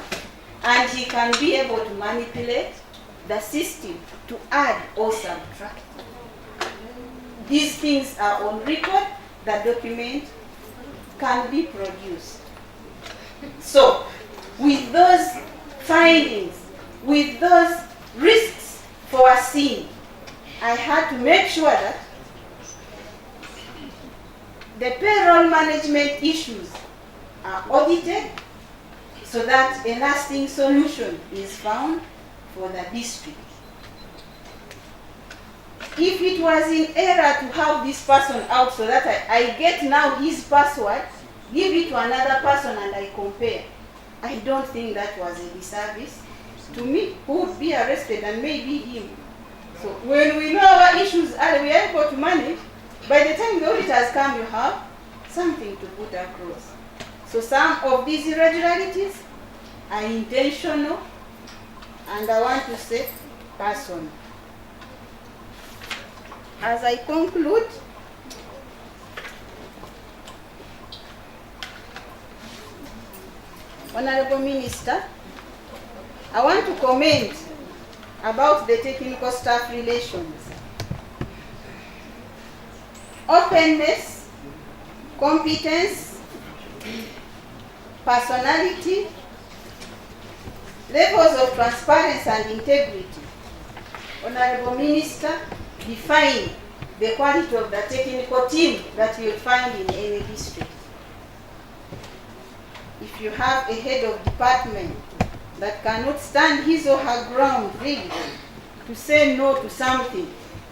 and he can be able to manipulate the system to add or subtract. These things are on record, the document can be produced. So, with those findings, with those risks foreseen, I had to make sure that the payroll management issues are audited so that a lasting solution is found for the district. If it was in error to have this person out so that I get now his password, give it to another person and I compare, I don't think that was a disservice to me, who would be arrested, and maybe him. So when we know our issues and we are able to manage, by the time the auditors come, you have something to put across. So some of these irregularities are intentional, and I want to say personal. As I conclude, Honorable Minister, I want to comment about the technical staff relations. Openness, competence, personality, levels of transparency and integrity. Honorable Minister, define the quality of the technical team that you will find in any district. If you have a head of department that cannot stand his or her ground really to say no to something,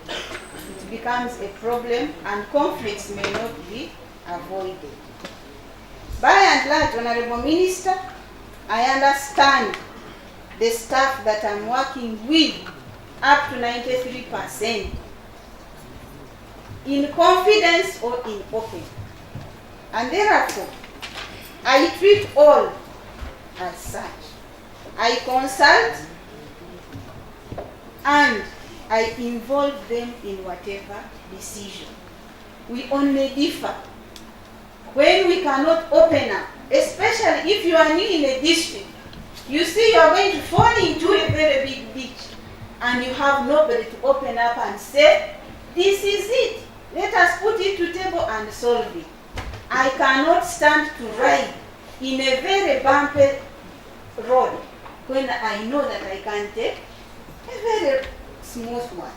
it becomes a problem and conflicts may not be avoided. By and large, Honorable Minister, I understand the staff that I'm working with up to 93% in confidence or in open. And therefore, I treat all as such. I consult and I involve them in whatever decision. We only differ when we cannot open up, especially if you are new in a district. You see you are going to fall into a very big ditch and you have nobody to open up and say, this is it. Let us put it to table and solve it. I cannot stand to ride in a very bumpy road when I know that I can take a very smooth one.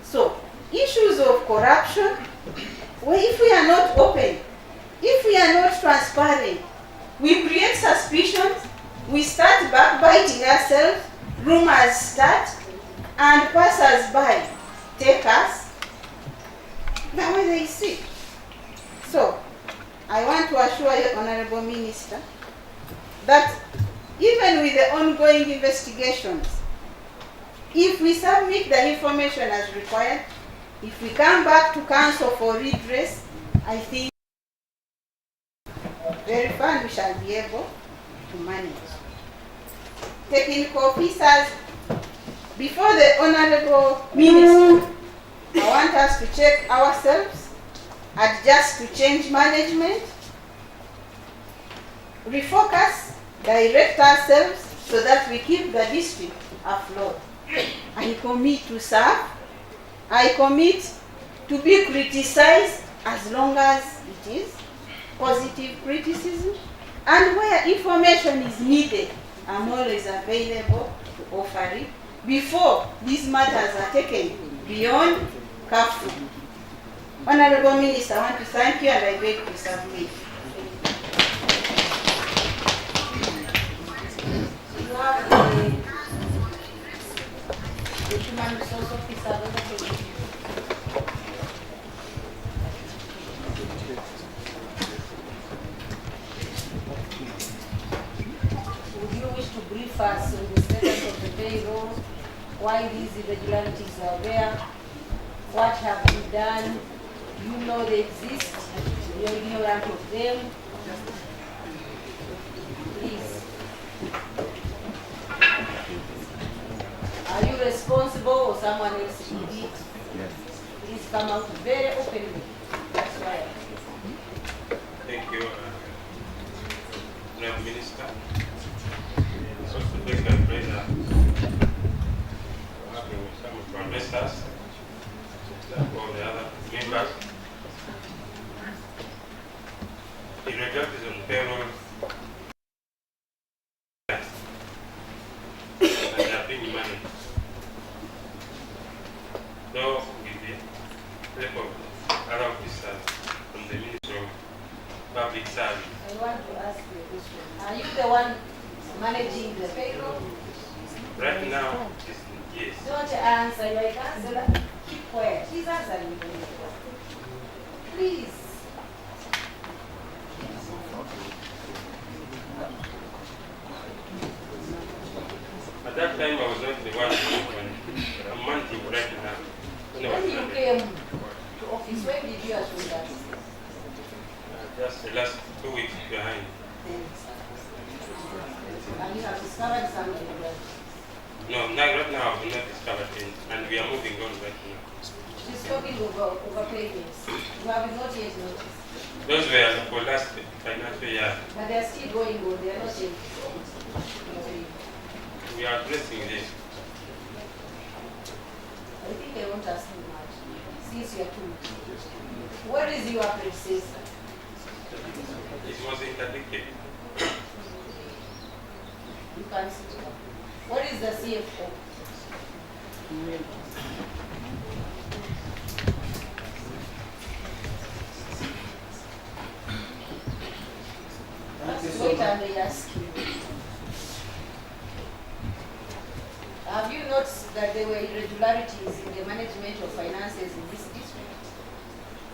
So, issues of corruption, well, if we are not open, if we are not transparent, we create suspicions, we start backbiting ourselves, rumors start, and passers-by take us the way they see. So, I want to assure you, Honorable Minister, that even with the ongoing investigations, if we submit the information as required, if we come back to Council for redress, I think very fun we shall be able to manage. Technical officers, before the Honorable Minister, I want us to check ourselves, adjust to change management, refocus, direct ourselves so that we keep the district afloat. I commit to serve. I commit to be criticized as long as it is positive criticism. And where information is needed, I'm always available to offer it before these matters are taken beyond curfew. Honorable Minister, I want to thank you and I beg to submit. You have the human resource officer. Would you wish to brief us on the status of the payroll, why these irregularities are there, what have you done? You know they exist, you're ignorant of them. Please. Are you responsible or someone else did it? Please come out very openly. That's why. Thank you, Honorable Minister. It's also a great pleasure working with some of our investors, all the other members. Irregularities on payroll, and they are being managed. So, with the help of other officers from the Ministry of Public Service, I want to ask you a question. Are you the one managing the payroll? right now, yes. Don't answer. You're a counselor. Keep quiet. Please answer me. Please. just the last 2 weeks behind. And you have discovered some irregularities. No, right now we have not discovered any, and we are moving on right now. She's talking about overpayments. You have not yet noticed. Those were for last financial year. But they are still going on. They are not yet. We are addressing this. I think I won't ask you much. Since you are too. What is your predecessor? It was interdicted. You can sit down. What is the CFO? Wait and they ask you. Have you noticed that there were irregularities in the management of finances in this district?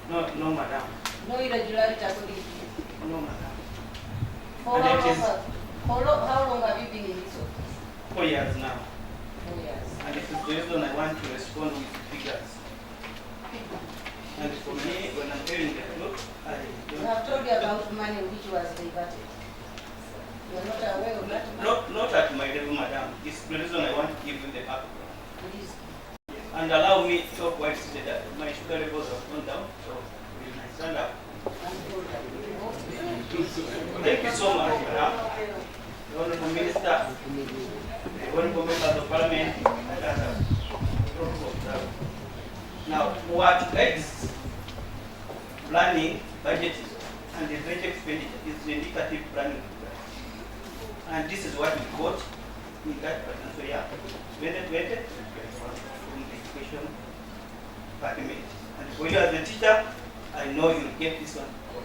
No, madam. No irregularity according to you? No, madam. For And it is- how long have you been in this office? 4 years now. 4 years. And it is the reason I want to respond with figures. And for me, when I'm telling the truth, I You don't. have told me about money which was diverted. You are not aware of that money? Not at my level, madam. It's the reason I want to give you the background. Please. And allow me to talk while seated that my sugar levels have gone down. So, will I stand up? Thank you so much, madam. The Honorable Minister, the Honorable Members of Parliament, and others. Now, what guides planning, budgeting, and the budget expenditure is the indicative planning. And this is what we got in that financial year 2020 from the education department. And for you as a teacher, I know you'll get this one for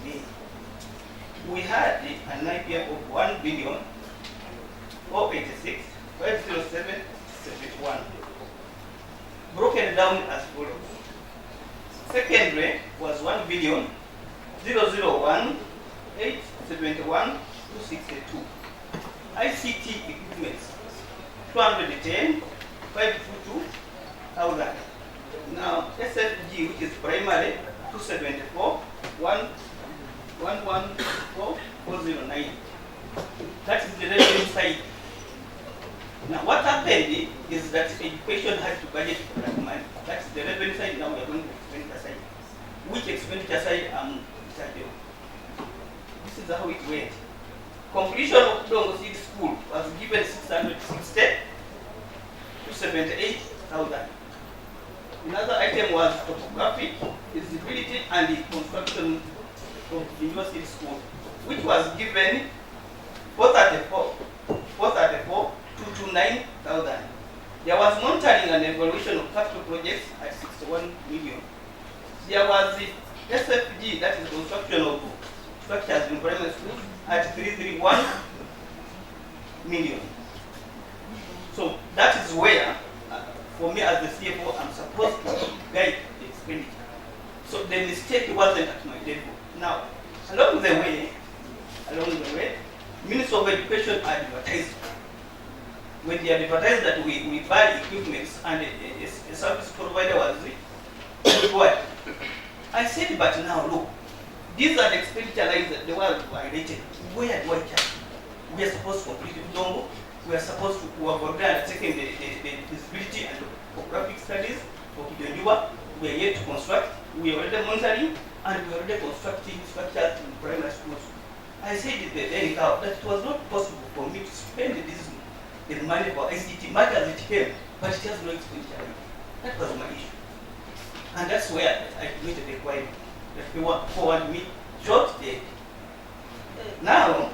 me. We had an IPF of 1 billion 486 507 71, broken down as follows. Secondary was 1 billion 001 871 262. ICT equipment 210 522,000. Now SFG, which is primary, 274 114 409. That is the revenue side. Now what happened is that education had to budget for that money. That's the revenue side. Now we are going to expenditure side. Which expenditure side am charging? This is how it went. Completion of Dongo Seed School was given 660 to 78,000. Another item was topographic feasibility and the construction of the University School, which was given 434 229,000. There was monitoring and evaluation of capital projects at 61 million. There was the SFG, that is construction of structures in primary schools, at 331 million. So that is where, for me as the CFO, I'm supposed to guide the expenditure. So the mistake wasn't at my level. Now, along the way, Minister of Education advertised. When they advertised that we buy equipment and a service provider was required, I said, but now look, these are the expenditure lines that the world violated. Where do I charge? We are supposed to complete Dongo. We are supposed to have undertaken the feasibility and topographic studies for Kidonjua. We are yet to construct. We are already monitoring and we are already constructing structures in primary schools. I said that it was not possible for me to spend the money for ICT much as it came, but it has no expenditure. That was my issue. And that's where I committed the inquiry. That they want me short dead. Now,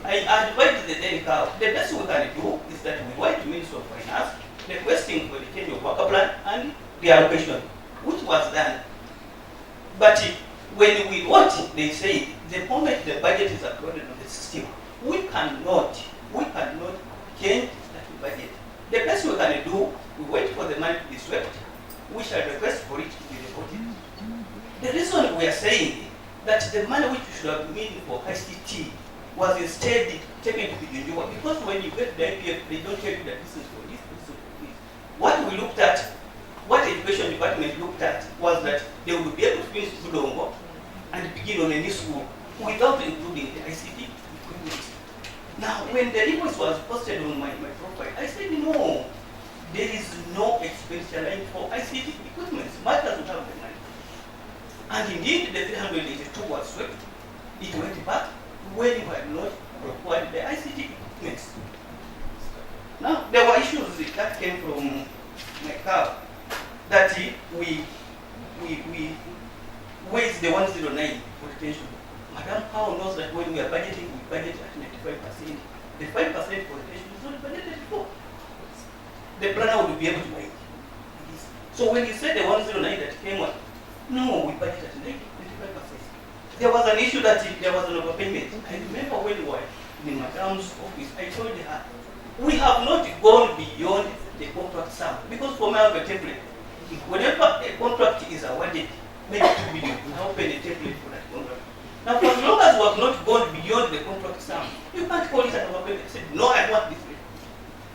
I advised the Delicao, the best we can do is that we write to Minister of Finance requesting for the change of worker plan and the allocation, which was done. But when we wrote, they say the moment the budget is uploaded on the system, we cannot change that budget. The best we can do, we wait for the money to be swept. We shall request for it to be reported. The reason we are saying that the money which we should have made for ICT was instead taken to Kidonjua, because when you get the IPF, they don't tell you that this is for this, this is for this. What we looked at, what the education department looked at, was that they would be able to finish Budongo and begin on a new school without including the ICT equipment. Now, when the invoice was posted on my profile, I said, no, there is no expenditure line for ICT equipment. Matters would have the money. And indeed, the 382 was swept. It went back when we had not required the ICT equipment. Now, there were issues that came from my car that we waste the 109 for retention. Madam Powell knows that when we are budgeting, we budget at 95%. The 5% for retention is not budgeted for. The planner would be able to buy it. So when you said the 109 that came out, no, we budget at 95%. There was an issue that there was an overpayment. I remember when we were in Madam's office, I told her, we have not gone beyond the contract sum. Because for me, I have a template. Whenever a contract is awarded, maybe 2 billion, we open a template for that contract. Now, for as long as we have not gone beyond the contract sum, you can't call it an overpayment. I said, no, I want this rate.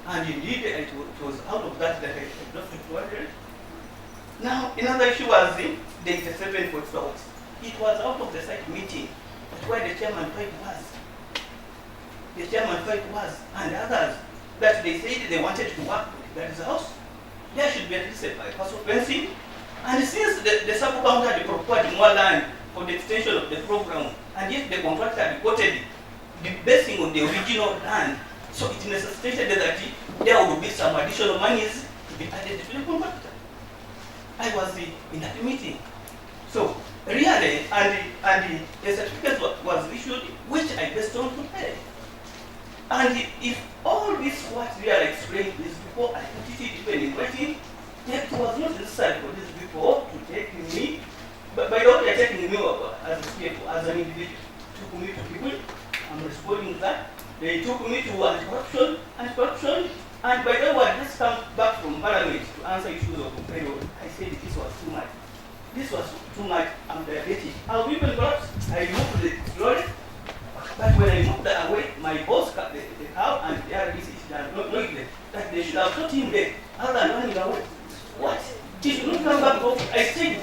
And indeed, it was out of that I lost it 200. Now, another issue was the interception for 2 hours. It was out of the site meeting. That's why the chairman fight was. The chairman fight was, and others, that they said they wanted to work with that is the house. There should be at least a bypass of fencing. And since the sub-counter had procured more land for the extension of the program, and yet the contractor reported the basing on the original land, so it necessitated that there would be some additional monies to be added to the contractor. I was in that meeting. So really, and the certificate was issued, which I based on to pay. And if all this what we are explaining is before I put it even in writing, it was not necessary for these people to take me. But by the way, they're taking me as a CFO, as an individual. Took me to people. I'm responding to that. They took me to anti-corruption, and by the way, I just come back from Parliament to answer issues of payroll. I said this was too much. This was too much. I'm diabetic. I'll even collapse. I moved the lorry, but when I moved away, my boss cut the cow and the RDC that they should have shot him there other than running away. What? He should not come back home. I said,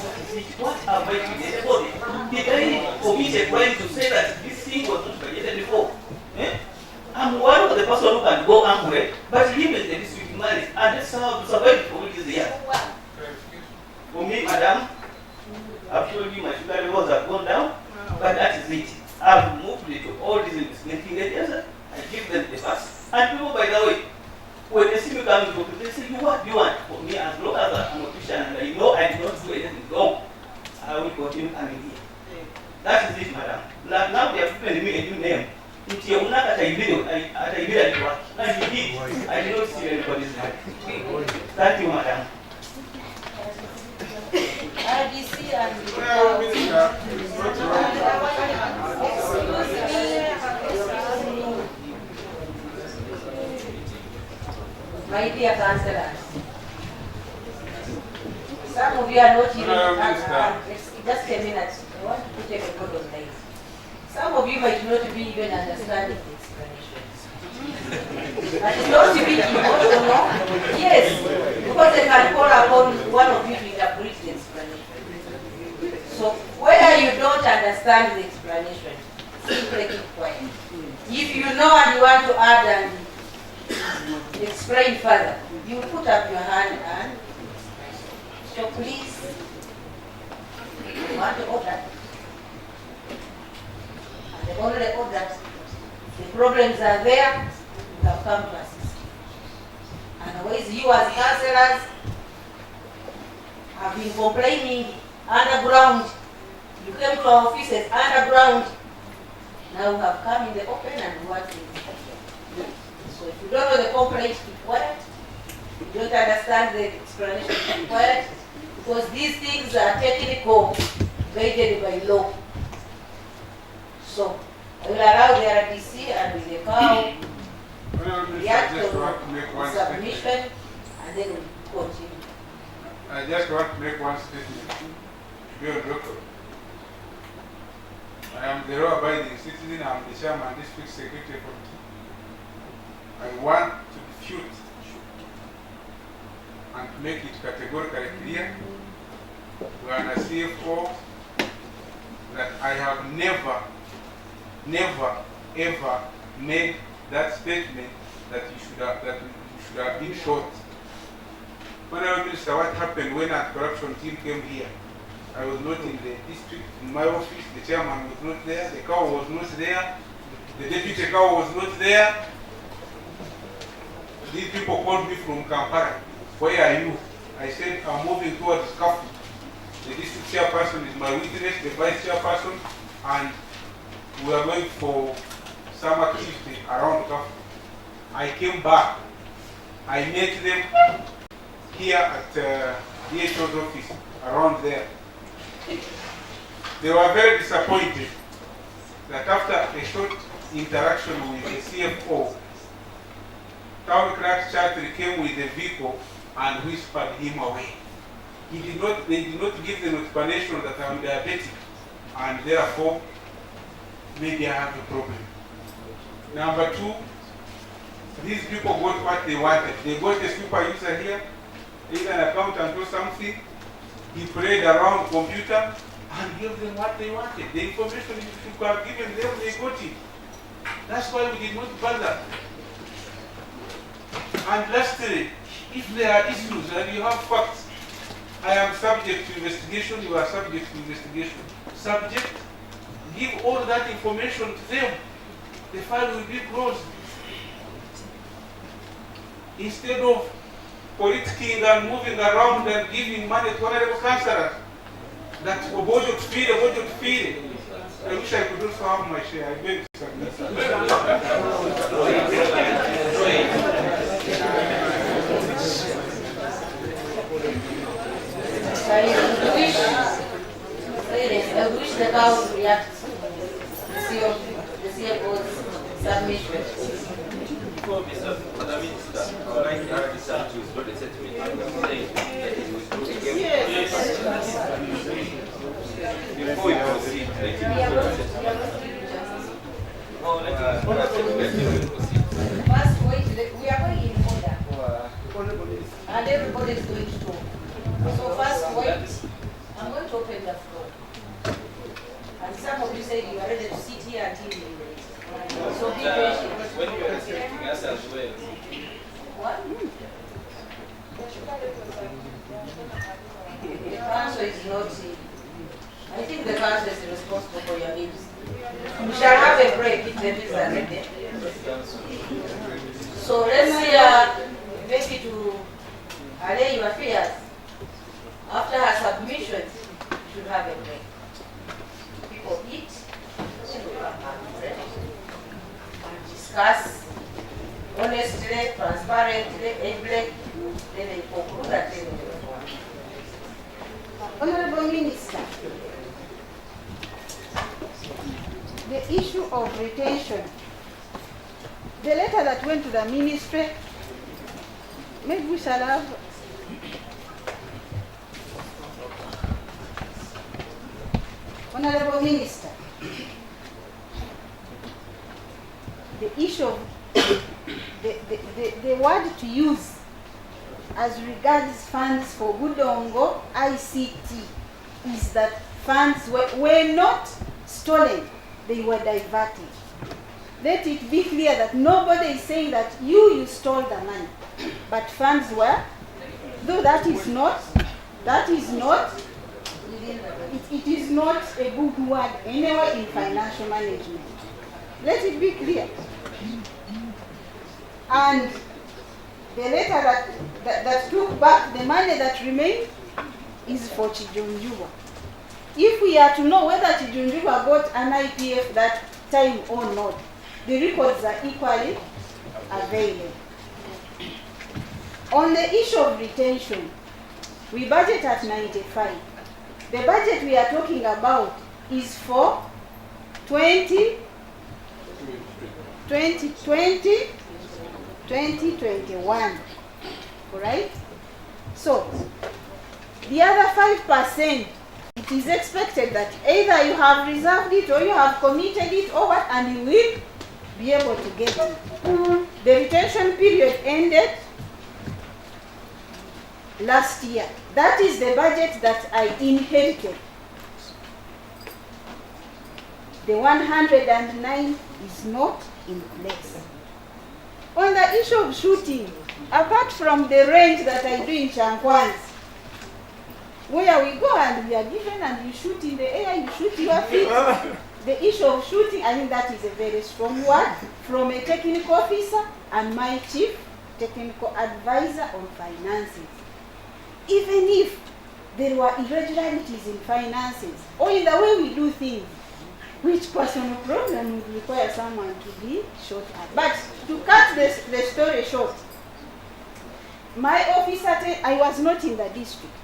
what have I done? Did I commit a crime to say that this thing was not budgeted before? I'm one of the person who can go angry, but given the district money, and that's how to survive for all these years. For me, madam, I've told you my sugar levels have gone down, but that is it. I've moved it to all these investment areas. I give them the pass. And people, by the way, when they see me coming to they say, what do you want for me? As long as I'm a Christian and I know I do not do anything wrong, I will continue coming here. That is it, madam. Now they have given me a new name. Thank you, madam. RDC and my dear councillors, some of you are not even, just a minute, I want to put a record on this. Some of you might not be even understanding the explanations. And it's not to be emotional, yes, because they can call upon one of you to interpret the explanation. So whether you don't understand the explanation, simply keep quiet. If you know and you want to add and explain further, you put up your hand and so please, you want to order. And the only order, the problems are there, you have come to assist. Otherwise, you as councillors have been complaining underground. You came to our offices underground. Now we have come in the open and working. So if you don't know the complaint, keep quiet. If you don't understand the explanation, keep quiet. Because these things are technical, guided by law. So I will allow the RDC and the cow react to submission and then we'll continue. I just want to make one statement to be on record. I am the law-abiding citizen. I am the chairman district secretary committee. I want to refute and to make it categorically clear to an CFO that I have never, ever made that statement that you should have been short. When I was minister, what happened when a corruption team came here? I was not in the district, in my office, the chairman was not there, the cow was not there, the deputy cow was not there. These people called me from Kampala. Where are you? I said, I'm moving towards Kafu. The district chairperson is my witness, the vice chairperson, and we are going for some activity around Kafu. I came back. I met them here at DHO's office, around there. They were very disappointed that after a short interaction with the CFO, Town Clerk Chatri came with the vehicle and whispered him away. They did not give them explanation that I'm diabetic and therefore maybe I have a problem. Number two, these people got what they wanted. They got a super user here, either an accountant or something. He played around computer and gave them what they wanted. The information you should have given them, they got it. That's why we did not bother. And lastly, if there are issues and you have facts, I am subject to investigation, you are subject to investigation. Subject, give all that information to them. The file will be closed. Instead of politicking and moving around and giving money to honorable councillors, that's a budget to feed. I wish I could also have my share. I beg to submit. I wish the House reacts to the CFO's submission. Before Mr. Minister, I would like to add this up to what the settlement was saying that it was good again. Before we proceed, let me First, wait, we are going in order. And everybody is going to talk. So first, wait. I'm going to open the floor. And some of you said you are ready to sit here until you wait. So be patient. when you are expecting us as well. What? The council is not. I think the council is responsible for your needs. We shall have a break if the bills are ready. So let's maybe to allay your fears. After her submission, we should have a break. People eat, and discuss honestly, transparently, ably, then they conclude that they will. Honorable Minister, the issue of retention, the letter that went to the ministry, maybe we shall have Honorable Minister, the issue of the word to use as regards funds for Budongo ICT is that funds were not stolen, they were diverted. Let it be clear that nobody is saying that you stole the money, but funds were, though that is not, it is not a good word anywhere in financial management. Let it be clear. And the letter that took back the money that remained is for Chijunjuba. If we are to know whether Chijunjuba got an IPF that time or not, the records are equally available. On the issue of retention, we budget at 95. The budget we are talking about is for 2021, right? So, the other 5%, it is expected that either you have reserved it or you have committed it or what, and you will be able to get it. The retention period ended last year. That is the budget that I inherited. The 109 is not in place. On the issue of shooting, apart from the range that I do in Chankwanzi, where we go and we are given and you shoot in the air, you shoot your feet. The issue of shooting, I think that is a very strong word from a technical officer and my chief technical advisor on finances. Even if there were irregularities in finances or in the way we do things, which personal problem would require someone to be shot at. But to cut the story short, my office attendant, I was not in the district.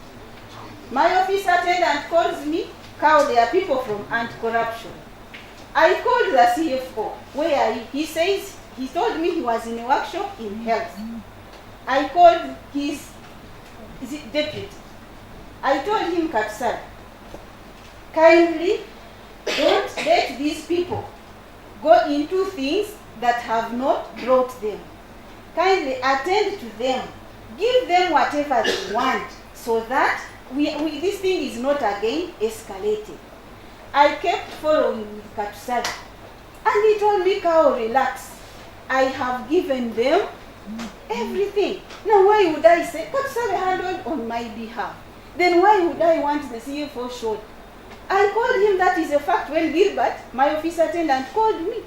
My office attendant calls me, "Cow, there are people from anti-corruption." I called the CFO, where he says, he told me he was in a workshop in health. I called his deputy. I told him, "Kapsar, kindly don't let these people go into things that have not brought them. Kindly attend to them. Give them whatever they want so that this thing is not again escalated." I kept following with Katusari. And he told me, "Kao, relax. I have given them everything." Now why would I say, Katusari handled on my behalf? Then why would I want the CFO short? I called him, that is a fact. When Gilbert, my office attendant, called me,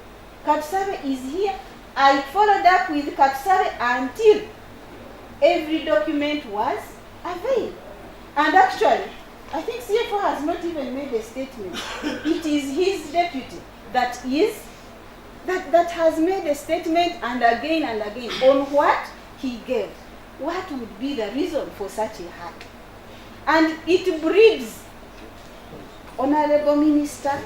"Katusari is here." I followed up with Katusari until every document was available. And actually, I think CFO has not even made a statement. It is his deputy that has made a statement and again on what he gave. What would be the reason for such a hack? And it breeds, Honorable Minister,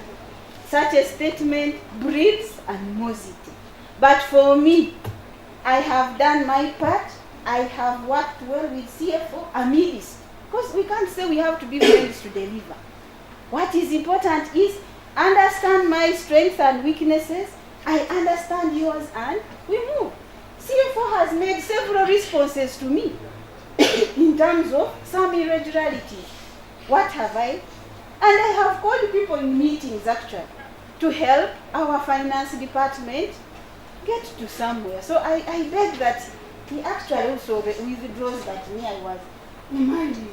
such a statement breeds animosity. But for me, I have done my part. I have worked well with CFO amidst. Because we can't say we have to be friends to deliver. What is important is understand my strengths and weaknesses. I understand yours, and we move. CFO has made several responses to me in terms of some irregularities. What have I? And I have called people in meetings actually to help our finance department get to somewhere. So I beg that he actually also withdraws that me I was reminding.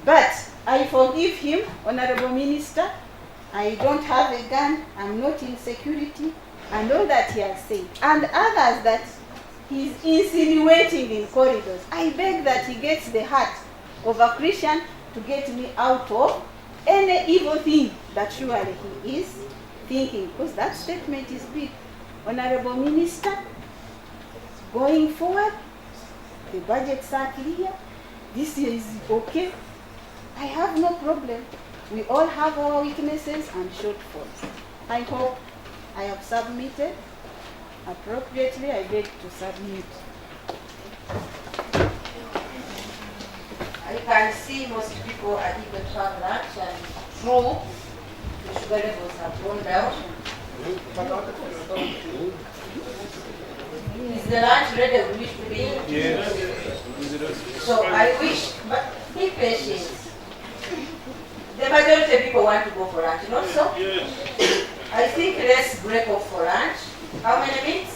But I forgive him, Honorable Minister. I don't have a gun, I'm not in security, and all that he has said. And others that he's insinuating in corridors. I beg that he gets the heart of a Christian to get me out of any evil thing that surely he is thinking. Because that statement is big. Honorable Minister, going forward, the budgets are clear. This is okay. I have no problem. We all have our weaknesses and shortfalls. I hope I have submitted appropriately. I beg to submit. I can see most people are eager to have lunch, and true, the sugar levels have gone down. Is the lunch ready? We wish to be. Yes. So I wish, but be patient. The majority of people want to go for lunch, not so? Yes. I think let's break off for lunch. How many minutes?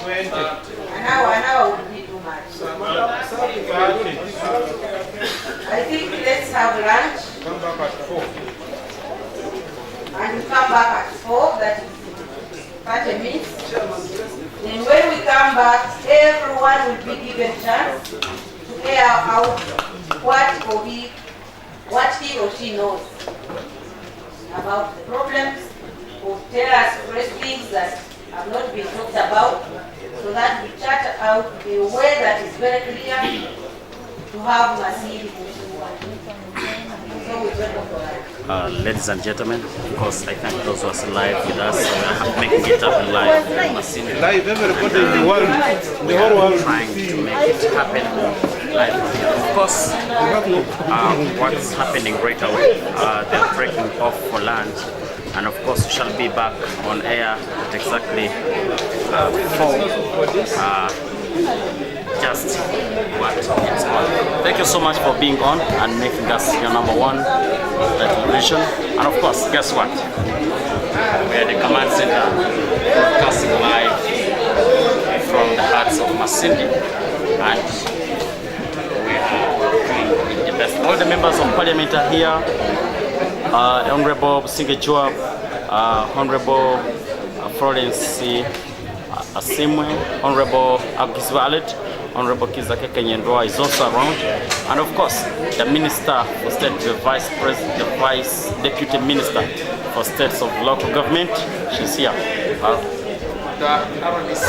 20. An hour would be too much. I think let's have lunch. Come back at 4. And come back at 4, that is 30 minutes. Then when we come back, everyone will be given a chance to air out what he or she knows about the problems, or tell us fresh things that have not been talked about, so that we chart out a way that is very clear to have Masindi moving forward. So we welcome for that. Ladies and gentlemen, of course, I thank those who are still live with us. We are making it happen live. Masindi. Live, everybody in the world, the whole world, trying to make it happen live. Of course, what's happening right away? They're breaking off for lunch, and of course, we shall be back on air at exactly 4. just what it's on. Thank you so much for being on and making us your number one television. And of course, guess what? We are the command center broadcasting live from the hearts of Masindi, and we are doing the best. All the members of parliament are here. Honorable Singe Joab, Honorable Florence Asimwe, Honorable Agis Valet, Honorable Kizake Kenyendwa is also around, and of course the Minister for State, the Vice President, the Vice Deputy Minister for States of Local Government, she's here. The RDC,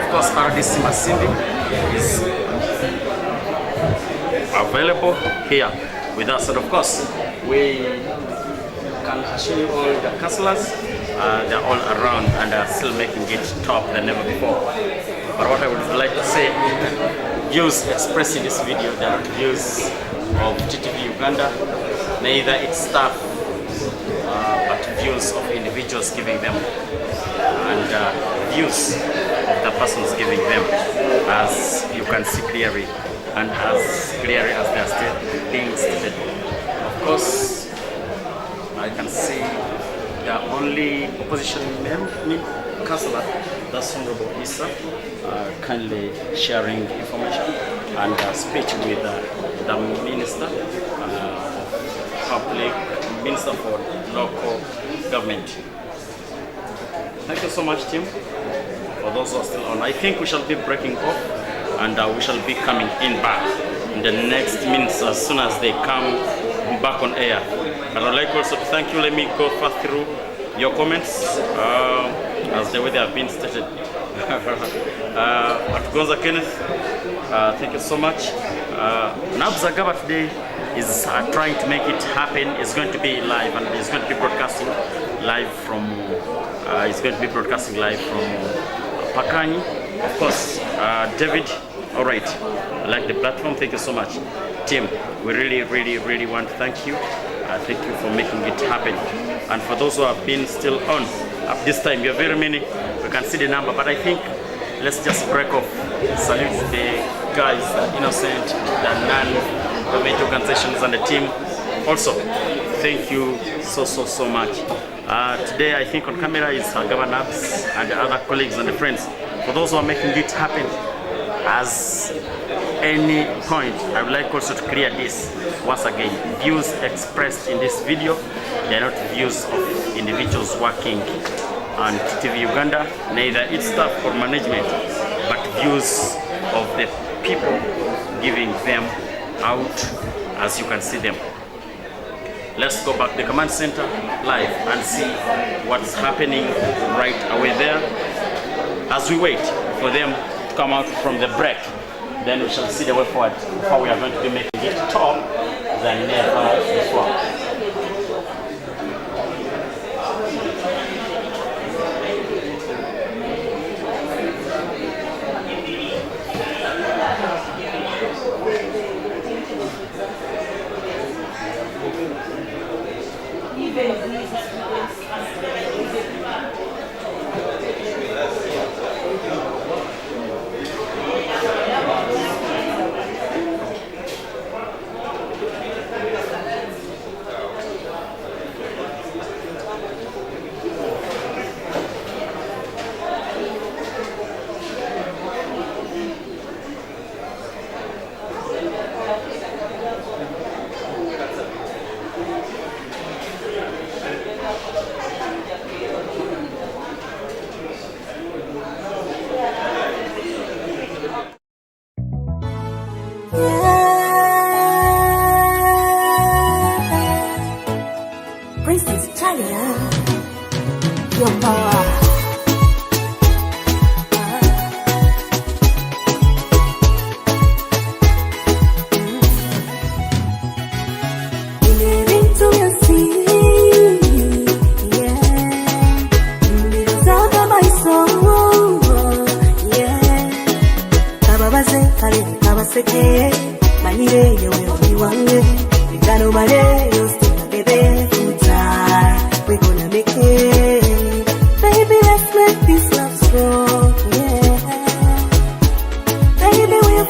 of course RDC Masindi is available here with us, and of course we can assure you all the councillors, they're all around and are still making it top than ever before. But what I would like to say, views expressed in this video, they are not views of TUVI Uganda, neither its staff, but views of individuals giving them, and views of the persons giving them, as you can see clearly, and as clearly as they are still being stated. Of course, I can see the only opposition councillor, that's Honorable Issa, kindly sharing information and speech with the Minister of Public, Minister for Local Government. Thank you so much, team, for those who are still on. I think we shall be breaking off, and we shall be coming in back in the next minutes as soon as they come back on air. And I'd like also to thank you. Let me go fast through your comments as the way they have been stated. Atugonza Kenneth, thank you so much. Nabzagaba today is trying to make it happen. It's going to be live, and it's going to be broadcasting live from Pakani. Of course, David, all right, I like the platform. Thank you so much. Team, we really want to thank you. Thank you for making it happen. And for those who have been still on up this time, you're very many. We can see the number, but I think let's just break off. Salute the guys, the innocent, the non-government organizations, and the team. Also, thank you so much. Today, I think on camera is Governor Nabs and the other colleagues and the friends. For those who are making it happen, as any point, I would like also to clear this once again. Views expressed in this video, they are not views of individuals working on TUVI Uganda, neither its staff or management, but views of the people giving them out as you can see them. Let's go back to the command center live and see what's happening right away there as we wait for them to come out from the break. Then we shall see the way forward, how we are going to be making it top than never before. Princess Talia, your power. We're gonna make it. Baby, let's make this love strong, yeah. Baby, we're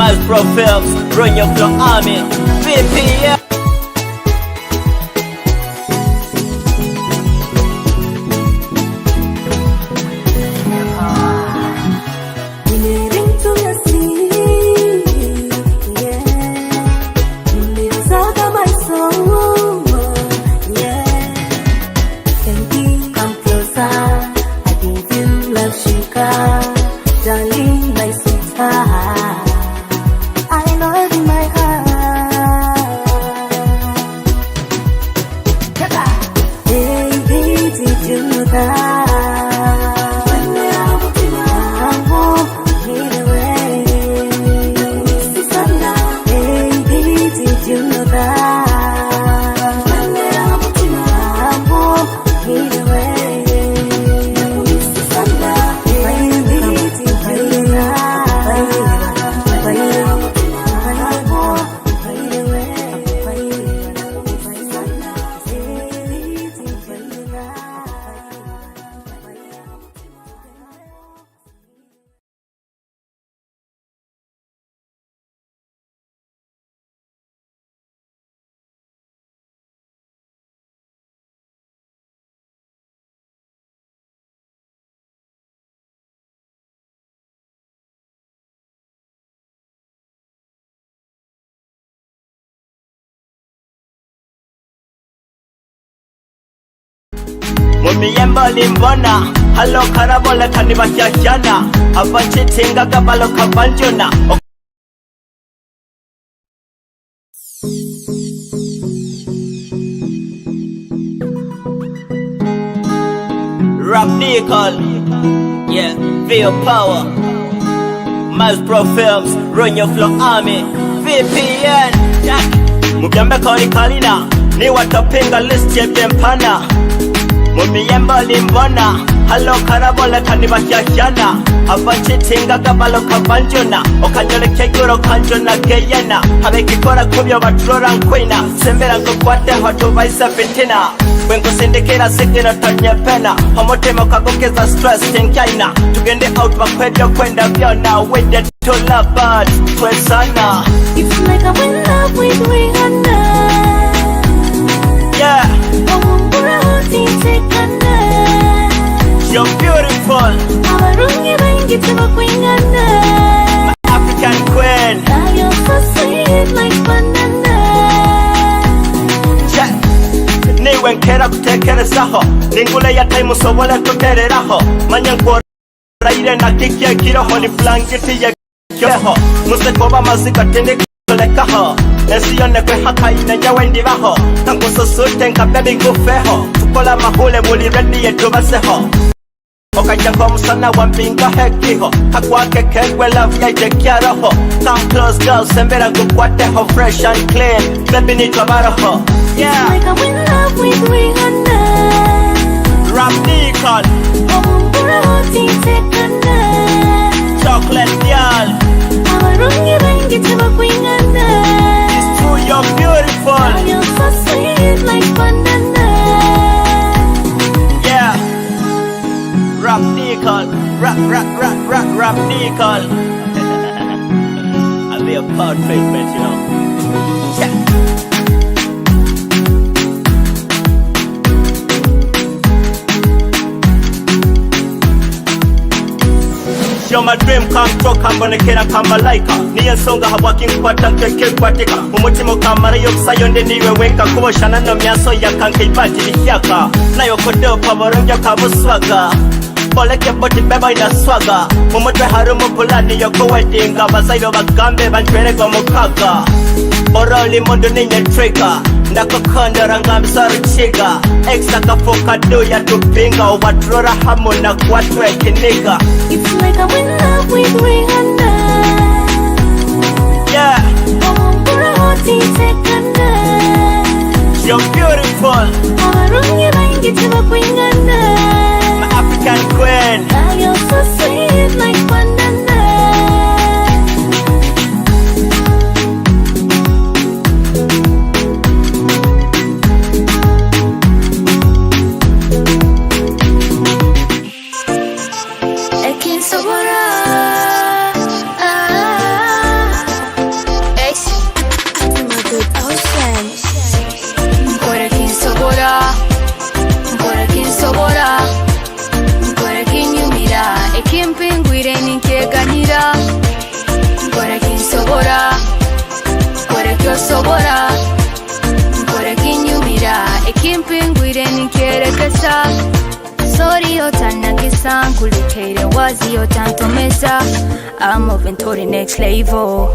Maestro Films, run your flow army, VPN. Mumiyemba limbona, halo karabola kaniba kyajana, abachitinga kabalo kabanjona. Rap Nickel, yeah, feel power. Maestro Films, run your flow army, VPN, yeah. Mujambe koni kalina, ni watapinga list ya mpana. Mumiyemba limbona, halo karabola kaniba kyajana, abachitinga kabalo kabanjona, okanyole keguro kanjona geyena, habekikora kubyo batrora nkwina, sembera ngokwate hoto baisa fitina, wengo sindikira sikira tanya pena, homotema kagokeza stress tenkaina, tugende out bakwebyo kwenda vyona, wende to love bad, twesana. It's like I'm in love with Rihanna. Yeah. You're beautiful. My African queen. You're so sweet like banana. Yeah. Niwe nkera kutekerezaho, ningule ya time usobole kutereraho, manyankora ire na kikia kiroho ni blanketi ya kyoho, musekoba mazika tende lekaho, nesiyone kwe haka ina nyawe ndivaho, tanguso sute nka baby ngufeho, tukola mahule muli ready yetu baseho, okajako musana wampinga hekiho, hakwake kegwe love ya jekiaroho, come close girl sembera ngukwateho, fresh and clean, baby nitwabaraho. Yeah. It's like I'm in love with Rihanna. Rap Nickel. Chocolate girl. It's true, you're beautiful. You're so sweet like banana. Yeah. Rap Nickel. Rap Nickel. I'll be a proud treatment, you know. Yeah. You're my dream come true, kambonekera kama laika. Niye songa habwaki nkwata nkeke kwatika. Umutimo kamara yobusayonde niwe wenka, kuboshana no myaso yakanke ibati lihyaka. Nayo kodeo paboronja kabuswaga, boleke boti beba ina swaga. Umutwe harumu pulani yoko wedinga, bazayo bagambe banjwerego mukaga. Oroli mundu ninye trigger, ndakokondora ngambisaro chiga. Exa kafoka doya tupinga, ubatrora hamu na kwatwe kiniga. It's like I'm in love with Rihanna. Yeah. You're beautiful. My African queen. You're so sweet like banana. ekimpingwire nikyerekesa sori otanagisa nkulekere wazi otantomeza I'm moving to the next level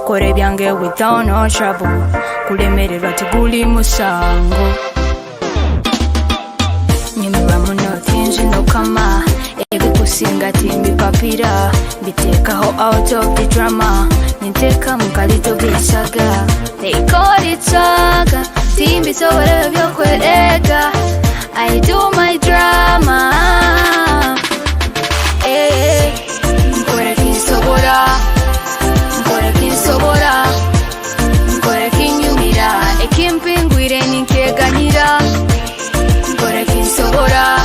kore byange without no trouble kulemererwa tibuli musango nyumira muno tinji no kama ebikusinga timbi papira bitekaho out of the drama niteka mukalito bisaga they call it saga timbi sobore byokwerega I do my drama nkore kinsobora nkore kinyumira ekimpingwire ninkeganyira nkore kinsobora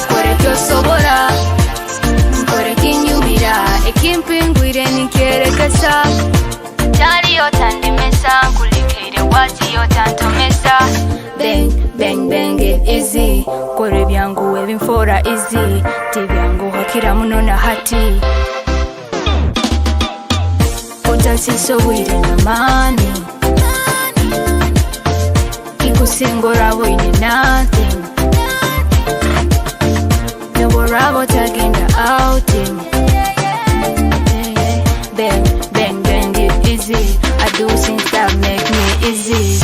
nkore kyosobora nkore kinyumira ekimpingwire ninkerekesa tali otandemesa nkulekere wazi otantomesa bang bang bang it easy kore byangu ebinfora easy tibyangu hakira muno na hati otasisobwire na mani ikusingora boine nothing neborabo tagenda outing bang bang bang it easy I do things that make me easy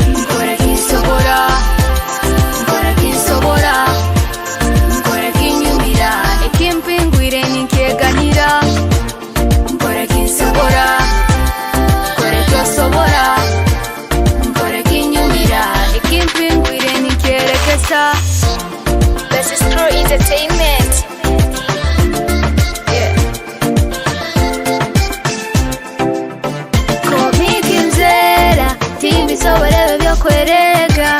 nkore kinsobora nkore kinyumira ekimpingwire ninkeganyira nkore kinsobora nkore kyosobora nkore kinyumira ekimpingwire ninkerekesa. This is True Entertainment. Yeah. Komikimzera timbi sobore byokwerega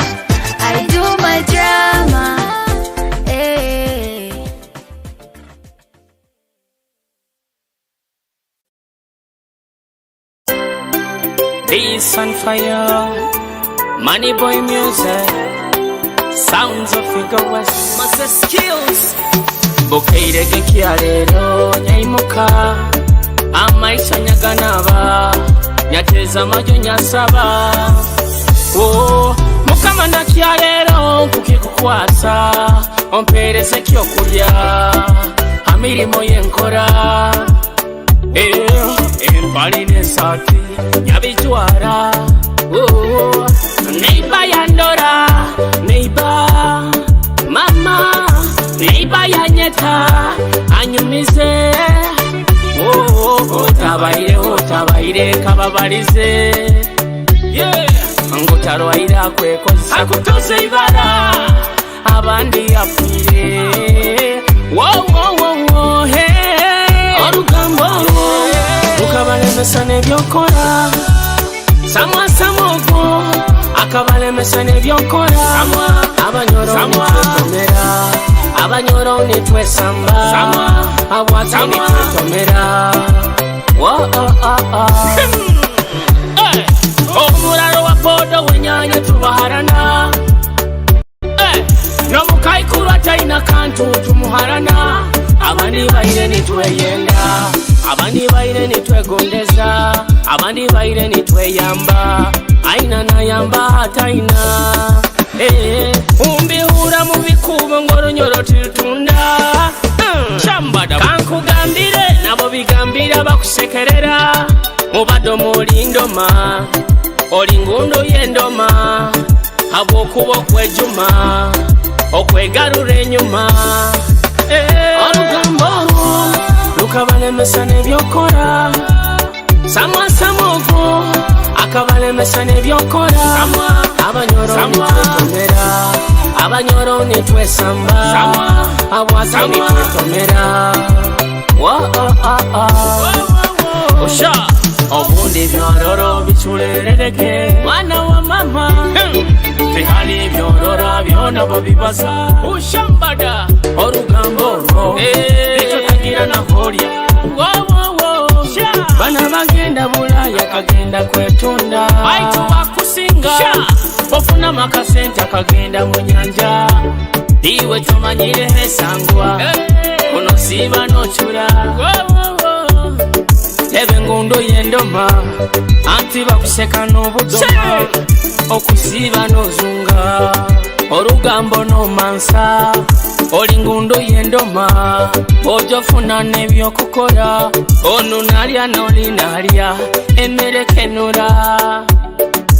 I do my drama. Peace and fire, money boy music, sounds of Figure West, master skills. Bukeire gekialero nyaimuka, amaisha nyaganaba, nyateza majo nyasaba. Oh, mukama na kialero kukikukwasa, ompereze kyokulya, amirimo yenkora. Empali nesati nyabijwara neiba yandora neiba mama neiba yanyeta anyumize otabaire kababalize ngotarwaira kwekoza akutoze ibara abandi afire orugambo ukabalemesa nebyokora samwa samogo akabalemesa nebyokora abanyoro nitwetomera abanyoro nitwesamba abwati nitwetomera omulalo wa podo wenyanya tubaharana nomukaikulu ataina kantu tumuharana abandi baire nitweyenda abandi baire nitwegondeza abandi baire nitweyamba aina nayamba ataina umbihura mu bikubo ngoronyoro tiltunda chambada kankugambire nabo bigambira bakusekerera mubado molindoma olingundo yendoma abokubo kwejuma okwegarura enyuma orugambo lukabalemesa nebyokora samwa samogo akabalemesa nebyokora abanyoro nitwetomera abanyoro nitwesamba abwati nitwetomera osha obundi byororo bichulerereke mwana wa mama bihali byorora byona bobibaza ushambada orugambo bitotagira na holya bana bagenda bulaya kagenda kwetunda baitu bakusinga ofuna makasenta kagenda mu nyanja iwe tomanyire hesangwa kuno siba nochura ebengundo yendoma anti bakuseka n'obudoma okusiba n'ozunga olugambo n'omansa olingundo yendoma ojofuna n'ebyokukola ono nalya n'olinalya emmere kenula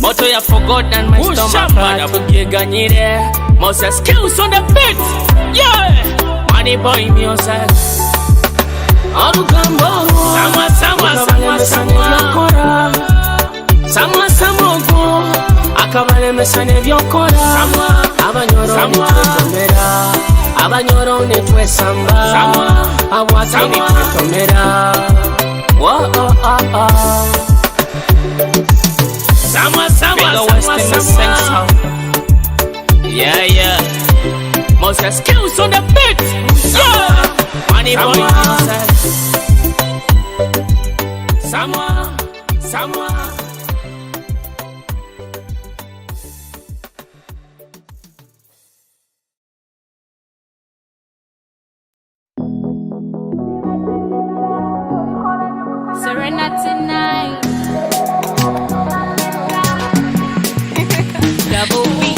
moto ya forgotten my stomach tugiganyire Moses skills on the beat yeah money boy music olugambo samwa akabalemesa n'ebyokola abanyoro netwetomera abanyoro netwesamba abwati netwetomera yeah Moses skills on the beat yeah money boy Samwa Serenity night. Double B.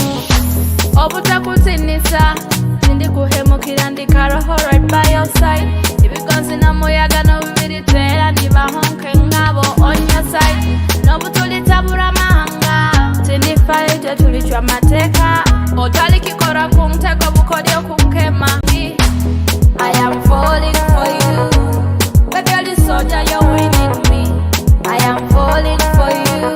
Obutakutinisa. Tindi kuhemukira ndikara right by your side. Ibikonsi na muyaga no bibiriterera niba honke ngabo on your side. Nobutulithabura mahanga. Tindi fight tulichwa mateka. Otali kikora kumtego bukodio kumkema. I am falling for you. Baby, you're the soldier, you're winning me. I am falling for you.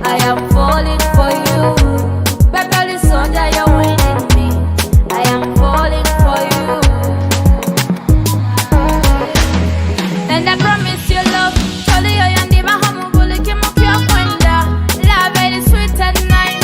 I am falling for you. Baby, you're the soldier, you're winning me. I am falling for you. And I promise you love. Tell you you're never home, bully, kim up your window. Love very sweet and nice.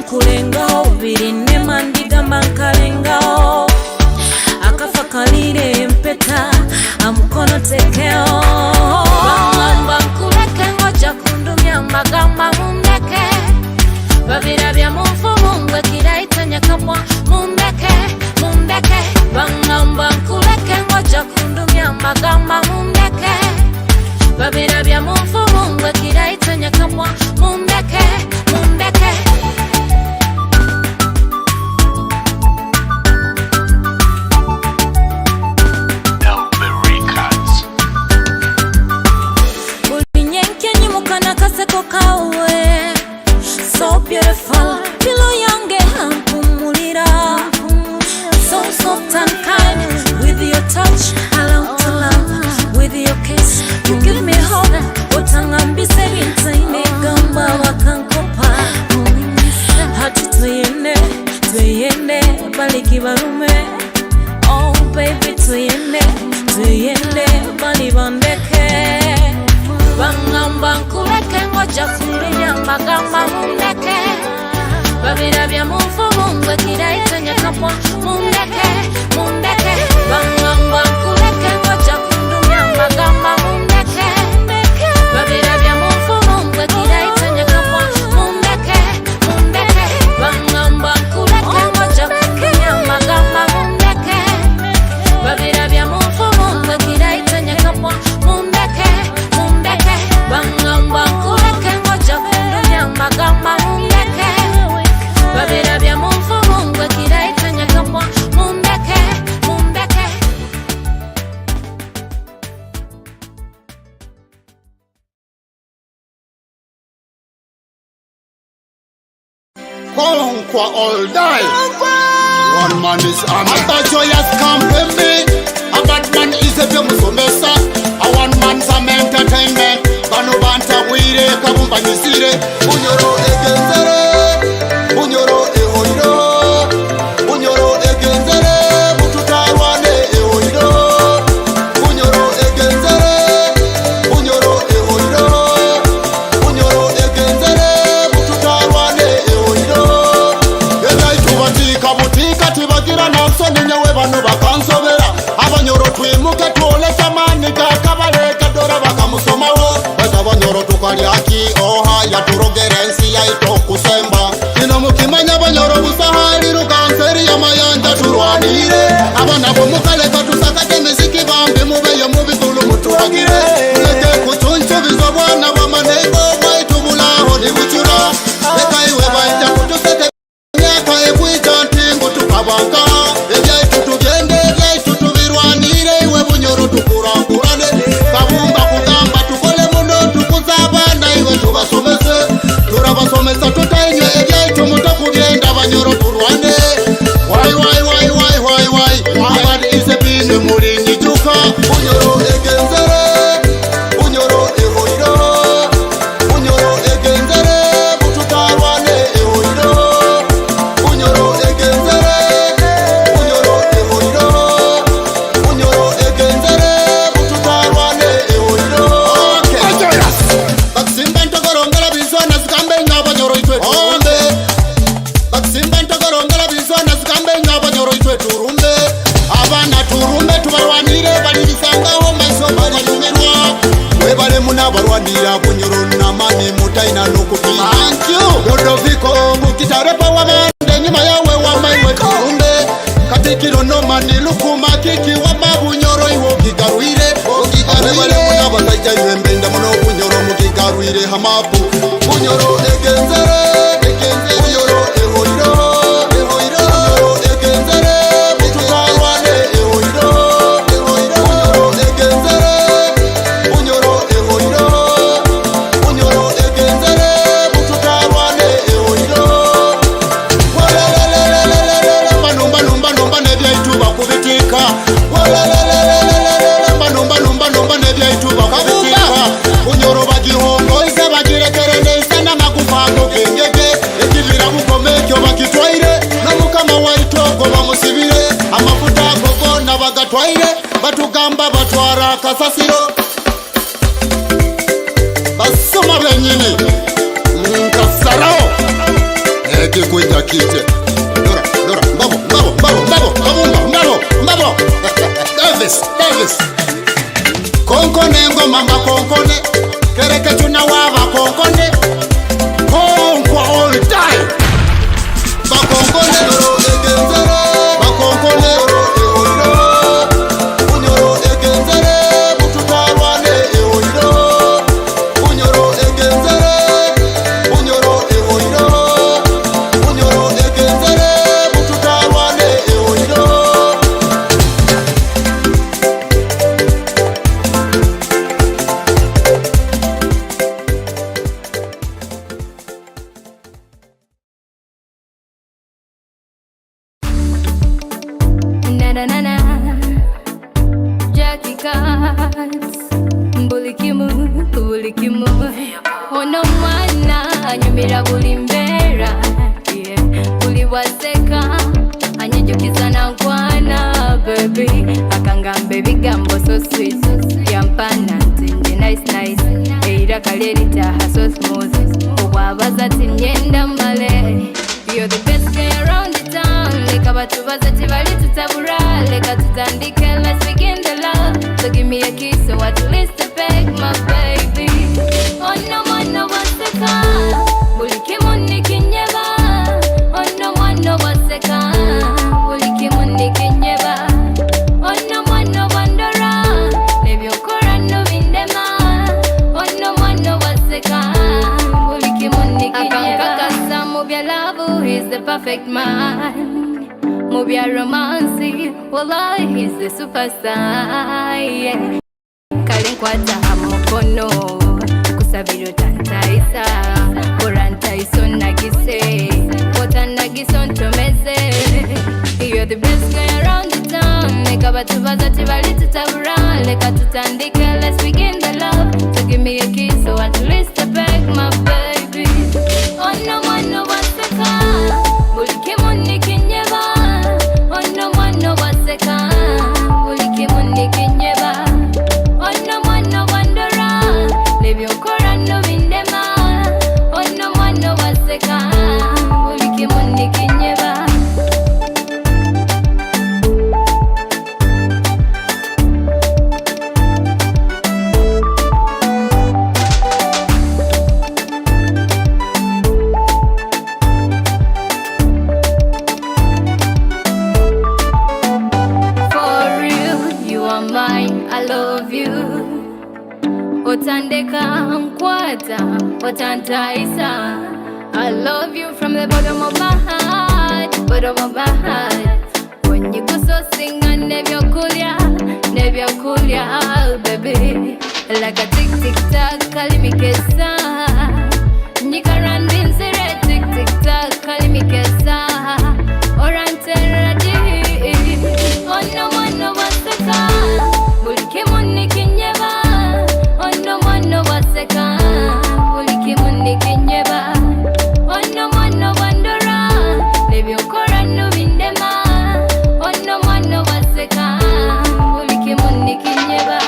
nkulengaho biri ne mandigamba nkalengaho akafa kalire empeta amukono tekeo bangamba nkuleke ngoja kundumya magamba mundeke babirabya munfumu ngwe kiraitanya kamwa mundeke bangamba nkuleke ngoja kundumya magamba mundeke babirabya munfumu ngwe kiraitanya kamwa mundeke so beautiful, pillow yange hampumulira. So soft and kind, with your touch, I long to love. With your kiss, you give me hope. Otangambise bintaine gamba wakankopa. Hati tuyende, baliki barume. Oh baby tuyende, bali bandeke. Bangamba nkuleke ngoja kulinya magamba mundeke babirabya munfumu ngwe kiraitanya kamwa mundeke bangamba nkuleke ngoja kundumya magamba mundeke babirabya munfumu ngwe kiraitanya kamwa mundeke bangamba nkuleke ngoja kundumya magamba mundeke babirabya munfumu ngwe kiraitanya kamwa mundeke bangamba nkuleke ngoja kundumya magamba mundeke babirabya munfumu ngwe kiraitanya kamwa mundeke Kwa all die. One man is army. A joy has come with me. A bad man is a musomesa. A one man some entertainment. Bano banta wire kabumba nisire. Unyoro egenzere. Unyoro ehoiro. Unyoro egenzere. Mututarwane ehoiro. Unyoro egenzere. Unyoro ehoiro. Unyoro egenzere. Mututarwane ehoiro. Yelai tubatika butika tibagira nansoni nyawe bano bakansobera. Abanyoro twimuke tuole samani kakabaleka dora bakamusomawo. Abanyoro tukalyaki oha ya turogerensi ya ito kusemba. Ino mukimanya abanyoro busahari rukanseri ya mayanja turwanire. Abana bomukaleka tusakate miziki bambi mubeyo mubikulu mutuwagire. Uleke kuchunchu bizobwana wamanego waitubulaho ni buchura. Leka iwe baita kutusete nyaka ebuita ntingu tukabanka. Ebyaitu tugende ebyaitu tubirwanire iwe bunyoro tukurangurane. Kabumba kugamba tukole abana iwe turabasomesa tutainywe ebyaitu mutakugenda abanyoro turwane. Why abad ise bine mulinyi juka. Unyoro egenzere. Unyoro ehoiro. Unyoro egenzere. Mututarwane ehoiro. Unyoro egenzere. Unyoro ehoiro. Unyoro egenzere. Mututarwane ehoiro. Baksimba ntogorongala bizona zikambe nyabanyoro itwe turumbe. Baksimba ntogorongala bizona zikambe nyabanyoro itwe turumbe. Abana turumbe tubarwanire balisangaho maiso banyumirwa. Webale muna barwanira bunyoro namani mutaina nokupi. Thank you. Dodoviko mukitarepa wabande nyuma yawe wamaiwe turumbe. Katikiro nomani lukuma kiki wababunyoro iwo kigaruire. Webale muna basaija yuembenda muno bunyoro mukigaruire hamapu. Bunyoro egenzere. Bunyoro ehoiro. Bunyoro egenzere. Mututarwane ehoiro. Bunyoro egenzere. Bunyoro ehoiro. Bunyoro egenzere. Mututarwane ehoiro. Numba nebyaitu bakubitika. Numba nebyaitu bakubitika. Bunyoro bagihongo ise bagirekere nesa namagufago kengege. Ekibira bukomekyo bakitwaire. Namukama waitoko bamusibire. Amafuta gogo nabagatwaire. Batugamba batwara kasasiro. Basoma benyini. Nkasarao. Ekikwe vibes. Bulikimu, bulikimu. Ono mwana anyumira bulimbera. Yeah, buliwazeka anyejukiza na nkwana baby. Akangambe bigambo so sweet. Yampana ntinje nice. Eira kalerita so smooth. Owabaza tinyenda male. You're the best guy around the town. Leka batubaza tibali tutabura. Leka tutandike, let's begin the love. So give me a kiss so at least I beg my baby. Oh no mwana waseka bulikimu nikinyeba. Oh no mwana waseka bulikimu nikinyeba. Oh no mwana wandora nebyokora no bindema. Oh no mwana waseka bulikimu nikinyeba. Akankakasa mubya love, he's the perfect man. Mubya romance, wallahi he's the superstar. Yeah. Kalinkwata hamukono kusabiro tantaisa orantaiso nagise otanagiso ntomeze. You're the best guy around the town. Leka batubaza tibali tutabura. Leka tutandike, let's begin the love. So give me a kiss so at least I beg my baby. Oh no mwana waseka bulikimu nikinyeba. Oh no mwana waseka bulikimu nikinyeba. Oh no mwana wandora nebyokora no bindema. Oh no mwana waseka bulikimu nikinyeba. For real, you are mine, I love you. Otandeka nkwata, otantaisa. I love you from the bottom of my heart, bottom of my heart. When you go so sing and nebyokulya, baby. Like a tick tick tack, kalimikesa. Nikarandinzire tick tick tack, kalimikesa. Oranteradi. Oh no mwana waseka bulikimu nikinyeba. Oh no mwana waseka bulikimu nikinyeba. Oh no mwana wandora nebyokora no bindema. Oh no mwana waseka bulikimu nikinyeba.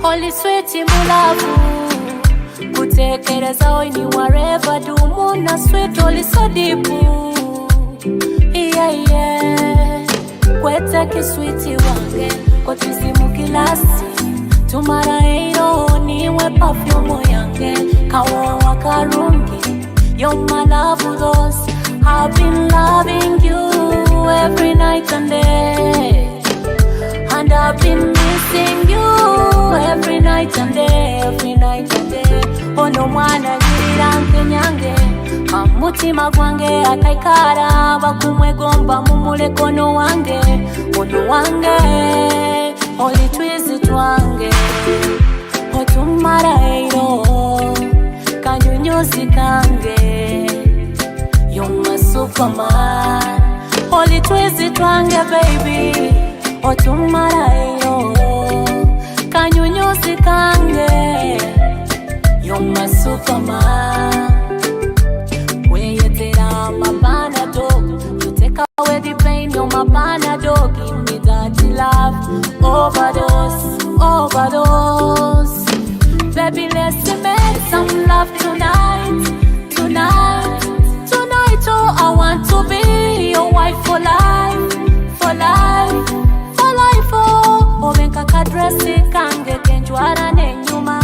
Holy sweet mulavu kutekereza oini wherever do muna sweet holy so deep. Yeah kwete kiswiti wange kotizimu kilasi tumara eiro niwe perfume yange kawo wakarungi. You're my love for those. I've been loving you every night and day. And I've been missing you every night and day, every night and day. Oh no mwana yirirange nyange amutima gwange akaikara bakumwegomba mumulekono wange. Ono wange oli twizi twange otumara eiro kanyunyuzi kange. You're my superman oli twizi twange baby otumara eiro kanyunyuzi kange. You're my superman. Weyetera mabana dog to take away the pain. You're my bana dog. Give me that love. Overdose, overdose. Baby, let's make some love tonight, tonight, tonight. Oh, I want to be your wife for life, for life, for life. Oh, venka kadresi kange kenjwara nenyuma.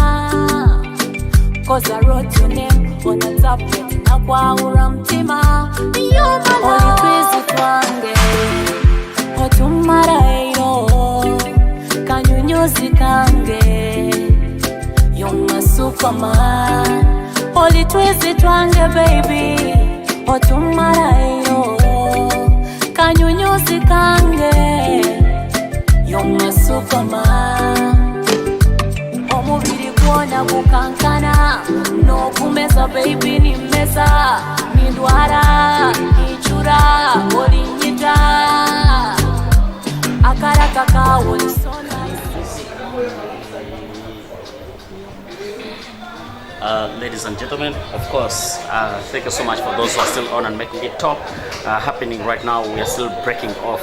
Cause I wrote your name on a tablet na kwa uramtima. You're my love. Oli twizi twange otumara eiro kanyunyuzi kange. superman. Holy twisty twange baby, otumarayo. Kanyunyusi kange, you're my superman. Omubiri kuona kukankana, no kumeza baby ni meza. Mindwara, ichura, olinyita. Akaraka kawo ni so nice. Ladies and gentlemen, of course, thank you so much for those who are still on and making it top. Happening right now, we are still breaking off,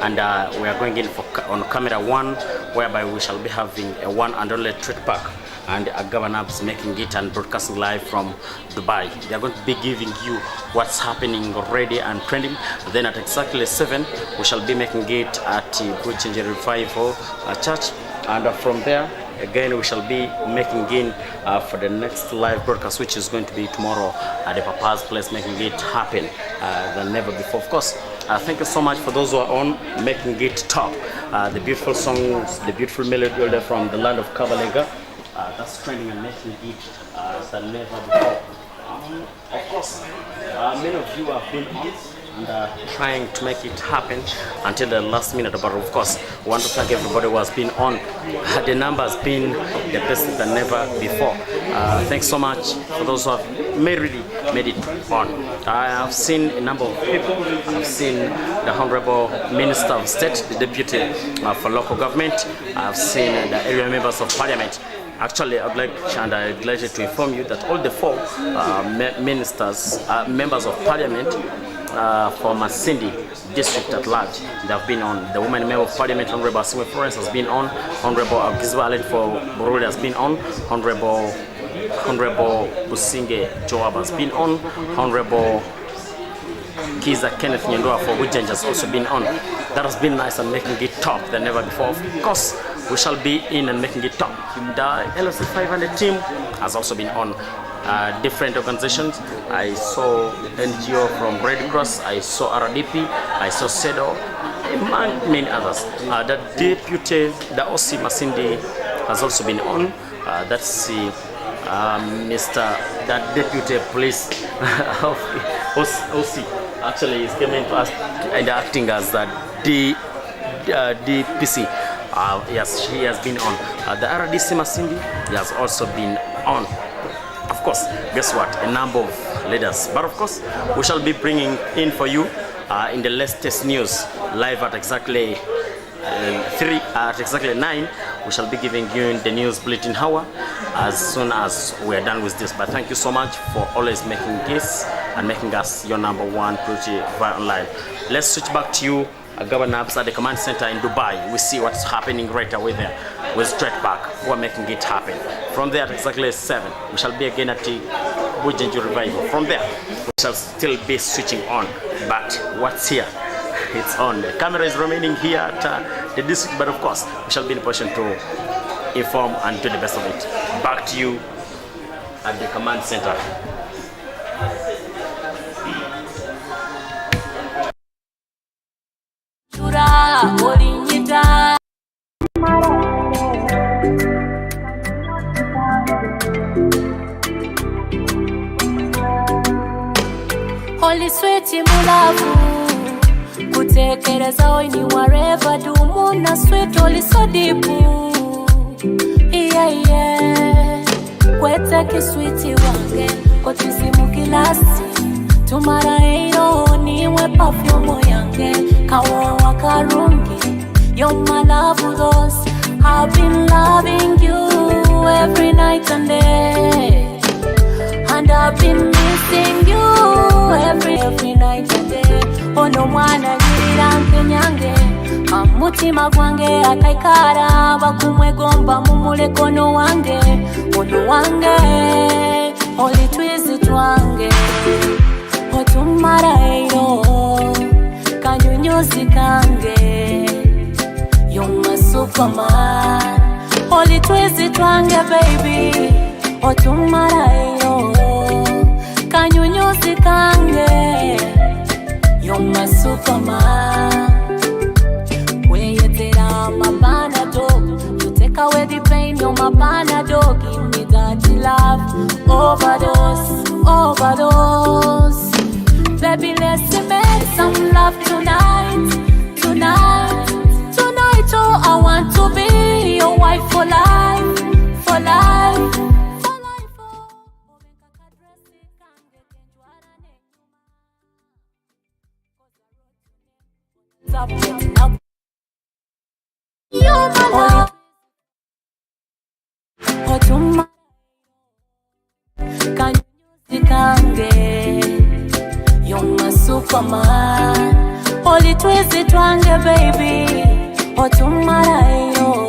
and we are going in for on camera 1, whereby we shall be having a one and only trade park, and Governor is making it and broadcasting live from Dubai. They are going to be giving you what's happening already and trending. Then at exactly 7, we shall be making it at the Junction Revival Church, and from there, again, we shall be making in for the next live broadcast, which is going to be tomorrow at the Papa's place, making it happen than never before. Of course, thank you so much for those who are on, making it top. The beautiful songs, the beautiful melody from the land of Kabalega, that's trending and making it than never before. Of course, many of you have been on and trying to make it happen until the last minute, but of course we want to thank everybody who has been on. The number has been the best than never before. Thanks so much for those who have really made it on. I have seen a number of people. I've seen the Honorable Minister of State, the Deputy for Local Government. I've seen the area members of Parliament. Actually, I'd like to inform you that all the 4 ministers, members of Parliament for Masindi district at large, they have been on. The woman member of Parliament, Honorable Asiwe Florence, has been on. Honorable Agizwa Aled for Bururi has been on. Honorable Businge Joab has been on. Honorable Kiza Kenneth Nyendoa for Wujanja has also been on. That has been nice and making it top than never before. Of course, we shall be in and making it top. The LSC 500 team has also been on. Different organizations. I saw NGO from Red Cross, I saw RDP, I saw SEDO, among many others. The deputy, the OC Masindi has also been on. That's the that deputy police OC actually is coming to us and acting as the DPC. Yes, she has been on. The RDC Masindi has also been on. Of course, guess what? A number of leaders. But of course, we shall be bringing in for you in the latest news live at exactly 9. We shall be giving you the news bulletin hour as soon as we are done with this. But thank you so much for always making this and making us your number 1 priority online. Let's switch back to you, Governor at the command center in Dubai. We see what's happening right away there with straight back. We're making it happen. From there at exactly 7, we shall be again at the Bujenju Revival. From there, we shall still be switching on. But what's here? It's on. The camera is remaining here at the district, but of course, we shall be in a position to inform and do the best of it. Back to you at the command center. Holy sweet mulavu kutekereza oini wherever do muna sweet holy so deep. Yeah yeah kwete kisweeti wange kotisimu kilasi tumara eiro niwe perfume yange kawo wakarungi. You're my love for those. I've been loving you every night and day, and I've been missing you every night and day. Ono mwana yirange nyange amutima gwange akaikara bakumwegomba mumulekono wange ono wange oli twizi twange otumara eiro kanyunyusi kange. You're my superman. Holy twisty twange baby. Otumara eyo kanyunyusi kange. You're my superman. Weyetera mabana dog. You take away the pain. You're my banana dog. Give me that love. baby, let's make some love tonight. Tonight, tonight, oh, I want to be your wife for life, for life. Stop getting up. You're my love. Oh, tomorrow. Can you kange? You're my superman. Holy twist it wange, baby. Oh, tomorrow.